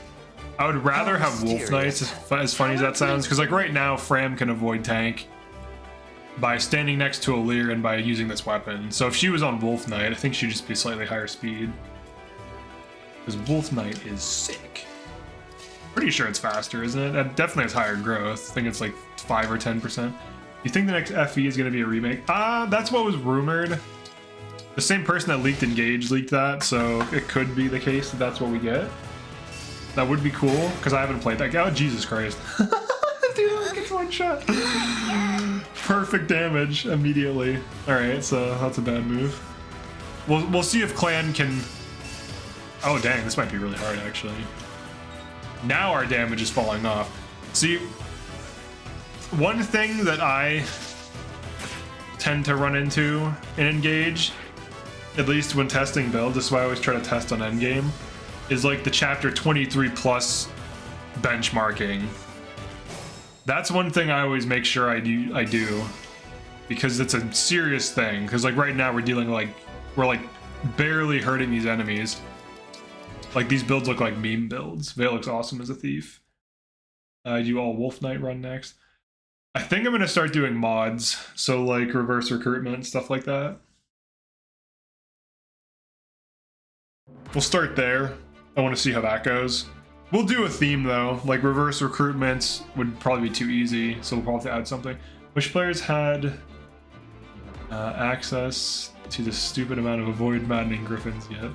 I would rather have Wolf mysterious. Knights, as funny as that sounds, because like right now, Fram can avoid tank by standing next to a Lear and by using this weapon. So if she was on Wolf Knight, I think she'd just be slightly higher speed. Because Wolf Knight is sick. Pretty sure it's faster, isn't it? It definitely has higher growth. I think it's like 5 or 10%. You think the next FE is going to be a remake? That's what was rumored. The same person that leaked Engage leaked that, so it could be the case that that's what we get. That would be cool, because I haven't played that game. Oh, Jesus Christ. Dude, look, it's one shot. Perfect damage immediately. Alright, so that's a bad move. We'll see if Clan can... Oh, dang, this might be really hard, actually. Now our damage is falling off. See, one thing that I tend to run into in Engage, at least when testing builds, this is why I always try to test on endgame, is like the chapter 23 plus benchmarking. That's one thing I always make sure I do, because it's a serious thing. Because like right now we're like barely hurting these enemies. Like these builds look like meme builds. Vale looks awesome as a thief. I do all Wolf Knight run next. I think I'm gonna start doing mods, so like reverse recruitment, stuff like that. We'll start there. I want to see how that goes. We'll do a theme though, like reverse recruitment would probably be too easy, so we'll probably have to add something. Which players had access to the stupid amount of avoid maddening griffins yet?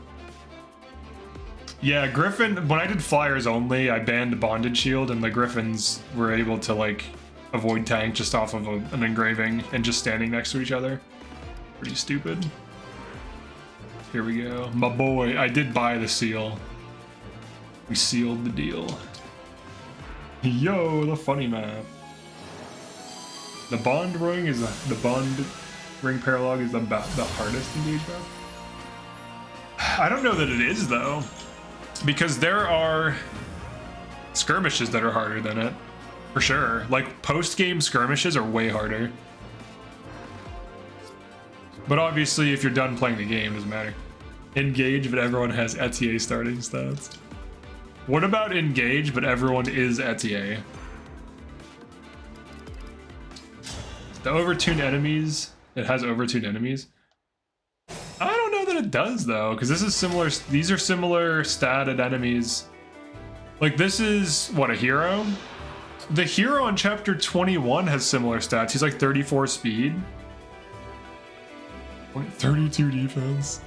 Yeah, Griffin, when I did flyers only, I banned Bonded Shield, and the Griffins were able to like avoid tank just off of an engraving and just standing next to each other. Pretty stupid. Here we go. My boy, I did buy the seal. We sealed the deal. Yo, the funny map. The Bond Ring is the Bond Ring Paralog is the hardest engaged map. I don't know that it is though, because there are skirmishes that are harder than it, for sure. Like post-game skirmishes are way harder. But obviously, if you're done playing the game, it doesn't matter. Engage, but everyone has Etier starting stats. What about engage, but everyone is Etier? The overtuned enemies, it has overtuned enemies. I don't know that it does though, because this is similar. These are similar statted enemies. Like this is what, a hero? The hero on chapter 21 has similar stats. He's like 34 speed. 32 defense.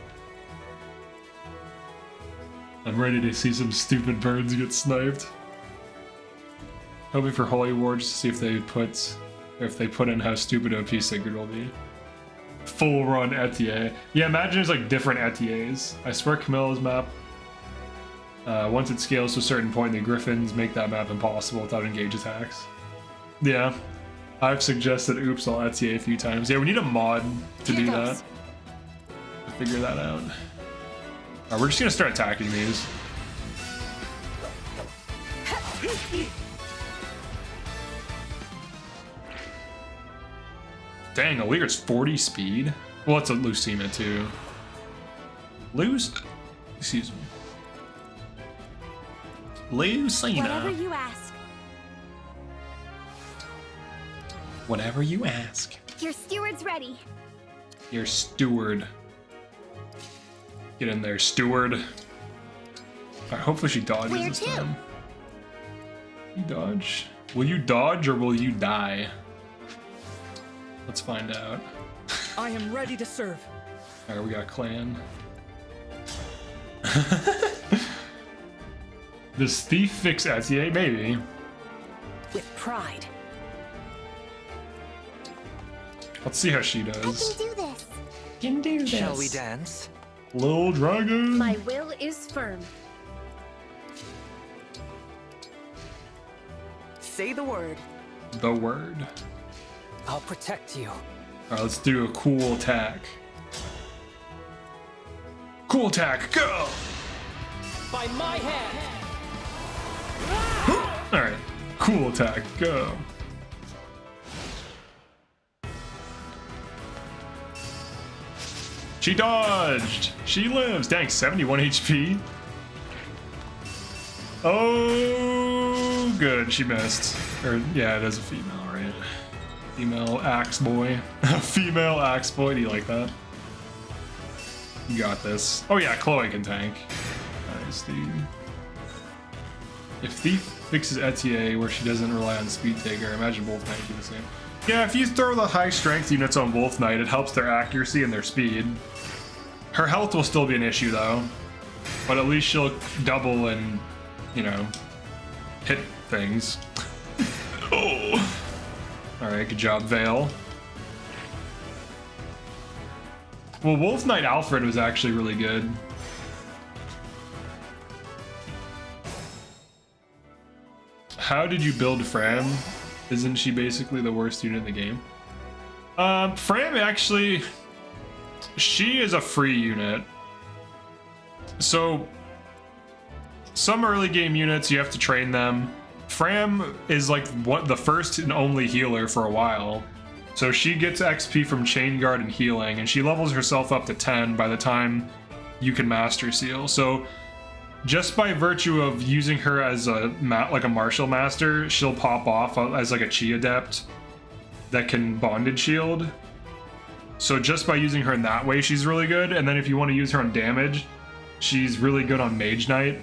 I'm ready to see some stupid birds get sniped. Hoping for Holy War just to see if they put in how stupid OP Sigurd will be. Full run Etier. Yeah, imagine there's like different Etiers. I swear Camilla's map. Once it scales to a certain point, the Griffins make that map impossible without engage attacks. Yeah, I've suggested Oops all Etier a few times. Yeah, we need a mod to do that. To figure that out. Alright, we're just gonna start attacking these. Dang, Alir's 40 speed? Well, it's a Lucina too. Excuse me. Lucina. Whatever you ask. Whatever you ask. Your steward's ready. Your steward. Get in there, steward. Alright, hopefully she dodges Where this to? time. You dodge. Will you dodge or will you die? Let's find out. I am ready to serve. Alright, we got clan. Does Thief fix Etier? Maybe. With pride. Let's see how she I does. can do this. Can do this. Shall we dance? Little dragon. My will is firm. Say the word. The word. I'll protect you. Alright, let's do a cool attack. Cool attack, go! By my hand. Alright, cool attack, go. She dodged! She lives! Dang, 71 HP. Oh, good, she missed. Or, yeah, it is a female, right? Female axe boy. Female axe boy, do you like that? You got this. Oh yeah, Chloe can tank. Nice, dude. If Thief fixes Etier where she doesn't rely on Speed Taker, imagine both Knight do the same. Yeah, if you throw the high strength units on Wolf Knight, it helps their accuracy and their speed. Her health will still be an issue though, but at least she'll double and, you know, hit things. Oh. Alright, good job, Vale. Well, Wolf Knight Alfred was actually really good. How did you build Fram? Isn't she basically the worst unit in the game? Fram actually... She is a free unit. So... Some early game units, you have to train them. Fram is like the first and only healer for a while. So she gets XP from Chain Guard and healing, and she levels herself up to 10 by the time you can Master Seal. So just by virtue of using her as a martial master, she'll pop off as like a Chi Adept that can Bondage Shield. So just by using her in that way, she's really good. And then if you want to use her on damage, she's really good on Mage Knight.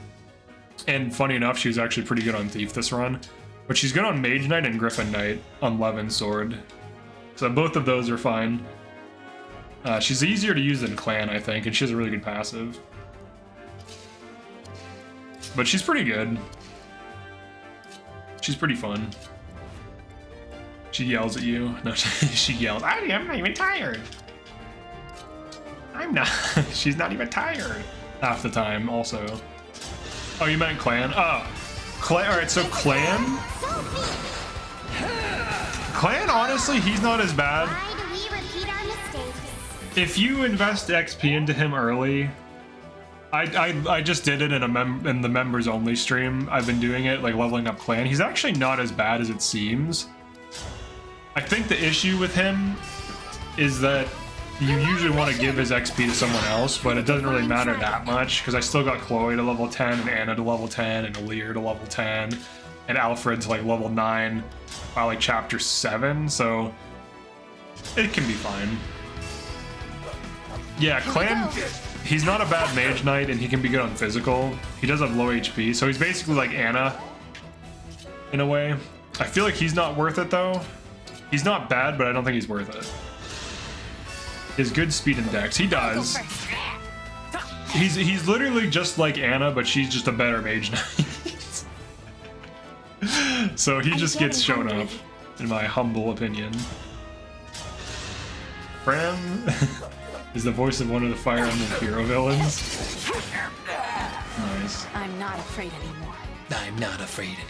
And funny enough, she was actually pretty good on Thief this run. But she's good on Mage Knight and Griffin Knight on Levin Sword. So both of those are fine. She's easier to use than Clan, I think, and she has a really good passive. But she's pretty good. She's pretty fun. She yells at you. No, she yells, I'm not even tired. I'm not. She's not even tired. Half the time, also. Oh, you meant Clan? Oh. Clan, alright, so Clan... Clan, honestly, he's not as bad. Why do we repeat our mistakes? If you invest XP into him early... I just did it in in the members only stream. I've been doing it, like leveling up Clan. He's actually not as bad as it seems. I think the issue with him is that you usually want to give his XP to someone else, but it doesn't really matter that much because I still got Chloe to level 10 and Anna to level 10 and Alir to level 10 and Alfred to like level 9 by like chapter 7, so it can be fine. Yeah, Clan, he's not a bad Mage Knight and he can be good on physical. He does have low HP, so he's basically like Anna in a way. I feel like he's not worth it though. He's not bad, but I don't think he's worth it. He has good speed and dex. He does. He's literally just like Anna, but she's just a better mage knight. So he just gets shown up, in my humble opinion. Fram is the voice of one of the Fire Emblem hero villains. Nice. I'm not afraid anymore. I'm not afraid anymore.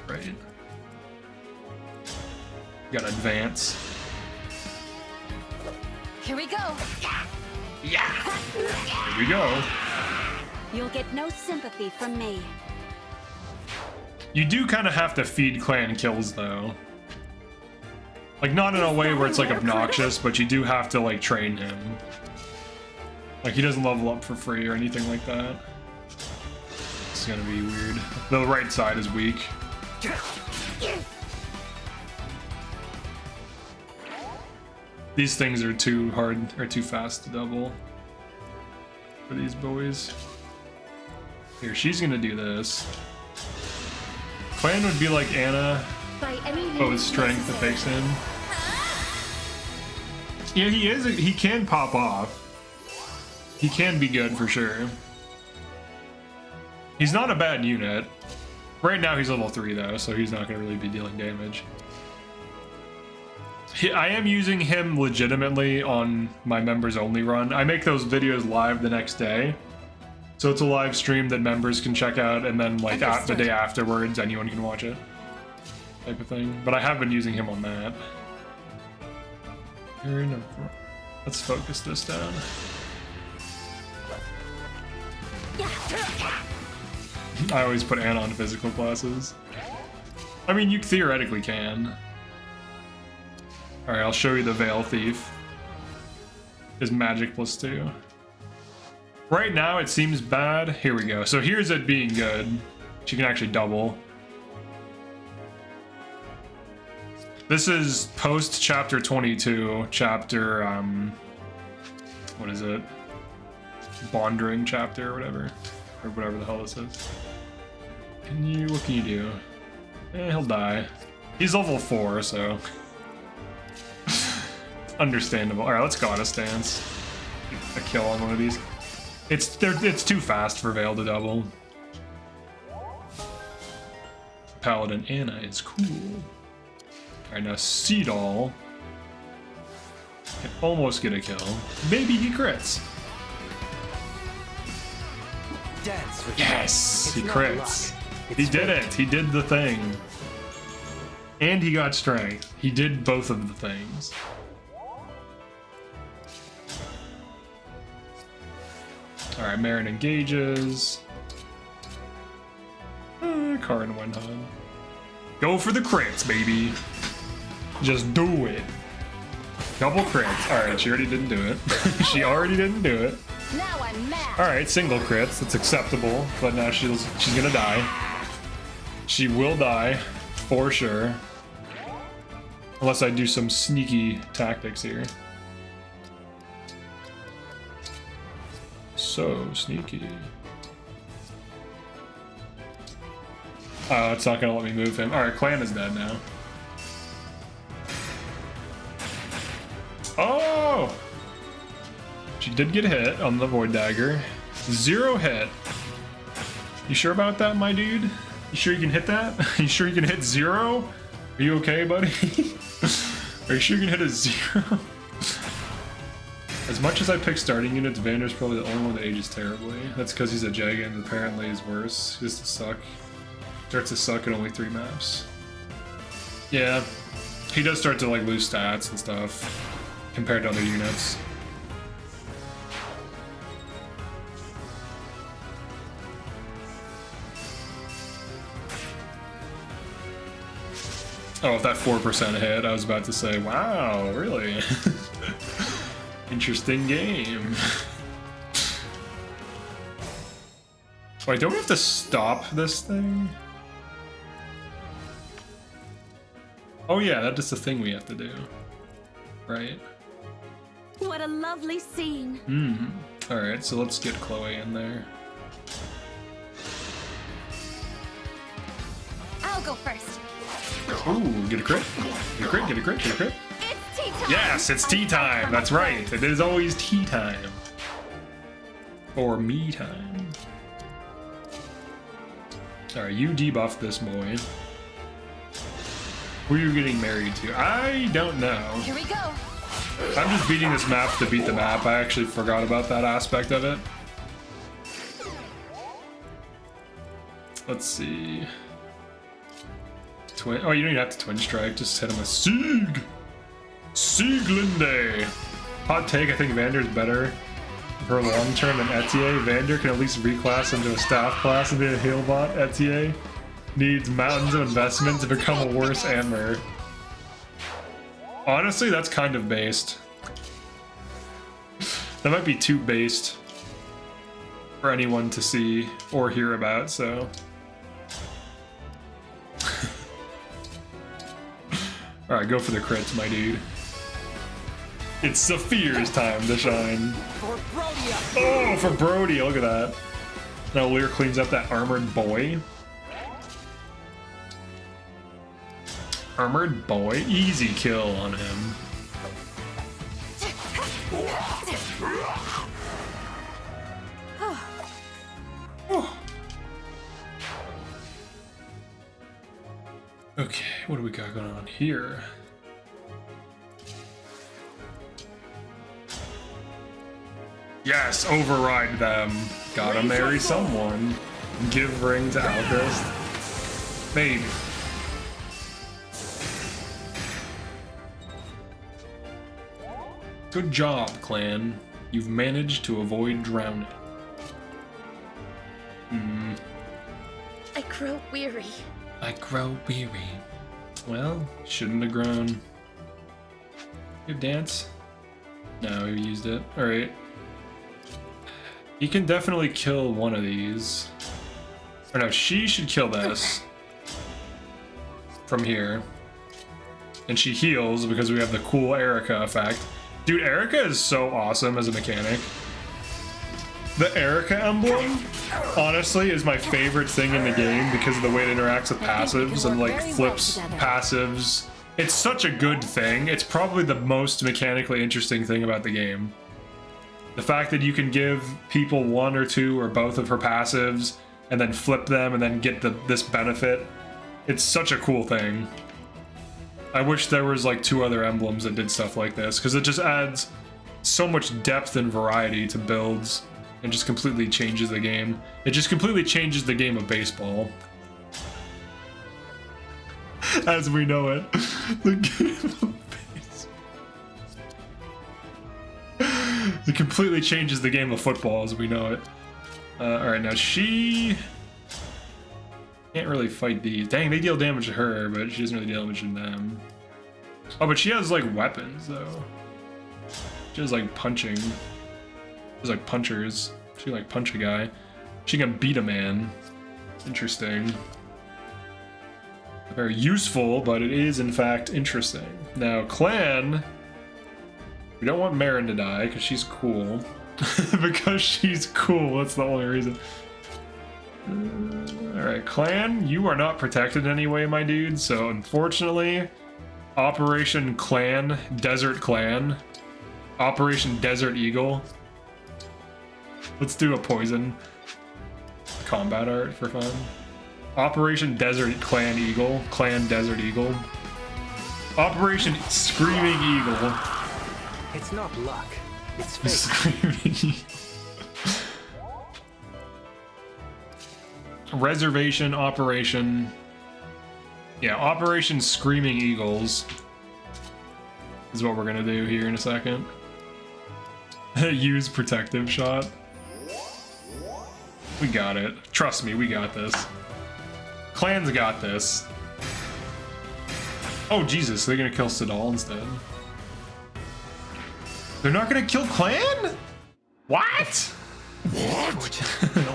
Right. Gotta advance. Here we go. Here we go. You'll get no sympathy from me. You do kind of have to feed clan kills though. Like not in a way where it's like obnoxious, but you do have to like train him. Like he doesn't level up for free or anything like that. It's gonna be weird. The right side is weak. These things are too hard or too fast to double for these boys. Here, she's gonna do this. Clan would be like Anna, but with strength that takes him. Yeah, he can pop off. He can be good for sure. He's not a bad unit. Right now he's level 3 though, so he's not gonna really be dealing damage. I am using him legitimately on my members only run. I make those videos live the next day. So it's a live stream that members can check out, and then like the day afterwards anyone can watch it. Type of thing. But I have been using him on that. Let's focus this down. I always put Anna on physical classes. I mean, you theoretically can. Alright, I'll show you the Veil Thief. His magic +2. Right now it seems bad. Here we go. So here's it being good. She can actually double. This is post chapter 22, chapter what is it? Bondering chapter or whatever the hell this is. What can you do? He'll die. He's level 4, so understandable. All right, let's Goddess Dance. A kill on one of these. It's too fast for Veil to double. Paladin Anna is cool. All right, now Seedall can almost get a kill. Maybe he crits. Dance with Yes, me. he It's crits. not luck. He It's did fate. it. He did the thing. And he got strength. He did both of the things. All right, Marin engages. Karin went on. Go for the crits, baby. Just do it. Double crits. All right, she already didn't do it. She already didn't do it. Now I'm mad. All right, single crits. It's acceptable, but now she's gonna die. She will die for sure, unless I do some sneaky tactics here. So sneaky. Oh, it's not gonna let me move him. All right, Clan is dead now. Oh! She did get hit on the Void Dagger. 0 hit. You sure about that, my dude? You sure you can hit that? You sure you can hit 0? Are you okay, buddy? Are you sure you can hit a 0? As much as I pick starting units, Vander's probably the only one that ages terribly. That's because he's a Jag and apparently is worse. He used to suck. Starts to suck at only 3 maps. Yeah, he does start to like lose stats and stuff compared to other units. Oh, if that 4% hit, I was about to say, wow, really? Interesting game. Wait, don't we have to stop this thing? Oh yeah, that's just a thing we have to do. Right? What a lovely scene. Alright, so let's get Chloe in there. I'll I'll go first. Ooh, get a crit. Get a crit, get a crit, get a crit. It's tea time. Yes, it's tea time. That's right. It is always tea time. Or me time. Alright, you debuff this boy. Who are you getting married to? I don't know. Here we go. I'm just beating this map to beat the map. I actually forgot about that aspect of it. Let's see. Twin. Oh, you don't even have to twin strike. Just hit him with Sieg. Sieglinde. Hot take. I think Vander's better for long term than Etier. Vander can at least reclass into a staff class and be a heal bot. Etier needs mountains of investment to become a worse Amber. Honestly, that's kind of based. That might be too based for anyone to see or hear about, so. Alright, go for the crits, my dude. It's Saphir's time to shine. For Brodia. Oh, for Brody, look at that. Now Lear cleans up that armored boy. Armored boy, easy kill on him. Okay, what do we got going on here? Yes, override them. Gotta marry someone. Give ring to ALLCHRIST. Maybe. Good job, clan. You've managed to avoid drowning. I grow weary. I grow weary. Well, shouldn't have grown. Good dance. No, he used it. Alright. He can definitely kill one of these. Or no, she should kill this. From here. And she heals because we have the cool Erica effect. Dude, Erica is so awesome as a mechanic. The Erica emblem, honestly, is my favorite thing in the game because of the way it interacts with passives and like flips passives. It's such a good thing. It's probably the most mechanically interesting thing about the game. The fact that you can give people one or two or both of her passives and then flip them and then get this benefit. It's such a cool thing. I wish there was like 2 other emblems that did stuff like this because it just adds so much depth and variety to builds and just completely changes the game. It just completely changes the game of baseball. As we know it. The game of baseball. It completely changes the game of football as we know it. Alright, now she can't really fight these. Dang, they deal damage to her, but she doesn't really deal damage to them. Oh, but she has like weapons though. She has like punching. She's like punchers. She can like punch a guy. She can beat a man. Interesting. Very useful, but it is in fact interesting. Now, clan. We don't want Marin to die because she's cool. Because she's cool. That's the only reason. Alright, clan, you are not protected anyway, my dude. So, unfortunately, Operation Clan, Desert Clan, Operation Desert Eagle. Let's do a poison combat art for fun. Operation Desert Clan Eagle, Clan Desert Eagle. Operation Screaming Eagle. It's not luck. It's fate. Screaming Reservation Operation. Yeah, Operation Screaming Eagles is what we're gonna do here in a second. Use protective shot. We got it. Trust me, we got this. Clan's got this. Oh Jesus, they're gonna kill Sidal instead. They're not gonna kill Clan? What?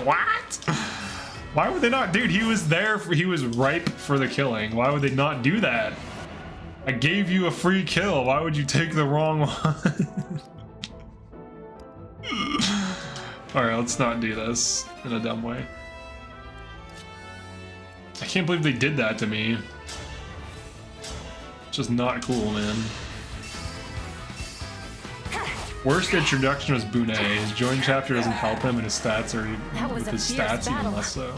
What? Why would they not? Dude, he was there, he was ripe for the killing. Why would they not do that? I gave you a free kill. Why would you take the wrong one? Alright, let's not do this in a dumb way. I can't believe they did that to me. It's just not cool, man. Worst introduction was Bune. His join chapter doesn't help him, and his stats are That was with a his fierce stats even battle. less so.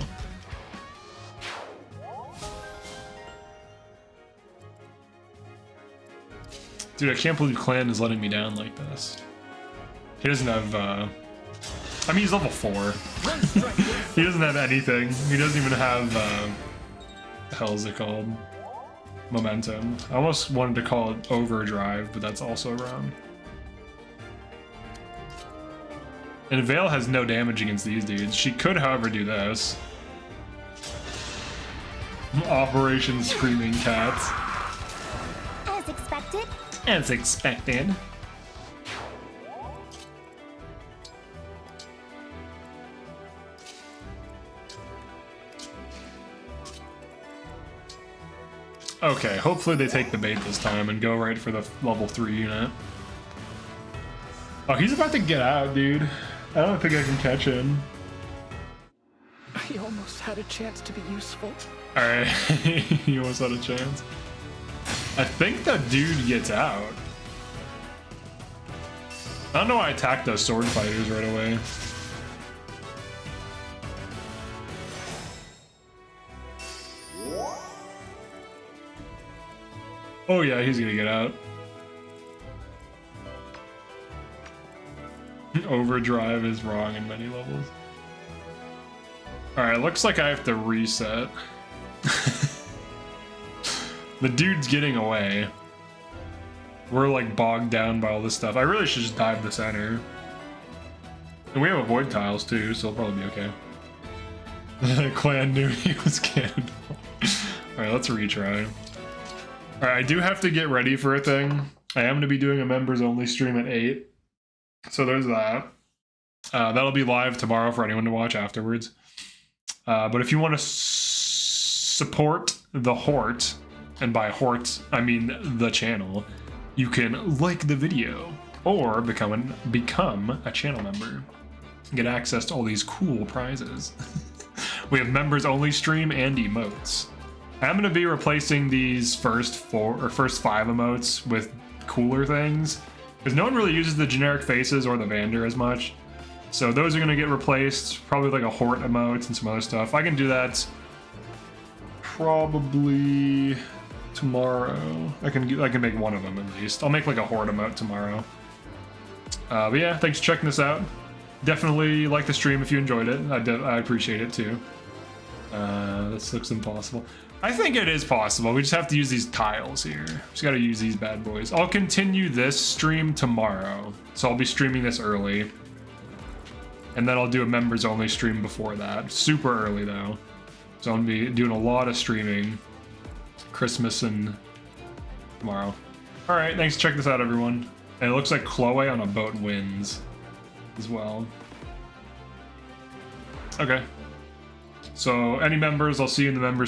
Dude, I can't believe Clan is letting me down like this. He doesn't have, I mean, he's level 4. He doesn't have anything. He doesn't even have, the hell is it called? Momentum. I almost wanted to call it Overdrive, but that's also wrong. And Vale has no damage against these dudes. She could, however, do this. Operation Screaming Cats. As expected. As expected. Okay, hopefully they take the bait this time and go right for the level 3 unit. Oh, he's about to get out, dude. I don't think I can catch him. I almost had a chance to be useful. Alright, he almost had a chance. I think the dude gets out. I don't know why I attacked those sword fighters right away. Oh yeah, he's gonna get out. Overdrive is wrong in many levels. Alright, looks like I have to reset. The dude's getting away. We're like bogged down by all this stuff. I really should just dive the center. And we have avoid tiles too, so it'll probably be okay. The clan knew he was cannonball. Alright, let's retry. Alright, I do have to get ready for a thing. I am going to be doing a members only stream at 8. So there's that. That'll be live tomorrow for anyone to watch afterwards. But if you want to support the HORT, and by HORT, I mean the channel, you can like the video or become a channel member. Get access to all these cool prizes. We have members only stream and emotes. I'm going to be replacing these first 5 emotes with cooler things, because no one really uses the generic faces or the Vander as much. So those are going to get replaced, probably like a HORT emote and some other stuff. I can do that probably tomorrow. I can make one of them at least. I'll make like a HORT emote tomorrow. But yeah, thanks for checking this out. Definitely like the stream if you enjoyed it. I appreciate it too. This looks impossible. I think it is possible. We just have to use these tiles here. Just got to use these bad boys. I'll continue this stream tomorrow. So I'll be streaming this early. And then I'll do a members only stream before that. Super early though. So I'm going to be doing a lot of streaming. Christmas and tomorrow. Alright, thanks for checking this out, everyone. And it looks like Chloe on a boat wins as well. Okay. So any members, I'll see you in the members